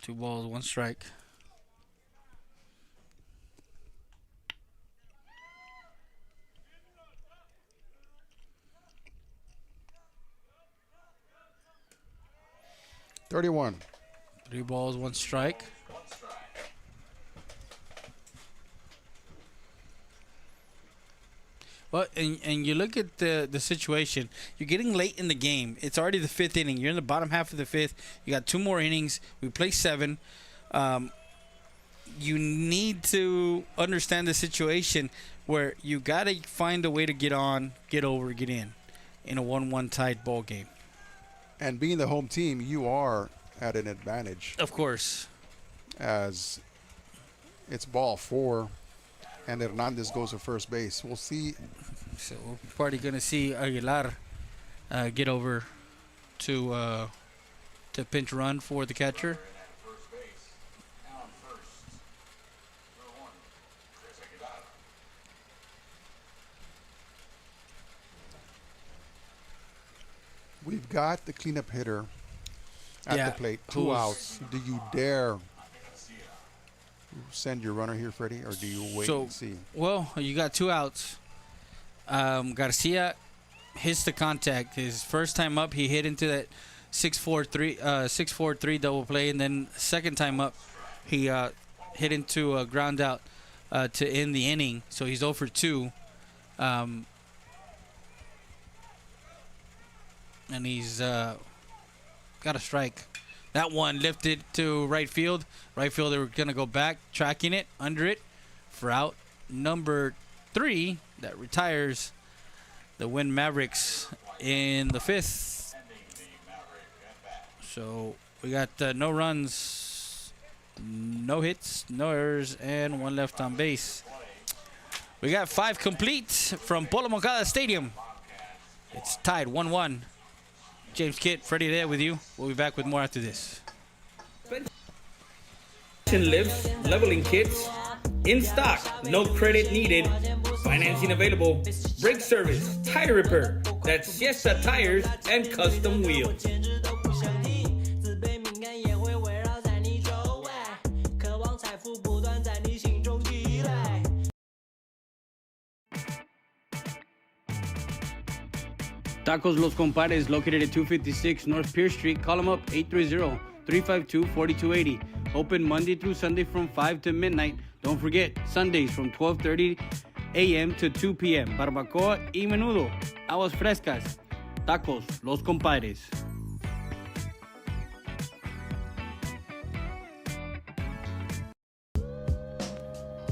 2 balls, 1 strike. $31. 3 balls, 1 strike. Well, and you look at the situation. You're getting late in the game. It's already the 5th inning. You're in the bottom half of the 5th. You got 2 more innings. We play 7. You need to understand the situation where you got to find a way to get on, get over, get in a 1-1 tied ball game. And being the home team, you are at an advantage. Of course. As it's ball 4, and Hernandez goes to first base. We'll see. So we're probably going to see Aguilar get over to pinch run for the catcher. We've got the cleanup hitter at the plate. 2 outs. Do you dare send your runner here, Freddie, or do you wait and see? Well, you got 2 outs. Garcia hits the contact. His first time up, he hit into that 6-4-3 double play, and then second time up, he hit into a ground out to end the inning. So he's 0 for 2. And he's got a strike. That one lifted to right field. Right fielder going to go back, tracking it, under it, for out number 3. That retires the Winn Mavericks in the 5th. So we got no runs, no hits, no errors, and 1 left on base. We got 5 complete from Polo Moncada Stadium. It's tied 1-1. James Kitt, Freddie there with you. We'll be back with more after this. Lifts, leveling kits, in stock, no credit needed, financing available, brake service, tire repair, that's Siesta Tires and Custom Wheels. Tacos Los Compadres, located at 256 North Pierce Street. Call them up, 830-352-4280. Open Monday through Sunday from 5 to midnight. Don't forget, Sundays from 12:30 a.m. to 2 p.m. Barbacoa y menudo. Aguas frescas. Tacos Los Compadres.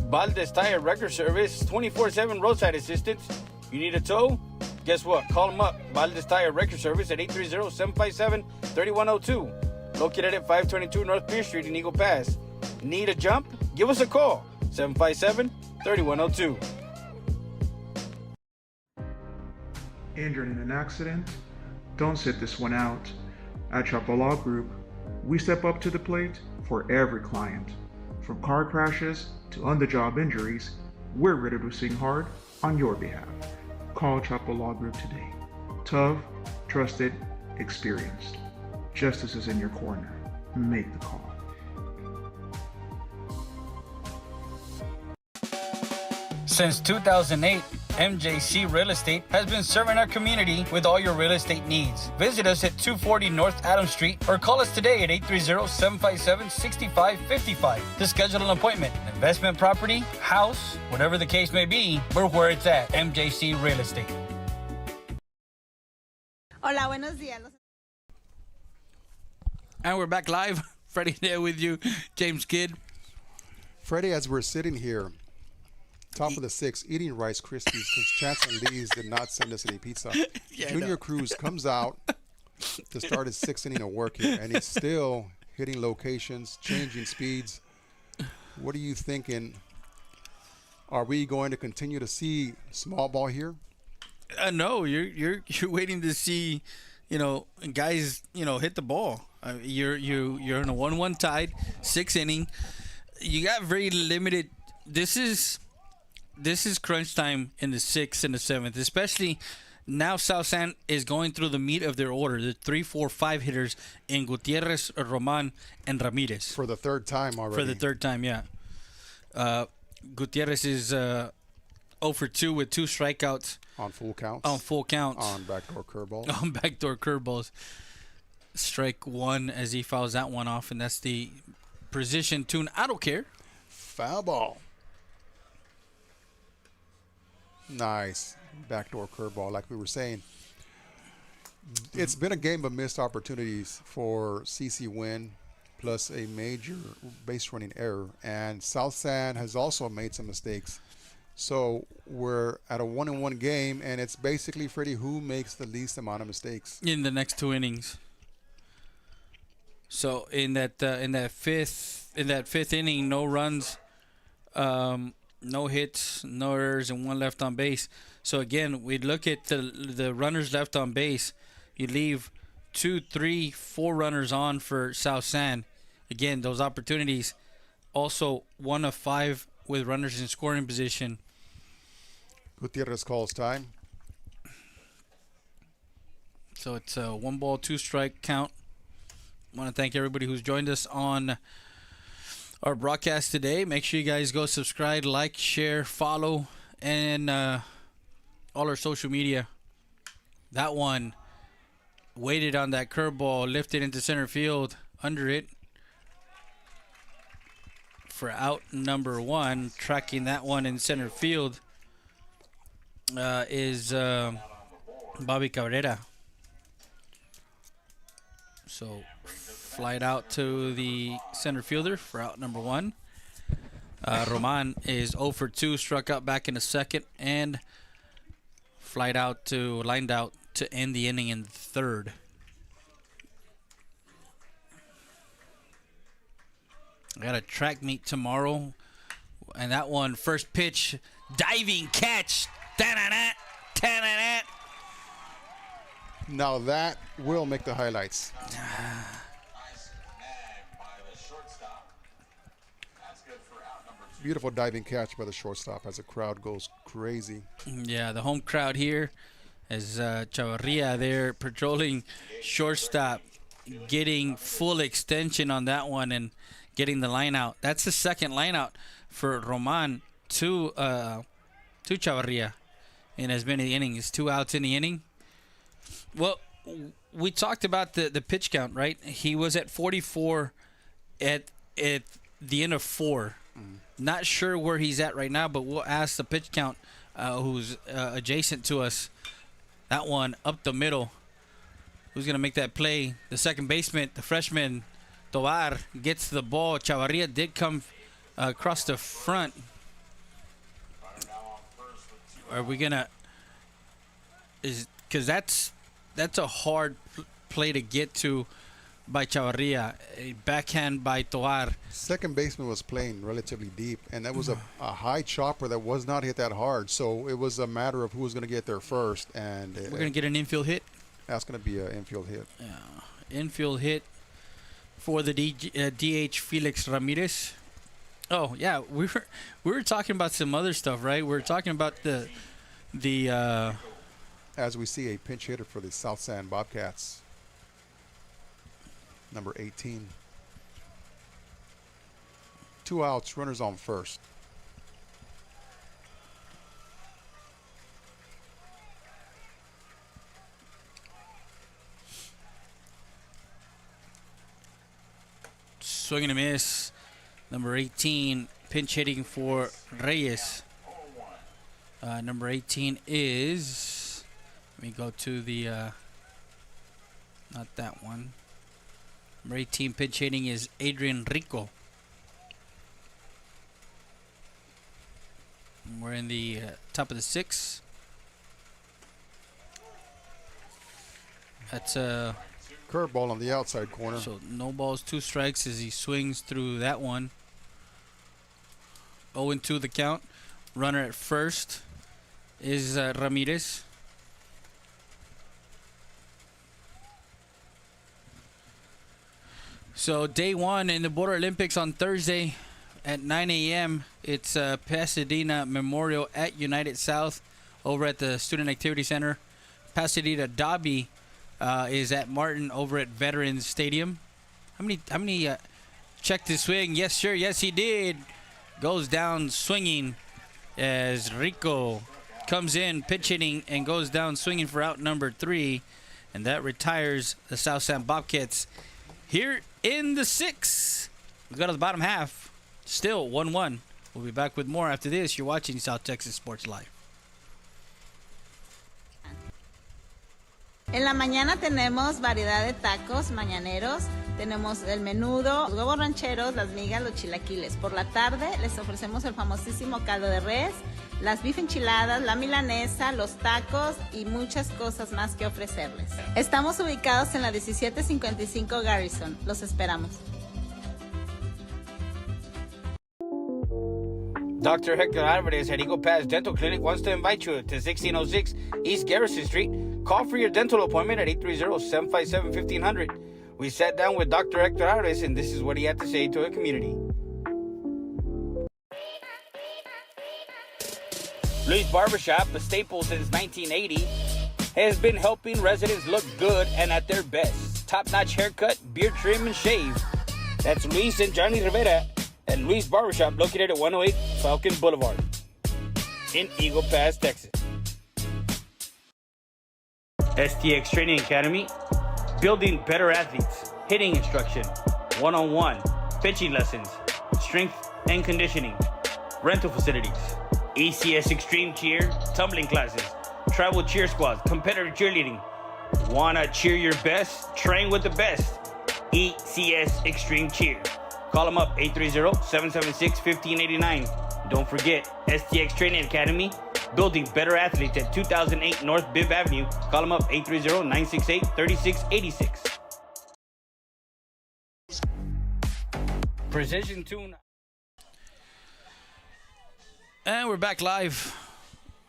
Valdez Tire Record Service, 24/7 roadside assistance. You need a tow? Guess what? Call them up. Valdez Tire Record Service at 830-757-3102. Located at 522 North Pierce Street in Eagle Pass. Need a jump? Give us a call. 757-3102. Injured in an accident? Don't sit this one out. At Chapo Law Group, we step up to the plate for every client. From car crashes to on-the-job injuries, we're ready to sing hard on your behalf. Call Chapo Law Group today. Tough, trusted, experienced. Justice is in your corner. Make the call. Since 2008, MJC Real Estate has been serving our community with all your real estate needs. Visit us at 240 North Adams Street or call us today at 830-757-6555 to schedule an appointment. Investment property, house, whatever the case may be, we're where it's at. MJC Real Estate. Hola, buenos días. And we're back live. Freddie there with you, James Kidd. Freddie, as we're sitting here, top of the sixth, eating Rice Krispies because Chance and Lee's did not send us any pizza. Junior Cruz comes out to start his sixth inning of work here, and he's still hitting locations, changing speeds. What are you thinking? Are we going to continue to see small ball here? No, you're waiting to see, guys, hit the ball. You're in a 1-1 tied, 6th inning. You got very limited. This is crunch time in the 6th and the 7th, especially now. South San is going through the meat of their order. The 3, 4, 5 hitters in Gutierrez, Roman, and Ramirez. For the third time already. For the third time, yeah. Gutierrez is 0 for 2 with 2 strikeouts. On full counts. On backdoor curveballs. On backdoor curveballs. Strike 1 as he fouls that one off, and that's the precision tune. I don't care. Foul ball. Nice. Backdoor curveball, like we were saying. It's been a game of missed opportunities for CC Winn, plus a major base running error. And South San has also made some mistakes. So we're at a 1-1 game, and it's basically, Freddie, who makes the least amount of mistakes in the next 2 innings. So in that fifth inning, no runs, no hits, no errors, and 1 left on base. So again, we look at the runners left on base. You leave 2, 3, 4 runners on for South San. Again, those opportunities. Also 1 of 5 with runners in scoring position. Gutierrez calls time. So it's a 1 ball, 2 strike count. I want to thank everybody who's joined us on our broadcast today. Make sure you guys go subscribe, like, share, follow, and all our social media. That one waited on that curveball, lifted into center field, under it for out number 1. Tracking that one in center field is Bobby Cabrera. So flight out to the center fielder for out number 1. Roman is 0 for 2, struck out back in the 2nd, and lined out to end the inning in the 3rd. I got a track meet tomorrow, and that one, first pitch, diving catch. Da-da-da, da-da-da. Now that will make the highlights. Nice snag by the shortstop. That's good for out number 2. Beautiful diving catch by the shortstop as the crowd goes crazy. Yeah, the home crowd here as Chavarria there patrolling shortstop, getting full extension on that one and getting the line out. That's the second line out for Roman to Chavarria in as many innings. 2 outs in the inning. Well, we talked about the pitch count, right? He was at 44 at the end of 4. Not sure where he's at right now, but we'll ask the pitch count who's adjacent to us. That one up the middle. Who's going to make that play? The second baseman, the freshman, Tovar, gets the ball. Chavarria did come across the front. Are we going to... Because that's a hard play to get to by Chavarria. A backhand by Tovar. Second baseman was playing relatively deep, and that was a high chopper that was not hit that hard. So it was a matter of who was going to get there first. And we're going to get an infield hit. That's going to be an infield hit. Yeah, infield hit for the DH Felix Ramirez. Oh yeah, we were talking about some other stuff, right? We were talking about the. As we see a pinch hitter for the South San Bobcats, number 18. 2 outs, runners on first. Swing and a miss. Number 18, pinch hitting for Reyes. Number 18 is... Let me go to the Not that one. Number 18 pitch hitting is Adrian Rico. We're in the top of the 6th. That's a curveball on the outside corner. So no balls, 2 strikes as he swings through that one. 0-2 the count. Runner at first is Ramirez. So day 1 in the Border Olympics on Thursday at 9 a.m. It's Pasadena Memorial at United South over at the Student Activity Center. Pasadena Dobby is at Martin over at Veterans Stadium. How many checked his swing? Yes, sure. Yes, he did. Goes down swinging as Rico comes in pitch hitting and goes down swinging for out number 3. And that retires the South San Bobcats here in the 6th. We go to the bottom half. Still 1-1. We'll be back with more after this. You're watching South Texas Sports Live. En la mañana tenemos variedad de tacos mañaneros. Tenemos el menudo, los huevos rancheros, las migas, los chilaquiles. Por la tarde les ofrecemos el famosísimo caldo de res, las beef enchiladas, la milanesa, los tacos y muchas cosas más que ofrecerles. Estamos ubicados en la 1755 Garrison. Los esperamos. Dr. Hector Alvarez at Eagle Pass Dental Clinic wants to invite you to 1606 East Garrison Street. Call for your dental appointment at 830-757-1500. We sat down with Dr. Hector Alvarez, and this is what he had to say to the community. Luis Barbershop, a staple since 1980, has been helping residents look good and at their best. Top-notch haircut, beard trim, and shave. That's Luis and Johnny Rivera at Luis Barbershop, located at 108 Falcon Boulevard in Eagle Pass, Texas. STX Training Academy, building better athletes, hitting instruction, one-on-one, pitching lessons, strength and conditioning, rental facilities, ECS Extreme Cheer, tumbling classes, travel cheer squads, competitive cheerleading. Wanna cheer your best? Train with the best. ECS Extreme Cheer. Call them up, 830-776-1589. Don't forget, STX Training Academy, building better athletes at 2008 North Bibb Avenue. Call them up, 830-968-3686. Precision Tune. And we're back live.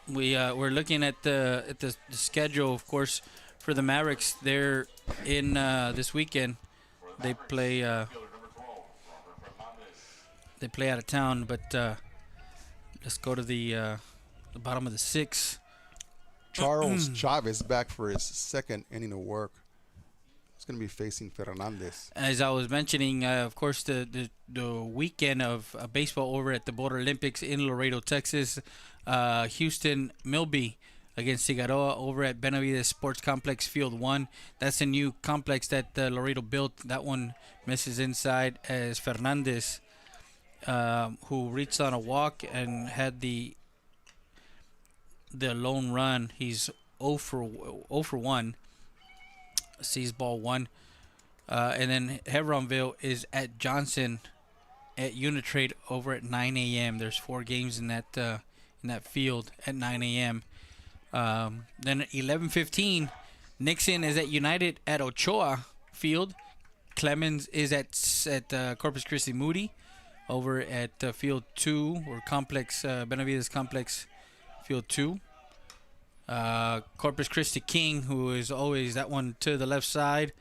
We're looking at the schedule, of course, for the Mavericks. They're in this weekend. They play out of town, but let's go to the bottom of the 6th. Charles Chavez back for his 2nd inning of work. He's going to be facing Fernandez. As I was mentioning, of course, the weekend of baseball over at the Border Olympics in Laredo, Texas. Houston Milby against Figueroa over at Benavides Sports Complex Field 1. That's a new complex that Laredo built. That one misses inside as Fernandez, who reached on a walk and had the lone run. He's 0 for 1. Sees ball 1. And then Hebronville is at Johnson at Unitrade over at 9 a.m. There's 4 games in that field at 9 a.m. Then at 11:15, Nixon is at United at Ochoa Field. Clemens is at Corpus Christi Moody over at Field 2 or Complex Benavides Complex Field 2. Corpus Christi King, who is always that one to the left side,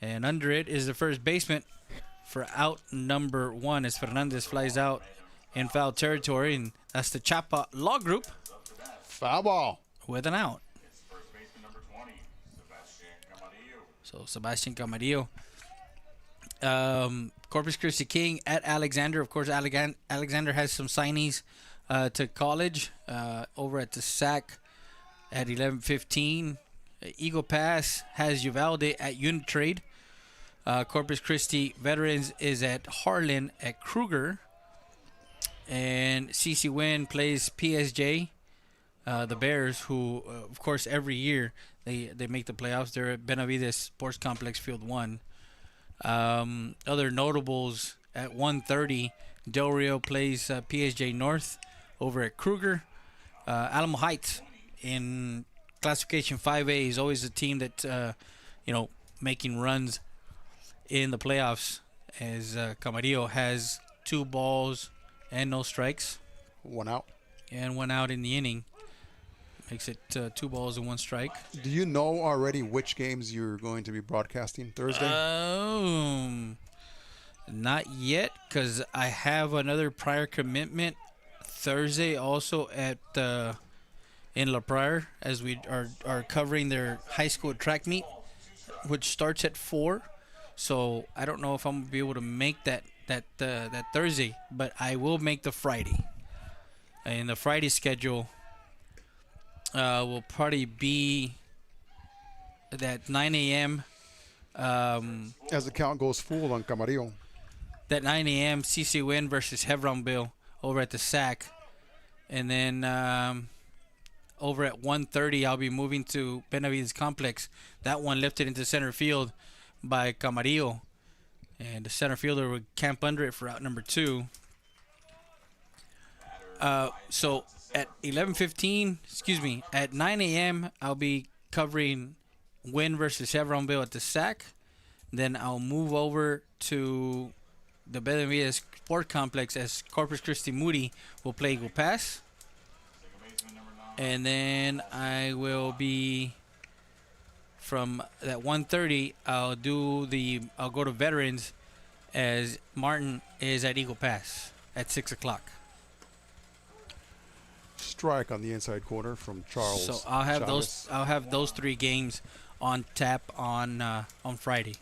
and under it is the first baseman for out number 1 as Fernandez flies out in foul territory, and that's the Chapa Law Group. Foul ball with an out. First baseman number 20, Sebastian Camarillo. So Sebastian Camarillo. Corpus Christi King at Alexander. Of course, Alexander has some signees to college over at the SAC at 11:15. Eagle Pass has Uvalde at Unitrade. Corpus Christi Veterans is at Harlan at Kruger. And CC Winn plays PSJ the Bears, who, of course, every year they make the playoffs. They're at Benavides Sports Complex, Field 1. Other notables at 1:30, Del Rio plays PSJ North over at Kruger. Alamo Heights in Classification 5A is always a team that, making runs in the playoffs, as Camarillo has 2 balls and no strikes. 1 out. And 1 out in the inning. Makes it 2 balls and 1 strike. Do you know already which games you're going to be broadcasting Thursday? Not yet, because I have another prior commitment Thursday also at in La Prairie, as we are covering their high school track meet, which starts at 4. So I don't know if I'm gonna be able to make that Thursday, but I will make the Friday. And the Friday schedule will probably be that 9 a.m. As the count goes full on Camarillo. That 9 a.m. CC Winn versus Hebronville over at the SAC. And then over at 1:30, I'll be moving to Benavides Complex. That one lifted into center field by Camarillo. And the center fielder would camp under it for out number 2. So at 11:15, at 9 a.m., I'll be covering Winn versus Hebronville at the SAC. Then I'll move over to the Benavides Sport Complex as Corpus Christi Moody will play Eagle Pass. And then I will be from that 1:30. I'll go to Veterans as Martin is at Eagle Pass at 6 o'clock. Strike on the inside corner from Charles. So I'll have Chavez. I'll have those 3 games on tap on Friday.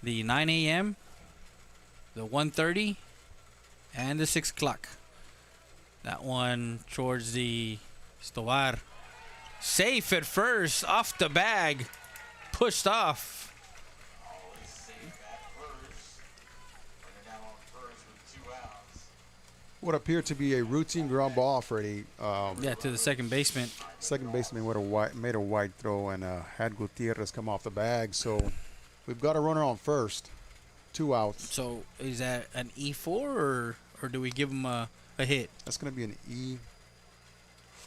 The 9 a.m., the 1:30, and the 6 o'clock. That one towards the Stovar. Safe at first, off the bag, pushed off. What appeared to be a routine ground ball for to the second baseman. Second baseman made a wide throw and had Gutierrez come off the bag. So we've got a runner on first, 2 outs. So is that an E4 or do we give him a hit? That's going to be an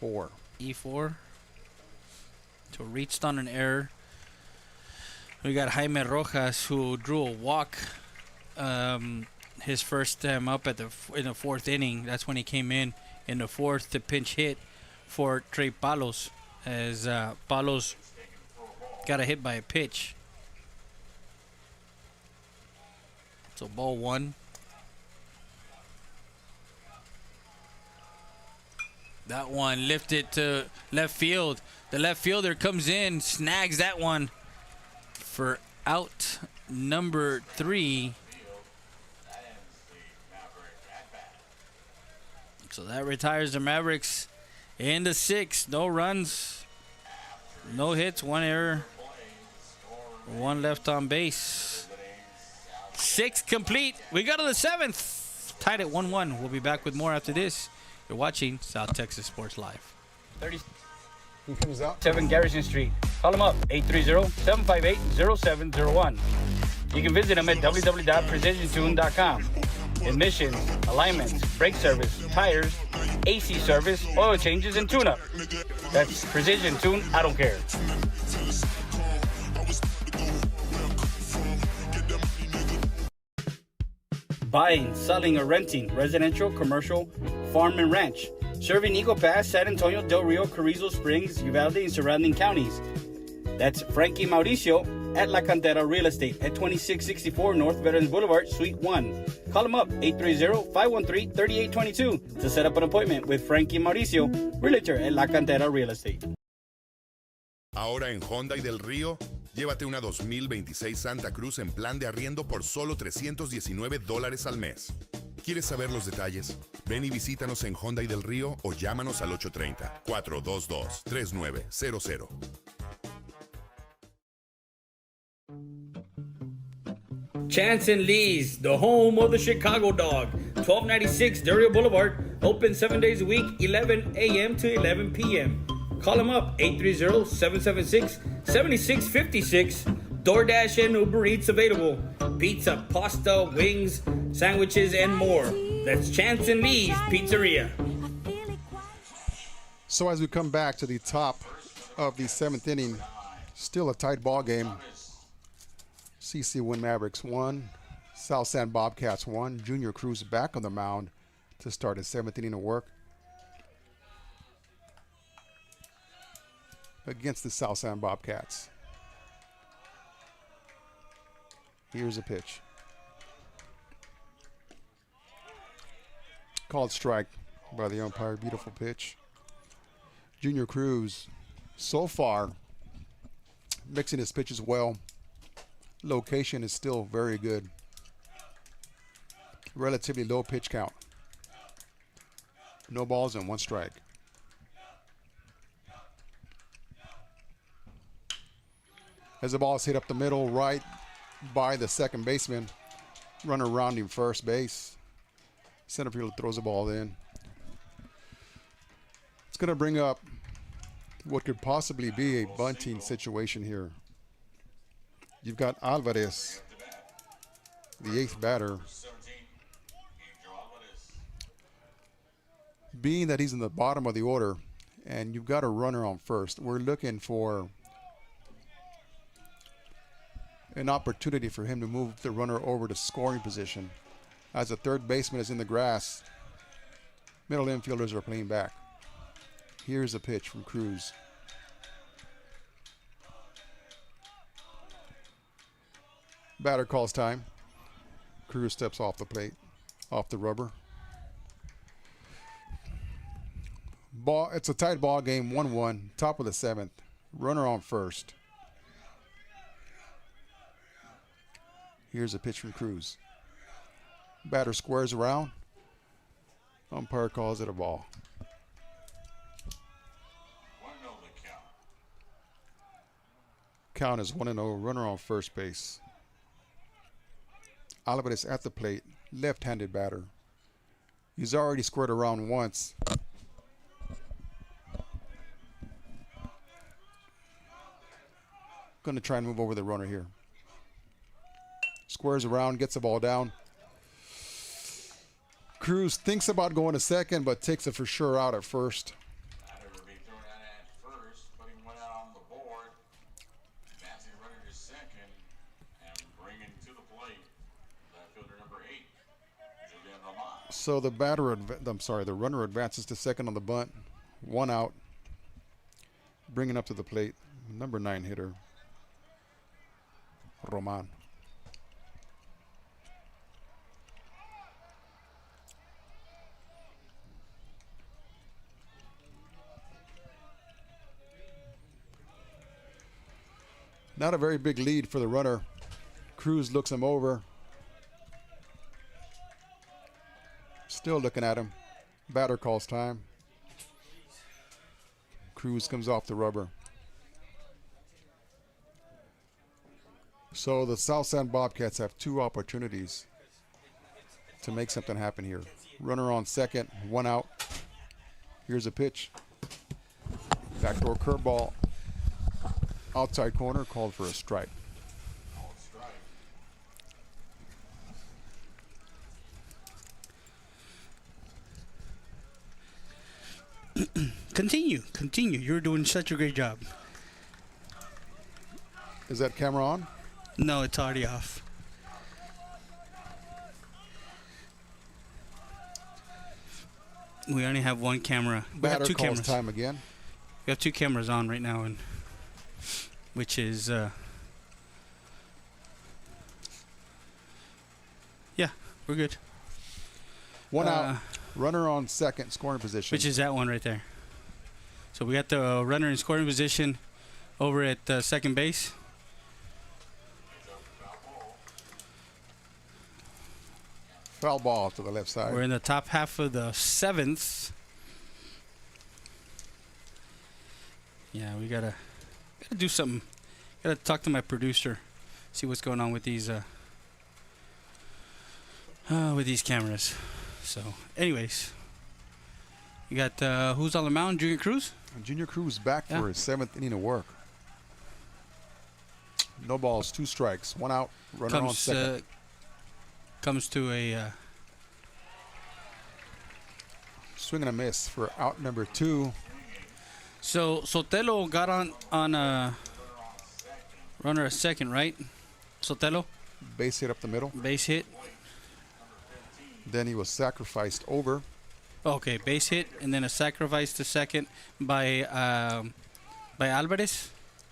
E4. E4. So reached on an error. We got Jaime Rojas, who drew a walk. His first time up in the 4th inning. That's when he came in the 4th to pinch hit for Trey Palos, as Palos got a hit by a pitch. So ball 1. That one lifted to left field. The left fielder comes in, snags that one for out number 3. So that retires the Mavericks in the 6th. No runs, no hits, 1 error, 1 left on base. 6th complete. We go to the 7th. Tied at 1-1. We'll be back with more after this. You're watching South Texas Sports Live. 7 Garrison Street. Call them up, 830-758-0701. You can visit them at www.precisiontune.com. Emissions, alignments, brake service, tires, AC service, oil changes, and tune-up. That's Precision Tune, I don't care. Buying, selling, or renting, residential, commercial, farm, and ranch. Serving Eagle Pass, San Antonio, Del Rio, Carrizo Springs, Uvalde, and surrounding counties. That's Frankie Mauricio at La Cantera Real Estate at 2664 North Veterans Boulevard, Suite 1. Call them up, 830-513-3822 to set up an appointment with Frankie Mauricio, Realtor at La Cantera Real Estate. Ahora en Hyundai del Río, llévate una 2026 Santa Cruz en plan de arriendo por solo $319 al mes. ¿Quieres saber los detalles? Ven y visítanos en Hyundai del Río o llámanos al 830-422-3900. Chance and Lee's, the home of the Chicago Dog, 1296 Del Rio Boulevard, Open 7 days a week, 11 a.m. to 11 p.m. Call them up, 830-776-7656. DoorDash and Uber Eats available. Pizza, pasta, wings, sandwiches, and more. That's Chance and Lee's Pizzeria. So as we come back to the top of the 7th inning, still a tight ball game. CC Winn Mavericks 1, South San Bobcats 1. Junior Cruz back on the mound to start his 7th inning of work against the South San Bobcats. Here's a pitch. Called strike by the umpire. Beautiful pitch. Junior Cruz, so far, mixing his pitches well. Location is still very good. Relatively low pitch count. No balls and 1 strike. As the ball is hit up the middle, right by the second baseman. Runner rounding first base. Center fielder throws the ball in. It's going to bring up what could possibly be a bunting situation here. You've got Alvarez, the 8th batter. Being that he's in the bottom of the order and you've got a runner on first, we're looking for an opportunity for him to move the runner over to scoring position. As the third baseman is in the grass, middle infielders are playing back. Here's a pitch from Cruz. Batter calls time. Cruz steps off the plate, off the rubber. Ball. It's a tight ball game, 1-1, top of the 7th. Runner on first. Here's a pitch from Cruz. Batter squares around. Umpire calls it a ball. 1-0 the count. Count is 1-0. Runner on first base. Alvarez at the plate. Left-handed batter. He's already squared around once. Going to try and move over the runner here. Squares around, gets the ball down. Cruz thinks about going to second, but takes it for sure out at first. Batter would be thrown out at first, but he went out on the board. Advancing runner to second and bringing to the plate left fielder number 8, Julian Roman. So the runner advances to second on the bunt. 1 out. Bringing up to the plate, number 9 hitter, Roman. Not a very big lead for the runner. Cruz looks him over. Still looking at him. Batter calls time. Cruz comes off the rubber. So the South San Bobcats have 2 opportunities to make something happen here. Runner on second, 1 out. Here's a pitch. Backdoor curveball. Outside corner, called for a strike. Continue. You're doing such a great job. Is that camera on? No, it's already off. We only have 1 camera. We have Batter 2 calls cameras. time again. We have 2 cameras on right now, and which is yeah, we're good. 1 out. Runner on second, scoring position. Which is that one right there. So we got the runner in scoring position over at second base. Foul ball to the left side. We're in the top half of the 7th. Yeah, we gotta do something. Gotta talk to my producer, see what's going on with these cameras. So, anyways, You got who's on the mound? Junior Cruz? Junior Cruz back for his 7th inning of work. No balls, 2 strikes, 1 out, runner on second. Comes to a swing and a miss for out number 2. So Sotelo got on a runner at second, right? Sotelo? Base hit up the middle. Base hit. Then he was sacrificed over. Okay, base hit and then a sacrifice to second by Alvarez.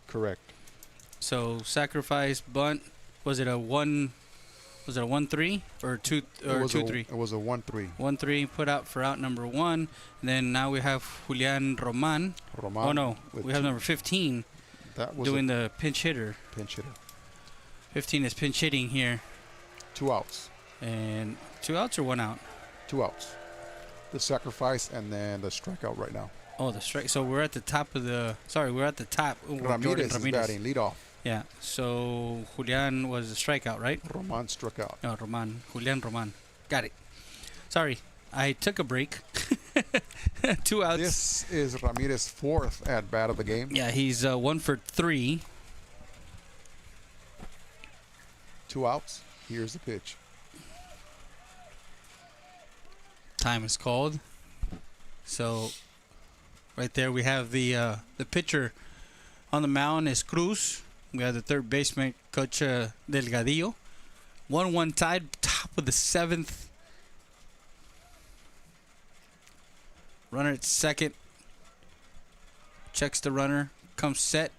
Correct. So sacrifice bunt. Was it a 1-3 or 2-3? It was a 1-3. 1-3 put out for out number 1. And then now we have Julian Roman. Oh no, we have number 15 doing the pinch hitter. 15 is pinch hitting here. 2 outs. And 2 outs or 1 out? 2 outs. The sacrifice and then the strikeout right now. Oh, the strike. So we're at the top of the. Sorry, we're at the top. Ramirez is batting leadoff. Yeah. So Julian was a strikeout, right? Roman struck out. Oh, Roman. Julian Roman. Got it. Sorry, I took a break. 2 outs. This is Ramirez's 4th at bat of the game. Yeah, he's 1 for 3. 2 outs. Here's the pitch. Time is called. So right there we have the pitcher on the mound is Cruz. We have the third baseman, Coach Delgadillo. 1-1 tied, top of the 7th. Runner at second. Checks the runner. Comes set.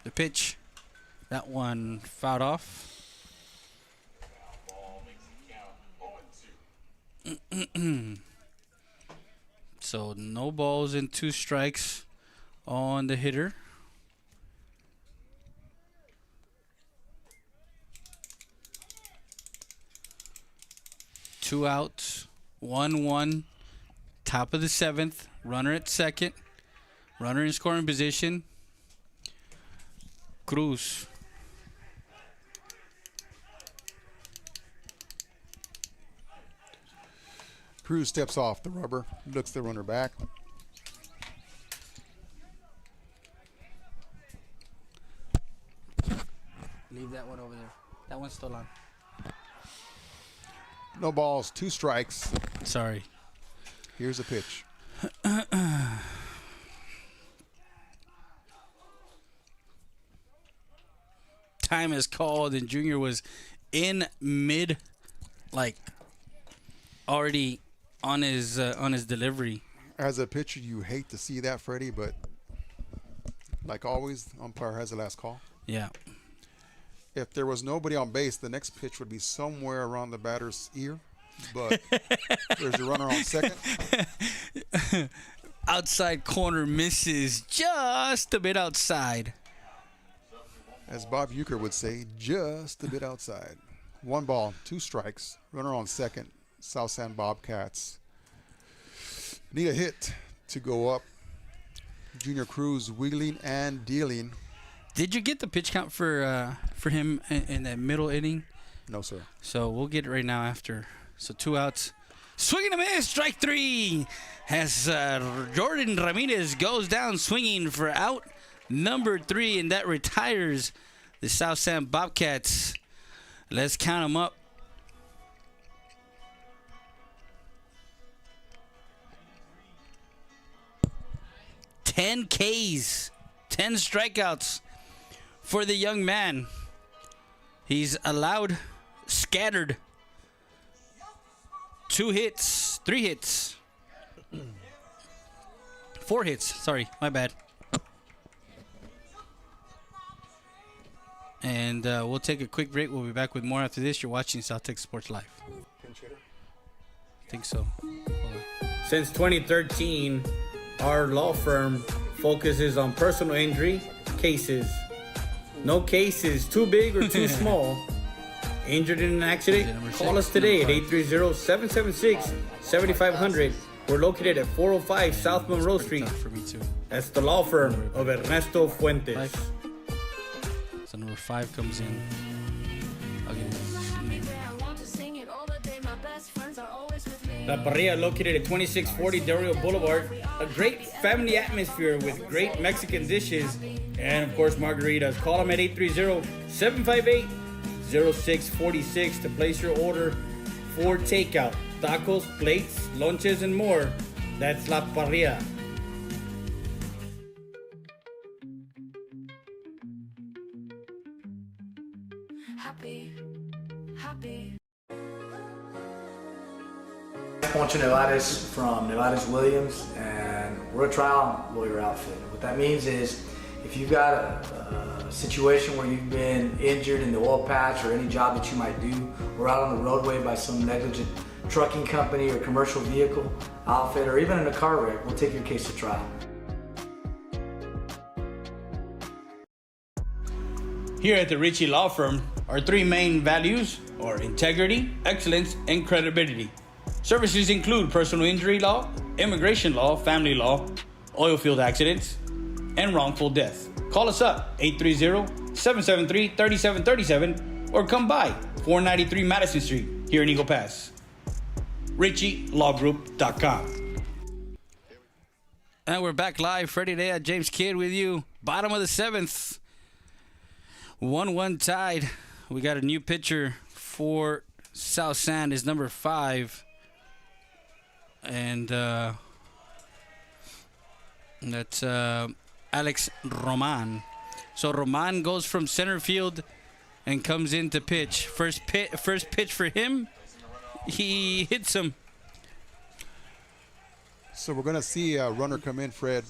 The pitch. That one fouled off. So no balls and 2 strikes on the hitter. Two outs, 1-1, top of the 7th, runner at second, runner in scoring position. Cruz. Cruz steps off the rubber, looks the runner back. Leave that one over there. That one's still on. No balls, 2 strikes. Sorry. Here's a pitch. Time is called, and Junior was in mid, like already on his delivery. As a pitcher, you hate to see that, Freddie, but like always, umpire has the last call. Yeah. If there was nobody on base, the next pitch would be somewhere around the batter's ear. But there's a runner on second. Outside corner misses just a bit outside. As Bob Uecker would say, just a bit outside. 1 ball, 2 strikes. Runner on second. South San Bobcats need a hit to go up. Junior Cruz wheeling and dealing. Did you get the pitch count for him in that middle inning? No, sir. So we'll get it right now after. So 2 outs. Swing and a miss. Strike 3. As Jordan Ramirez goes down swinging for out number 3, and that retires the South San Bobcats. Let's count them up. 10 Ks, 10 strikeouts for the young man. He's allowed, scattered 2 hits, 3 hits, 4 hits. Sorry, my bad. And we'll take a quick break. We'll be back with more after this. You're watching South Texas Sports Live. I think so. Hold on. Since 2013, our law firm focuses on personal injury cases. No case is too big or too small. Injured in an accident? Call us today at 830-776-7500. We're located at 405 South Monroe Street. For me too. That's the law firm of Ernesto Fuentes. So number 5 comes in. I'll get it. La Parrilla, located at 2640 Del Rio Boulevard. A great family atmosphere with great Mexican dishes and, of course, margaritas. Call them at 830-758-0646 to place your order for takeout. Tacos, plates, lunches, and more. That's La Parrilla. Poncho Nevares from Nevares Williams, and we're a trial lawyer outfit. What that means is if you've got a situation where you've been injured in the oil patch or any job that you might do, or out on the roadway by some negligent trucking company or commercial vehicle outfit, or even in a car wreck, we'll take your case to trial. Here at the Ritchie Law Firm, our three main values are integrity, excellence, and credibility. Services include personal injury law, immigration law, family law, oil field accidents, and wrongful death. Call us up, 830-773-3737, or come by, 493 Madison Street, here in Eagle Pass. RitchieLawGroup.com. And we're back live. Freddie Day, James Kidd with you. Bottom of the seventh. 1-1 tied. We got a new pitcher for South San, is number 5. And that's Alex Roman. So Roman goes from center field and comes in to pitch. First pitch for him, he hits him. So we're going to see a runner come in, Fred,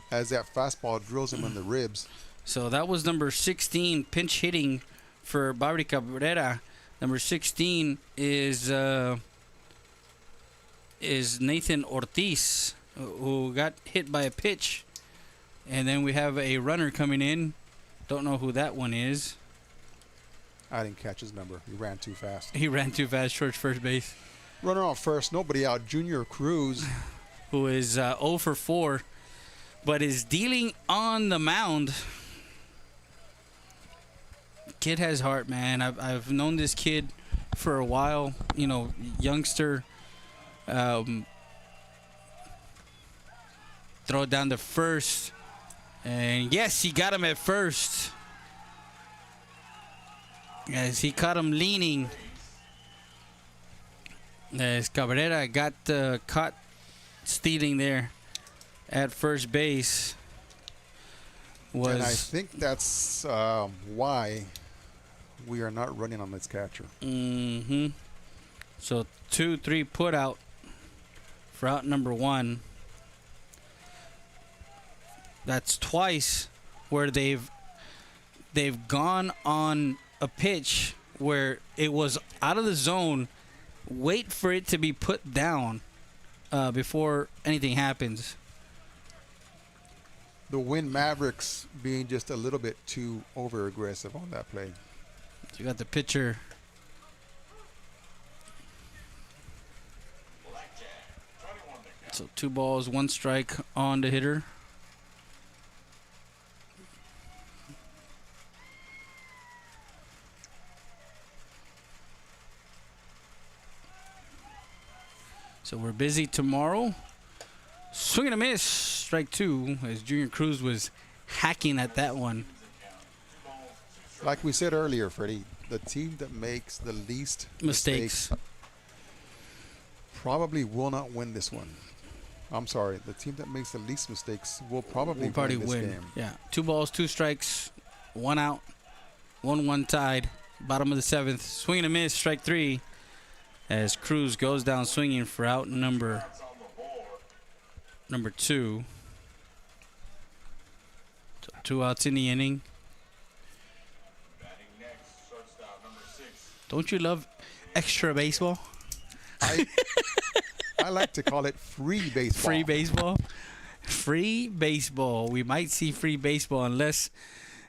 as that fastball drills him in the ribs. So that was number 16, pinch hitting for Bobby Cabrera. Number 16 is Nathan Ortiz, who got hit by a pitch. And then we have a runner coming in. Don't know who that one is. I didn't catch his number. He ran too fast. He ran too fast towards first base. Runner on first, nobody out. Junior Cruz, who is 0 for 4, but is dealing on the mound. Kid has heart, man. I've known this kid for a while. You know, youngster. Throw it down to first. And yes, he got him at first. As he caught him leaning. As Cabrera got caught stealing there at first base. And I think that's why we are not running on this catcher. Mm-hmm. So 2-3 put out for out number 1. That's twice where they've gone on a pitch where it was out of the zone. Wait for it to be put down before anything happens. The Winn Mavericks being just a little bit too over aggressive on that play. You got the pitcher. So 2 balls, 1 strike on the hitter. So we're busy tomorrow. Swing and a miss. Strike 2 as Junior Cruz was hacking at that one. Like we said earlier, Freddie, the team that makes the least mistakes probably will not win this one. I'm sorry. The team that makes the least mistakes will probably win this game. Yeah. 2 balls, 2 strikes, 1 out, 1-1 tied. Bottom of the 7th. Swing and a miss. Strike 3 as Cruz goes down swinging for out number 2. So 2 outs in the inning. Don't you love extra baseball? I like to call it free baseball. Free baseball? Free baseball. We might see free baseball unless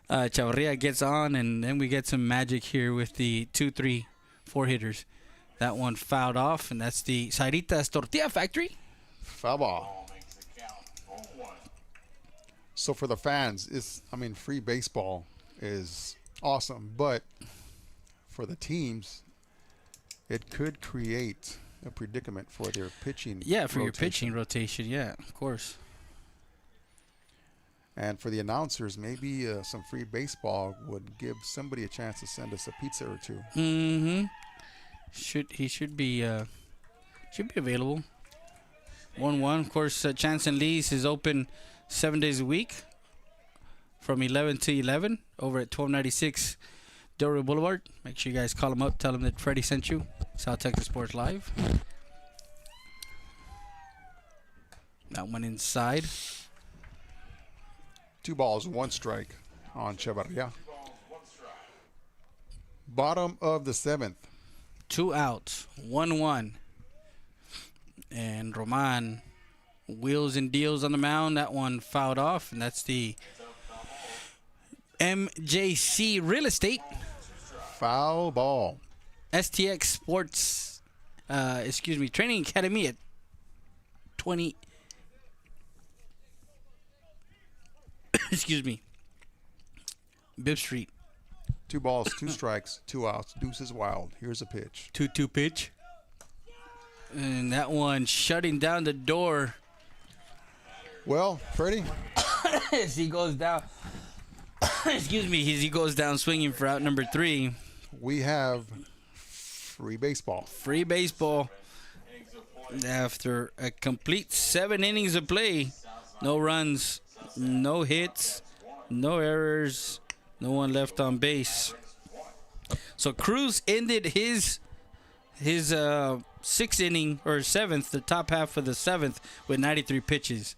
Chavarria gets on, and then we get some magic here with the 2, 3, 4 hitters. That one fouled off, and that's the Sairitas Tortilla Factory. Foul ball. So for the fans, free baseball is awesome, but for the teams, it could create a predicament for their pitching. Yeah, for your pitching rotation. Yeah, of course. And for the announcers, maybe some free baseball would give somebody a chance to send us a pizza or two. Mm-hmm. He should be available. 1-1. Of course, Chance and Lee's is open 7 days a week from 11 to 11 over at 1296 Delray Boulevard. Make sure you guys call them up. Tell them that Freddie sent you. South Texas Sports Live. That one inside. 2 balls, 1 strike on Chavarria. Bottom of the 7th. 2 outs. 1-1. And Roman wheels and deals on the mound. That one fouled off, and that's the MJC Real Estate. Foul ball. STX Sports, Training Academy at 20. Bibb Street. 2 balls, 2 strikes, 2 outs. Deuces wild. Here's a pitch. 2-2 pitch. And that one shutting down the door. Well, Freddie. As he goes down. As he goes down swinging for out number 3. We have free baseball. Free baseball. After a complete 7 innings of play. No runs, no hits, no errors, no one left on base. So Cruz ended his 6th inning, or 7th, the top half of the 7th, with 93 pitches.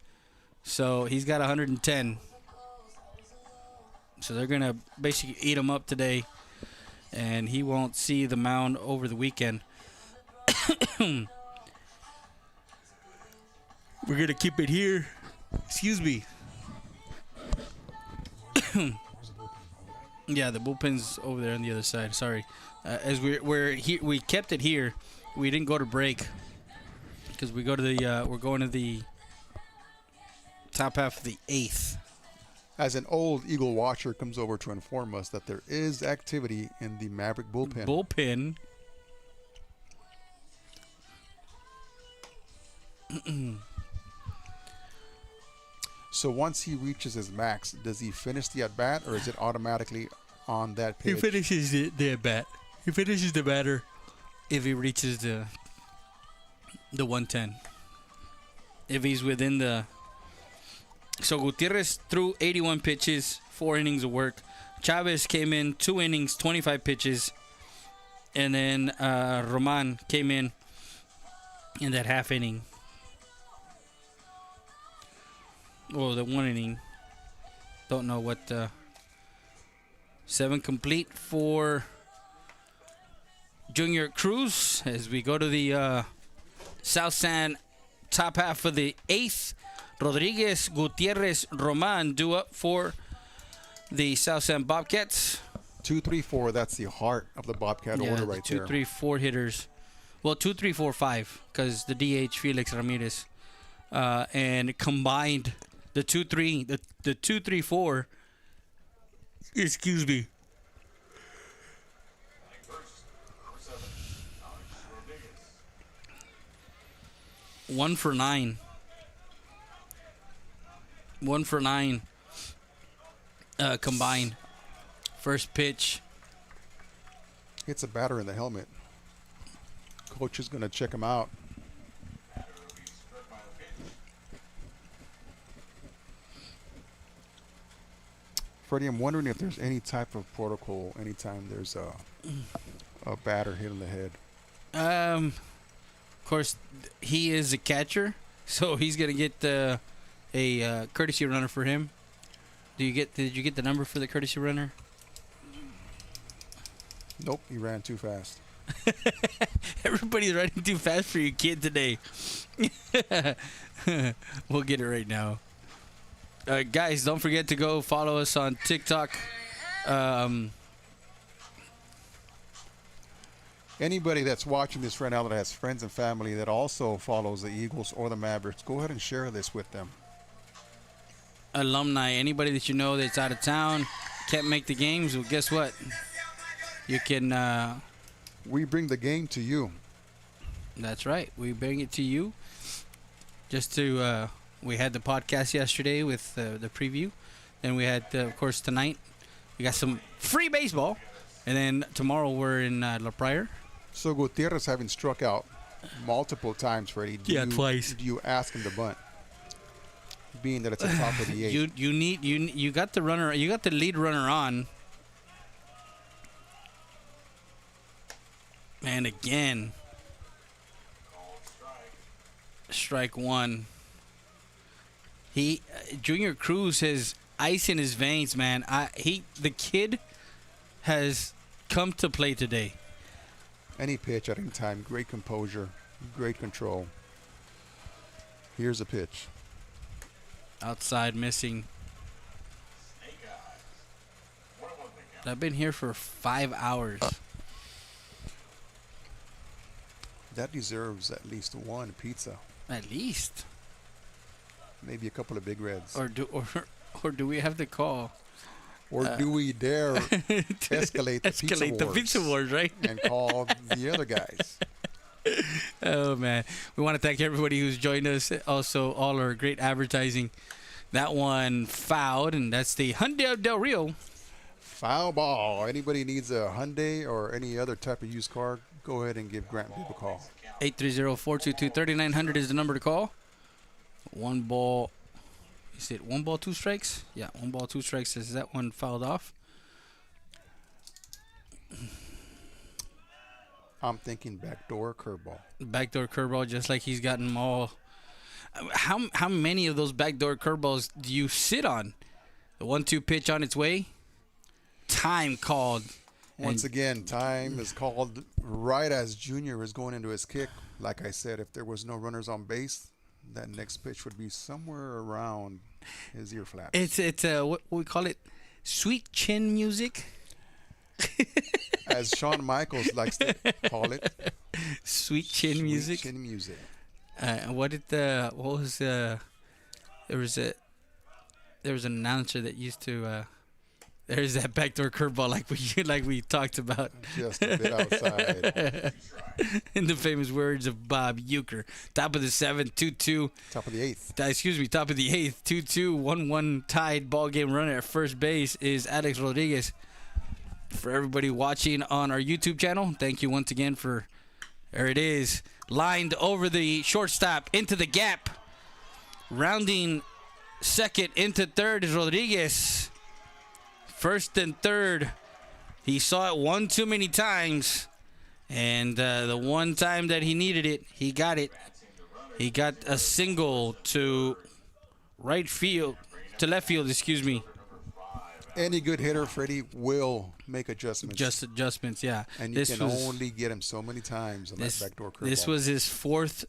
So he's got 110. So they're going to basically eat him up today, and he won't see the mound over the weekend. We're going to keep it here. Excuse me. Yeah, the bullpen's over there on the other side. Sorry. As we kept it here. We didn't go to break because we're going to the top half of the 8th. As an old Eagle watcher comes over to inform us that there is activity in the Maverick bullpen. So once he reaches his max, does he finish the at-bat, or is it automatically on that pitch? He finishes the at-bat. He finishes the batter if he reaches the 110. If he's within the... So Gutierrez threw 81 pitches, 4 innings of work. Chavez came in 2 innings, 25 pitches. And then Roman came in that half inning. Oh, the 1 inning. Don't know what 7 complete for Junior Cruz as we go to the South San top half of the 8th. Rodriguez, Gutierrez, Roman due up for the South San Bobcats. 2, 3, 4. That's the heart of the Bobcat order right there. 2, 3, 4 hitters. Well, 2, 3, 4, 5 because the DH Felix Ramirez and combined the 2, 3, the 2, 3, 4. Excuse me. 1 for 9. 1 for 9 combined. First pitch. Hits a batter in the helmet. Coach is going to check him out. Freddie, I'm wondering if there's any type of protocol anytime there's a batter hit on the head. Of course, he is a catcher, so he's gonna get a courtesy runner for him. Did you get the number for the courtesy runner? Nope, he ran too fast. Everybody's running too fast for your kid today. We'll get it right now. Guys, don't forget to go follow us on TikTok. Anybody that's watching this right now that has friends and family that also follows the Eagles or the Mavericks, go ahead and share this with them. Alumni, anybody that you know that's out of town, can't make the games, well, guess what? You can... we bring the game to you. That's right. We bring it to you. Just to, we had the podcast yesterday with the preview. Then we had, of course, tonight. We got some free baseball. And then tomorrow we're in La Pryor. So Gutierrez having struck out multiple times, Freddie. Twice. Do you ask him to bunt? Being that it's a top of the eighth. You got the runner. You got the lead runner on. And again, strike one. Junior Cruz has ice in his veins, man. The kid has come to play today. Any pitch at any time, great composure, great control. Here's a pitch. Outside missing. I've been here for 5 hours. That deserves at least one pizza. At least. Maybe a couple of Big Reds. Or do we have to call? Or do we dare escalate the pizza wars, right? And call the other guys. Oh, man. We want to thank everybody who's joined us. Also, all our great advertising. That one fouled, and that's the Hyundai Del Rio. Foul ball. Anybody needs a Hyundai or any other type of used car, go ahead and give Grant Beeb a call. 830-422-3900 is the number to call. One ball. Is it 1 ball, 2 strikes? Yeah, 1 ball, 2 strikes. Is that one fouled off? I'm thinking backdoor curveball. Backdoor curveball, just like he's gotten them all. How many of those backdoor curveballs do you sit on? The 1-2 pitch on its way. Time called. Once again, time is called right as Junior is going into his kick. Like I said, if there was no runners on base, that next pitch would be somewhere around his ear flaps. It's what we call it, sweet chin music. As Shawn Michaels likes to call it, sweet chin music. Sweet chin music. There was an announcer that used to. There's that backdoor curveball like we talked about. Just a bit outside. In the famous words of Bob Uecker. Top of the 7th, 2-2. Top of the 8th. Top of the 8th, 2-2, 1-1 tied ball game runner at first base is Alex Rodriguez. For everybody watching on our YouTube channel, thank you once again for, there it is, lined over the shortstop into the gap. Rounding second into third is Rodriguez. First and third, he saw it one too many times, and the one time that he needed it, he got it. He got a single to left field, excuse me. Any good hitter, Freddie, will make adjustments. Just adjustments, yeah. And you can only get him so many times on that backdoor curveball. This was his fourth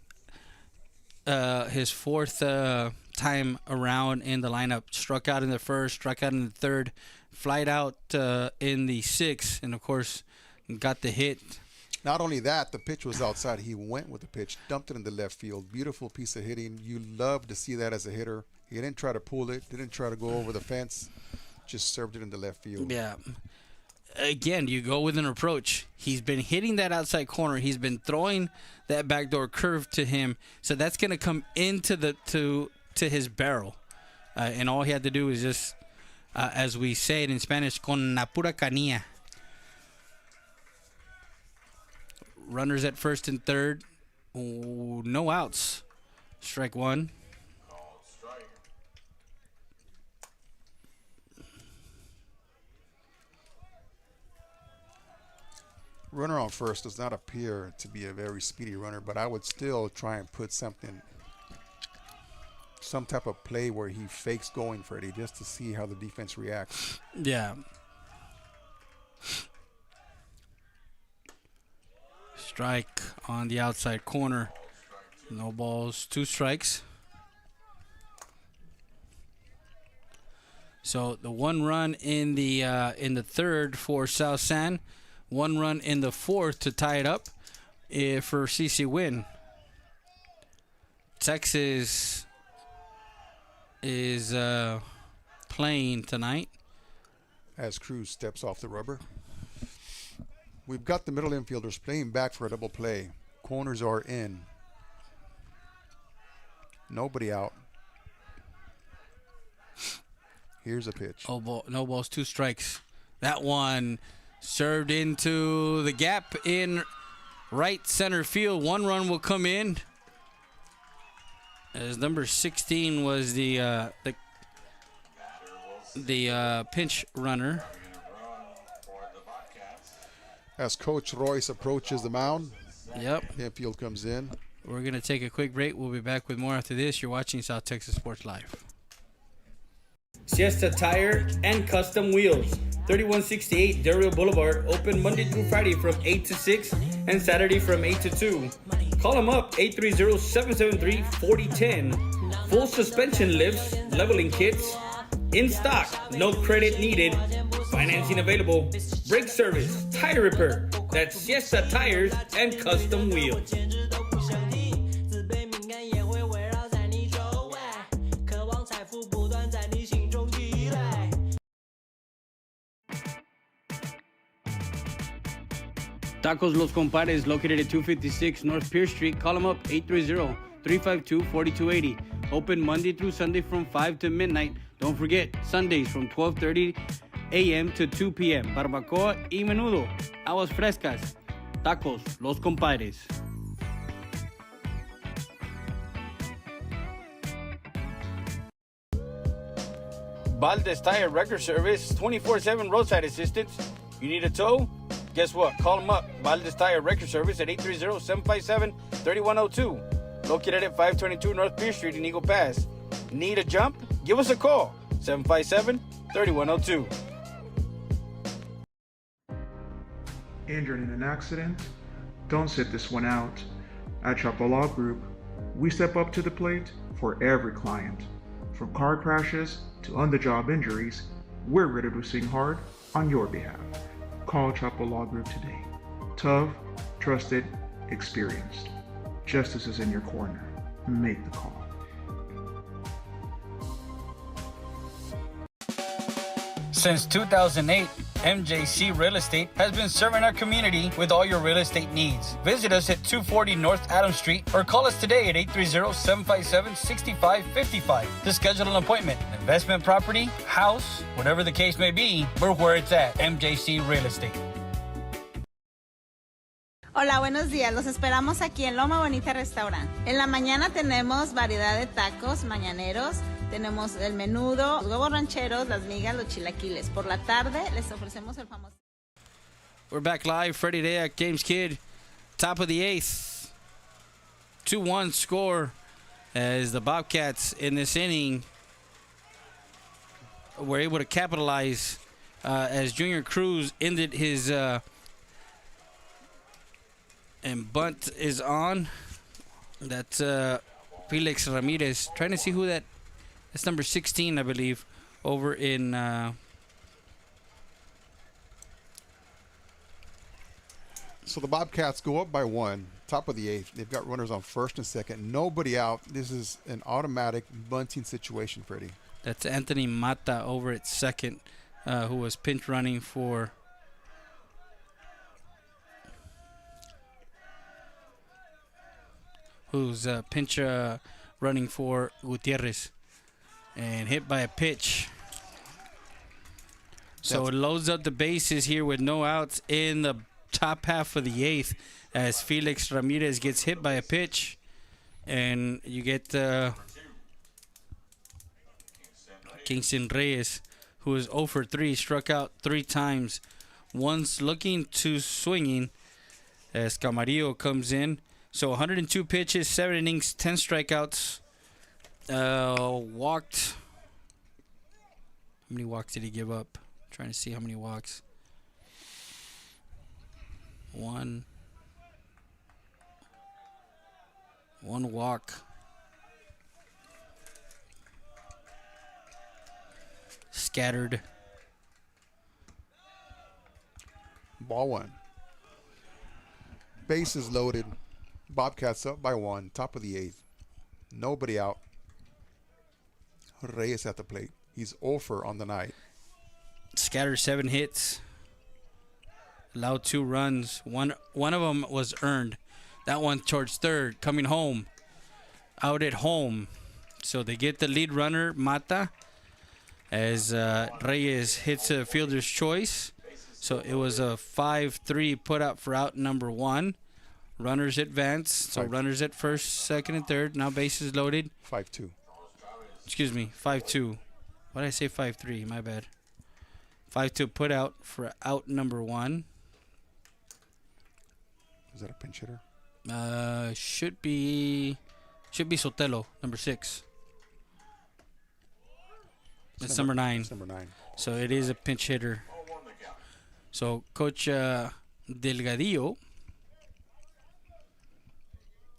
time around in the lineup. Struck out in the first, struck out in the third, flied out in the sixth, and of course got the hit. Not only that, the pitch was outside. He went with the pitch, dumped it in the left field. Beautiful piece of hitting. You love to see that as a hitter. He didn't try to pull it, didn't try to go over the fence, just served it in the left field. Yeah. Again, you go with an approach. He's been hitting that outside corner. He's been throwing that backdoor curve to him. So that's going to come into to his barrel. And all he had to do is just, as we say it in Spanish, con la pura canilla. Runners at first and third. Ooh, no outs. Strike one. Runner on first does not appear to be a very speedy runner, but I would still try and put some type of play where he fakes going, Freddie, just to see how the defense reacts. Yeah. Strike on the outside corner. No balls, 2 strikes. So the 1 run in the third for South San, 1 run in the fourth to tie it up for CC Winn. Texas is playing tonight. As Cruz steps off the rubber. We've got the middle infielders playing back for a double play. corners are in. Nobody out. Here's a pitch. Oh, ball, no balls, 2 strikes. That one served into the gap in right center field. 1 run will come in. As number 16 was the pinch runner. As Coach Royce approaches the mound, Yep. infield comes in. We're going to take a quick break. We'll be back with more after this. You're watching South Texas Sports Live. Siesta Tire and Custom Wheels, 3168 Del Rio Boulevard, open Monday through Friday from 8 to 6 and Saturday from 8 to 2. Call them up, 830-773-4010. Full suspension lifts, leveling kits, in stock, no credit needed, financing available, brake service, tire repair. That's Siesta Tires and Custom Wheels. Tacos Los Compadres, located at 256 North Pierce Street. Call them up, 830-352-4280. Open Monday through Sunday from 5 to midnight. Don't forget, Sundays from 12:30 a.m. to 2 p.m. Barbacoa y menudo. Aguas frescas. Tacos Los Compadres. Valdez Tire Record Service, 24/7 roadside assistance. You need a tow? Guess what? Call them up. Valdez Tire Record Service at 830-757-3102. Located at 522 North Pierce Street in Eagle Pass. Need a jump? Give us a call. 757-3102. Injured in an accident? Don't sit this one out. At Chapo Law Group, we step up to the plate for every client. From car crashes to on-the-job injuries, we're ready to sing hard on your behalf. Call Chapo Law Group today. Tough, trusted, experienced. Justice is in your corner. Make the call. Since 2008, MJC Real Estate has been serving our community with all your real estate needs. Visit us at 240 North Adams Street or call us today at 830-757-6555 to schedule an appointment. Investment property, house, whatever the case may be, we're where it's at. MJC Real Estate. Hola, buenos días. Los esperamos aquí en Loma Bonita Restaurant. En la mañana tenemos variedad de tacos mañaneros. Tenemos el menudo, los huevos rancheros, las migas, los chilaquiles. Por la tarde les ofrecemos el famoso. We're back live. Freddie Day, Games Kid. Top of the 8th. 2-1 score as the Bobcats in this inning were able to capitalize as Junior Cruz ended his and bunt is on. That's Felix Ramirez. Trying to see who that. That's number 16, I believe, over in. So the Bobcats go up by 1, top of the 8th. They've got runners on first and second. Nobody out. This is an automatic bunting situation, Freddie. That's Anthony Mata over at second, who was pinch running for. Who's pinch running for Gutierrez. And hit by a pitch. So it loads up the bases here with no outs in the top half of the 8th as Felix Ramirez gets hit by a pitch. And you get Kingston Reyes, who is 0 for 3, struck out 3 times. Once looking to swinging as Camarillo comes in. So 102 pitches, 7 innings, 10 strikeouts. Walked. How many walks did he give up? Trying to see how many walks. 1 walk. Scattered. Ball 1. Bases loaded. Bobcats up by 1, top of the 8th. Nobody out. Reyes at the plate. He's 0 for on the night. Scattered 7 hits. Allowed 2 runs. One of them was earned. That one towards third, coming home. Out at home. So they get the lead runner, Mata, as Reyes hits a fielder's choice. So it was a 5-3 put out for out number 1. Runners advance. So runners at first, second, and third. Now bases loaded. 5-2. Excuse me, 5-2. Why did I say 5-3? My bad. 5-2 put out for out number 1. Is that a pinch hitter? Should be Sotelo, number 6. That's number 9. It's number 9. So it is a pinch hitter. So Coach Delgadillo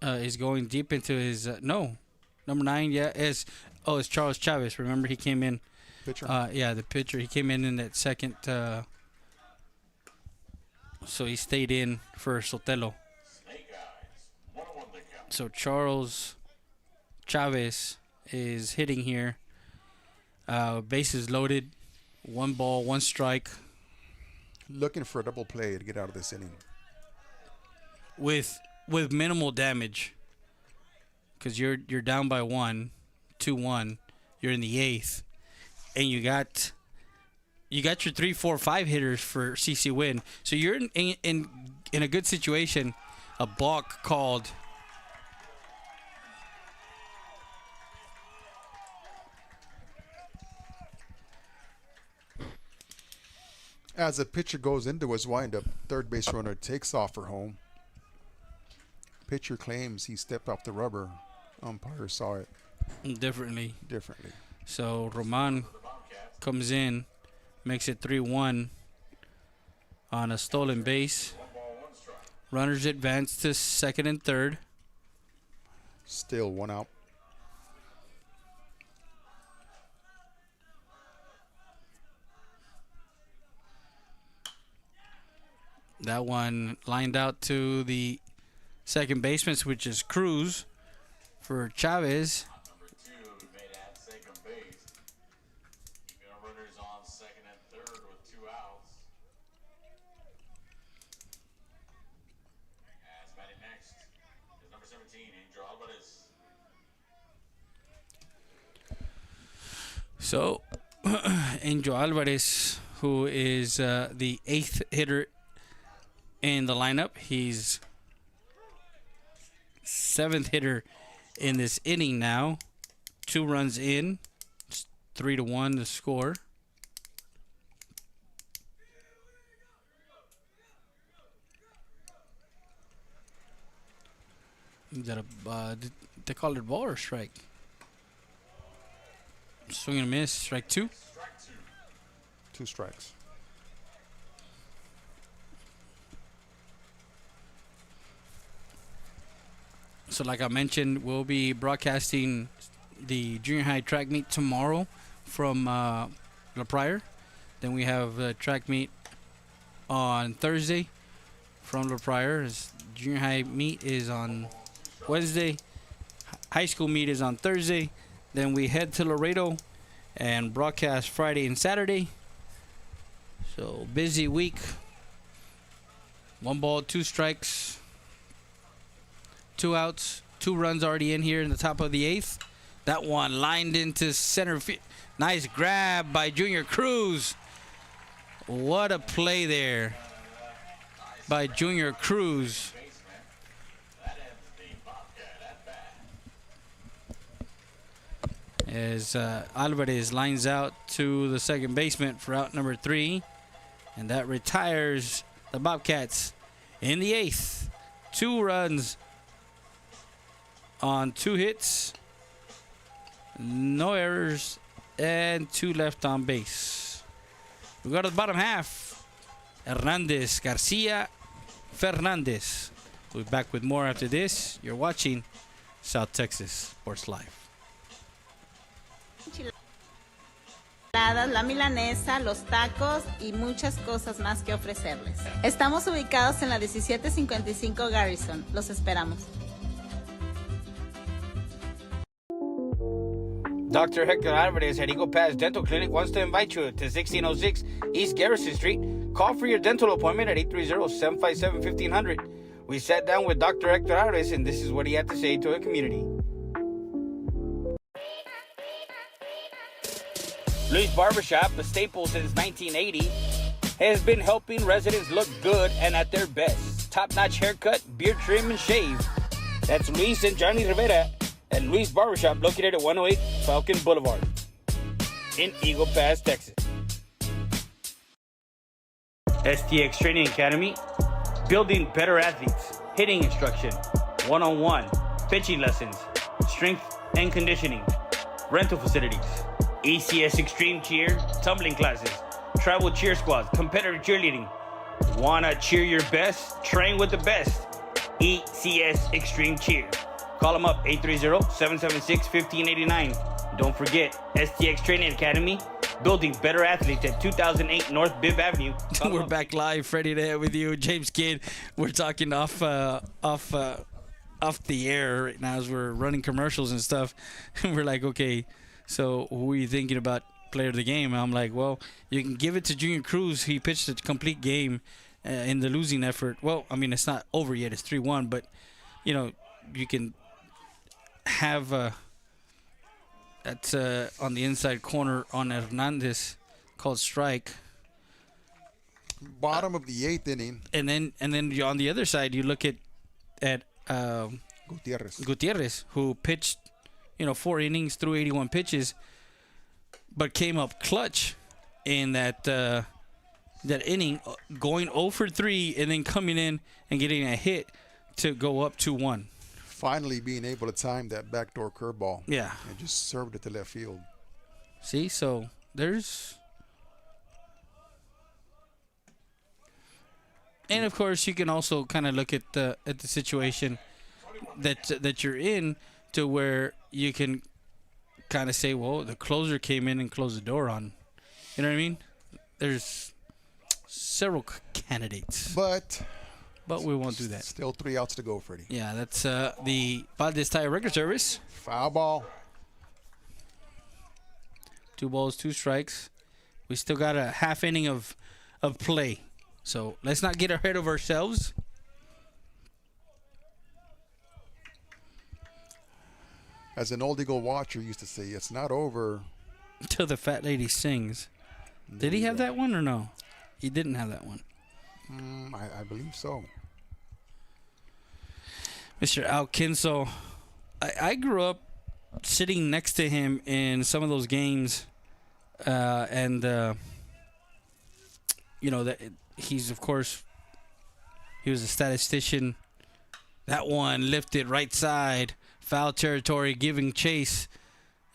is going deep into his number 9. Yeah, it's Charles Chavez. Remember, he came in. Pitcher. The pitcher. He came in that second. So he stayed in for Sotelo. So Charles Chavez is hitting here. Bases loaded. 1 ball, 1 strike. Looking for a double play to get out of this inning. With minimal damage. Because you're down by 1, 2-1. You're in the 8th. And you got your 3, 4, 5 hitters for CC Winn. So you're in a good situation. A balk called. As the pitcher goes into his windup, third base runner takes off for home. Pitcher claims he stepped off the rubber. Umpire saw it differently. So Roman comes in, makes it 3-1 on a stolen base. Runners advance to second and third. Still 1 out. That one lined out to the second baseman, which is Cruz for Chavez. Number 2 made at second base. Keeping our runners on second and third with 2 outs. As batting next is number 17, Angel Alvarez. So Angel Alvarez, who is the 8th hitter in the lineup. He's 7th hitter in this inning now. 2 runs in. It's 3-1 the score. Is that did they call it ball or strike? Swing and a miss. Strike 2. 2 strikes. So like I mentioned, we'll be broadcasting the junior high track meet tomorrow from La Pryor. Then we have a track meet on Thursday from La Pryor. Junior high meet is on Wednesday. High school meet is on Thursday. Then we head to Laredo and broadcast Friday and Saturday. So busy week. 1 ball, 2 strikes. 2 outs, 2 runs already in here in the top of the 8th. That one lined into center field. Nice grab by Junior Cruz. What a play there by Junior Cruz. As Alvarez lines out to the second baseman for out number 3. And that retires the Bobcats in the 8th. 2 runs on 2 hits, no errors, and 2 left on base. We go to the bottom half. Hernandez, Garcia, Fernandez. We'll be back with more after this. You're watching South Texas Sports Live. La milanesa, los tacos y muchas cosas más que ofrecerles. Estamos ubicados en la 1755 Garrison. Los esperamos. Dr. Hector Alvarez at Eagle Pass Dental Clinic wants to invite you to 1606 East Garrison Street. Call for your dental appointment at 830-757-1500. We sat down with Dr. Hector Ares, and this is what he had to say to the community. Luis Barbershop, a staple since 1980, has been helping residents look good and at their best. Top-notch haircut, beard trim, and shave. That's Luis and Johnny Rivera at Luis Barbershop, located at 108 Falcon Boulevard in Eagle Pass, Texas. STX Training Academy, building better athletes, hitting instruction, one-on-one, pitching lessons, strength and conditioning, rental facilities, ECS Extreme Cheer, tumbling classes, travel cheer squads, competitive cheerleading. Wanna cheer your best? Train with the best. ECS Extreme Cheer. Call them up, 830-776-1589. Don't forget, STX Training Academy, building better athletes at 2008 North Bibb Avenue. We're back live, Freddie there with you, James Kidd. We're talking off the air right now as we're running commercials and stuff. And we're like, okay, so who are you thinking about player of the game? And I'm like, well, you can give it to Junior Cruz. He pitched a complete game in the losing effort. Well, I mean, it's not over yet. It's 3-1, but, you know, you can have that's on the inside corner on Hernandez called strike. Bottom of the 8th inning. And then on the other side, you look at Gutierrez, who pitched, 4 innings through 81 pitches, but came up clutch in that inning, going 0 for 3 and then coming in and getting a hit to go up 2-1. Finally being able to time that backdoor curveball. Yeah. And just served it to left field. See, so there's... And, of course, you can also kind of look at the situation that you're in, to where you can kind of say, well, the closer came in and closed the door on. You know what I mean? There's several candidates. But we won't do that. Still 3 outs to go, Freddie. Yeah, that's the Valdez Tire Record Service. Foul ball. 2 balls, 2 strikes. We still got a half inning of play. So let's not get ahead of ourselves. As an old Eagle watcher used to say, it's not over till the fat lady sings. Did he have that one or no? He didn't have that one. I believe so. Mr. Al Kinso, I grew up sitting next to him in some of those games, and that he's, of course, he was a statistician. That one lifted right side, foul territory, giving chase,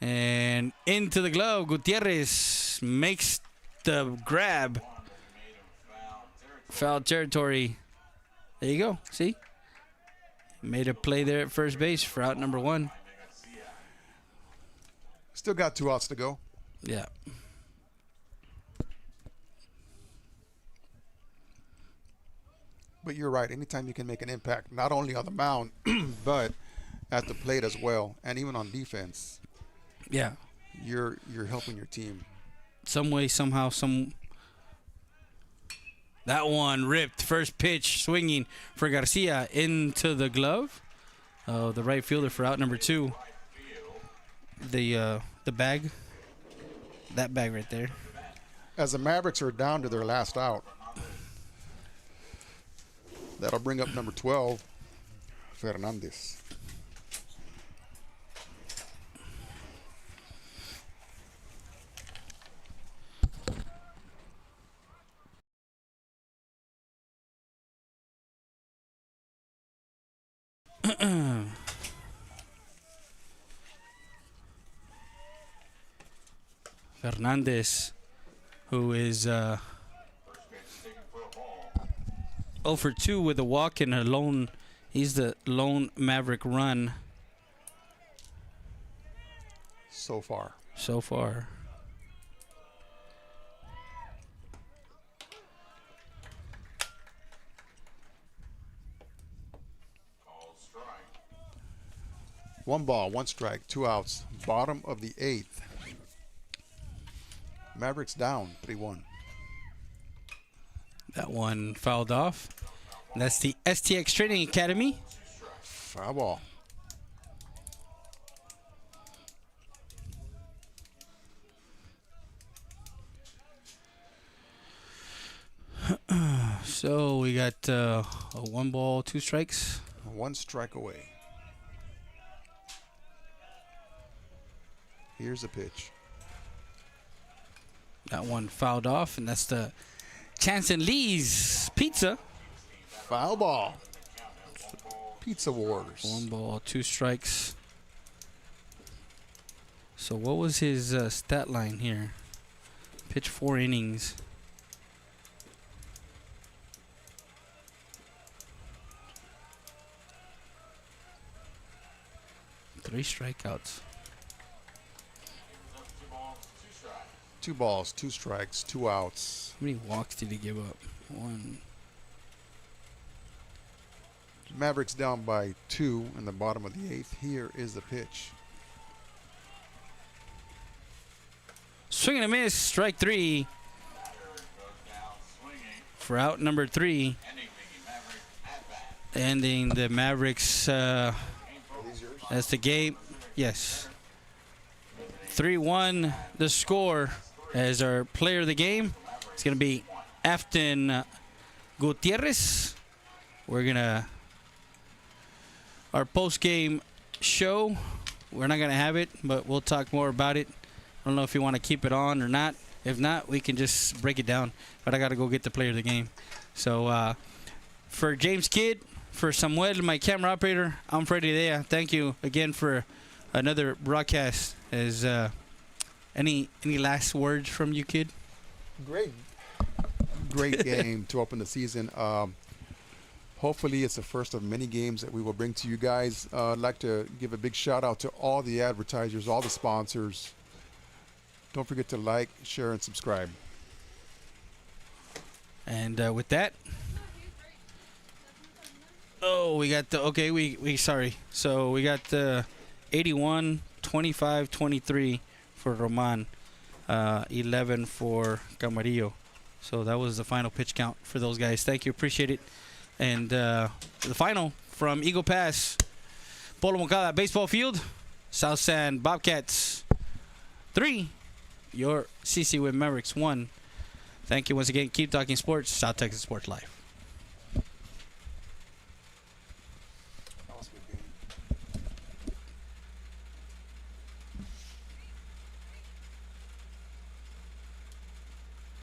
and into the glove. Gutierrez makes the grab. Foul territory. There you go. See? Made a play there at first base for out number 1. Still got 2 outs to go. Yeah. But you're right. Anytime you can make an impact, not only on the mound, but at the plate as well, and even on defense. Yeah. You're helping your team. Some way, somehow, That one ripped. First pitch swinging for Garcia into the glove. The right fielder for out number 2. The bag. That bag right there. As the Mavericks are down to their last out, that'll bring up number 12, Fernandez. Fernandez, who is 0 for 2 with a walk and a lone. He's the lone Maverick run so far. One ball, 1 strike, 2 outs. Bottom of the 8th. Mavericks down 3-1. That one fouled off. That's the STX Training Academy. Foul ball. So we got a 1 ball, 2 strikes. 1 strike away. Here's a pitch. That one fouled off, and that's the Chance and Lee's Pizza. Foul ball. Pizza Wars. 1 ball, 2 strikes. So what was his stat line here? Pitched 4 innings. Three strikeouts. 2 balls, 2 strikes, 2 outs. How many walks did he give up? 1. Mavericks down by 2 in the bottom of the 8th. Here is the pitch. Swing and a miss, strike 3. For out number 3. Ending the Mavericks. That's the game. Yes. 3-1 the score as our player of the game. It's going to be Afton Gutierrez. We're going to... Our post-game show, we're not going to have it, but we'll talk more about it. I don't know if you want to keep it on or not. If not, we can just break it down. But I got to go get the player of the game. So for James Kidd, for Samuel, my camera operator, I'm Freddie Dea. Thank you again for another broadcast. Is any last words from you, Kid? Great game to open the season. Hopefully it's the first of many games that we will bring to you guys. I'd like to give a big shout out to all the advertisers, all the sponsors. Don't forget to like, share, and subscribe. And with that, we got the we sorry. So we got the 81, 25, 23 for Roman, 11 for Camarillo. So that was the final pitch count for those guys. Thank you, appreciate it. And the final from Eagle Pass, Polo Moncada Baseball Field, South San Bobcats 3, your CC Winn Mavericks 1. Thank you once again. Keep talking sports. South Texas Sports Live.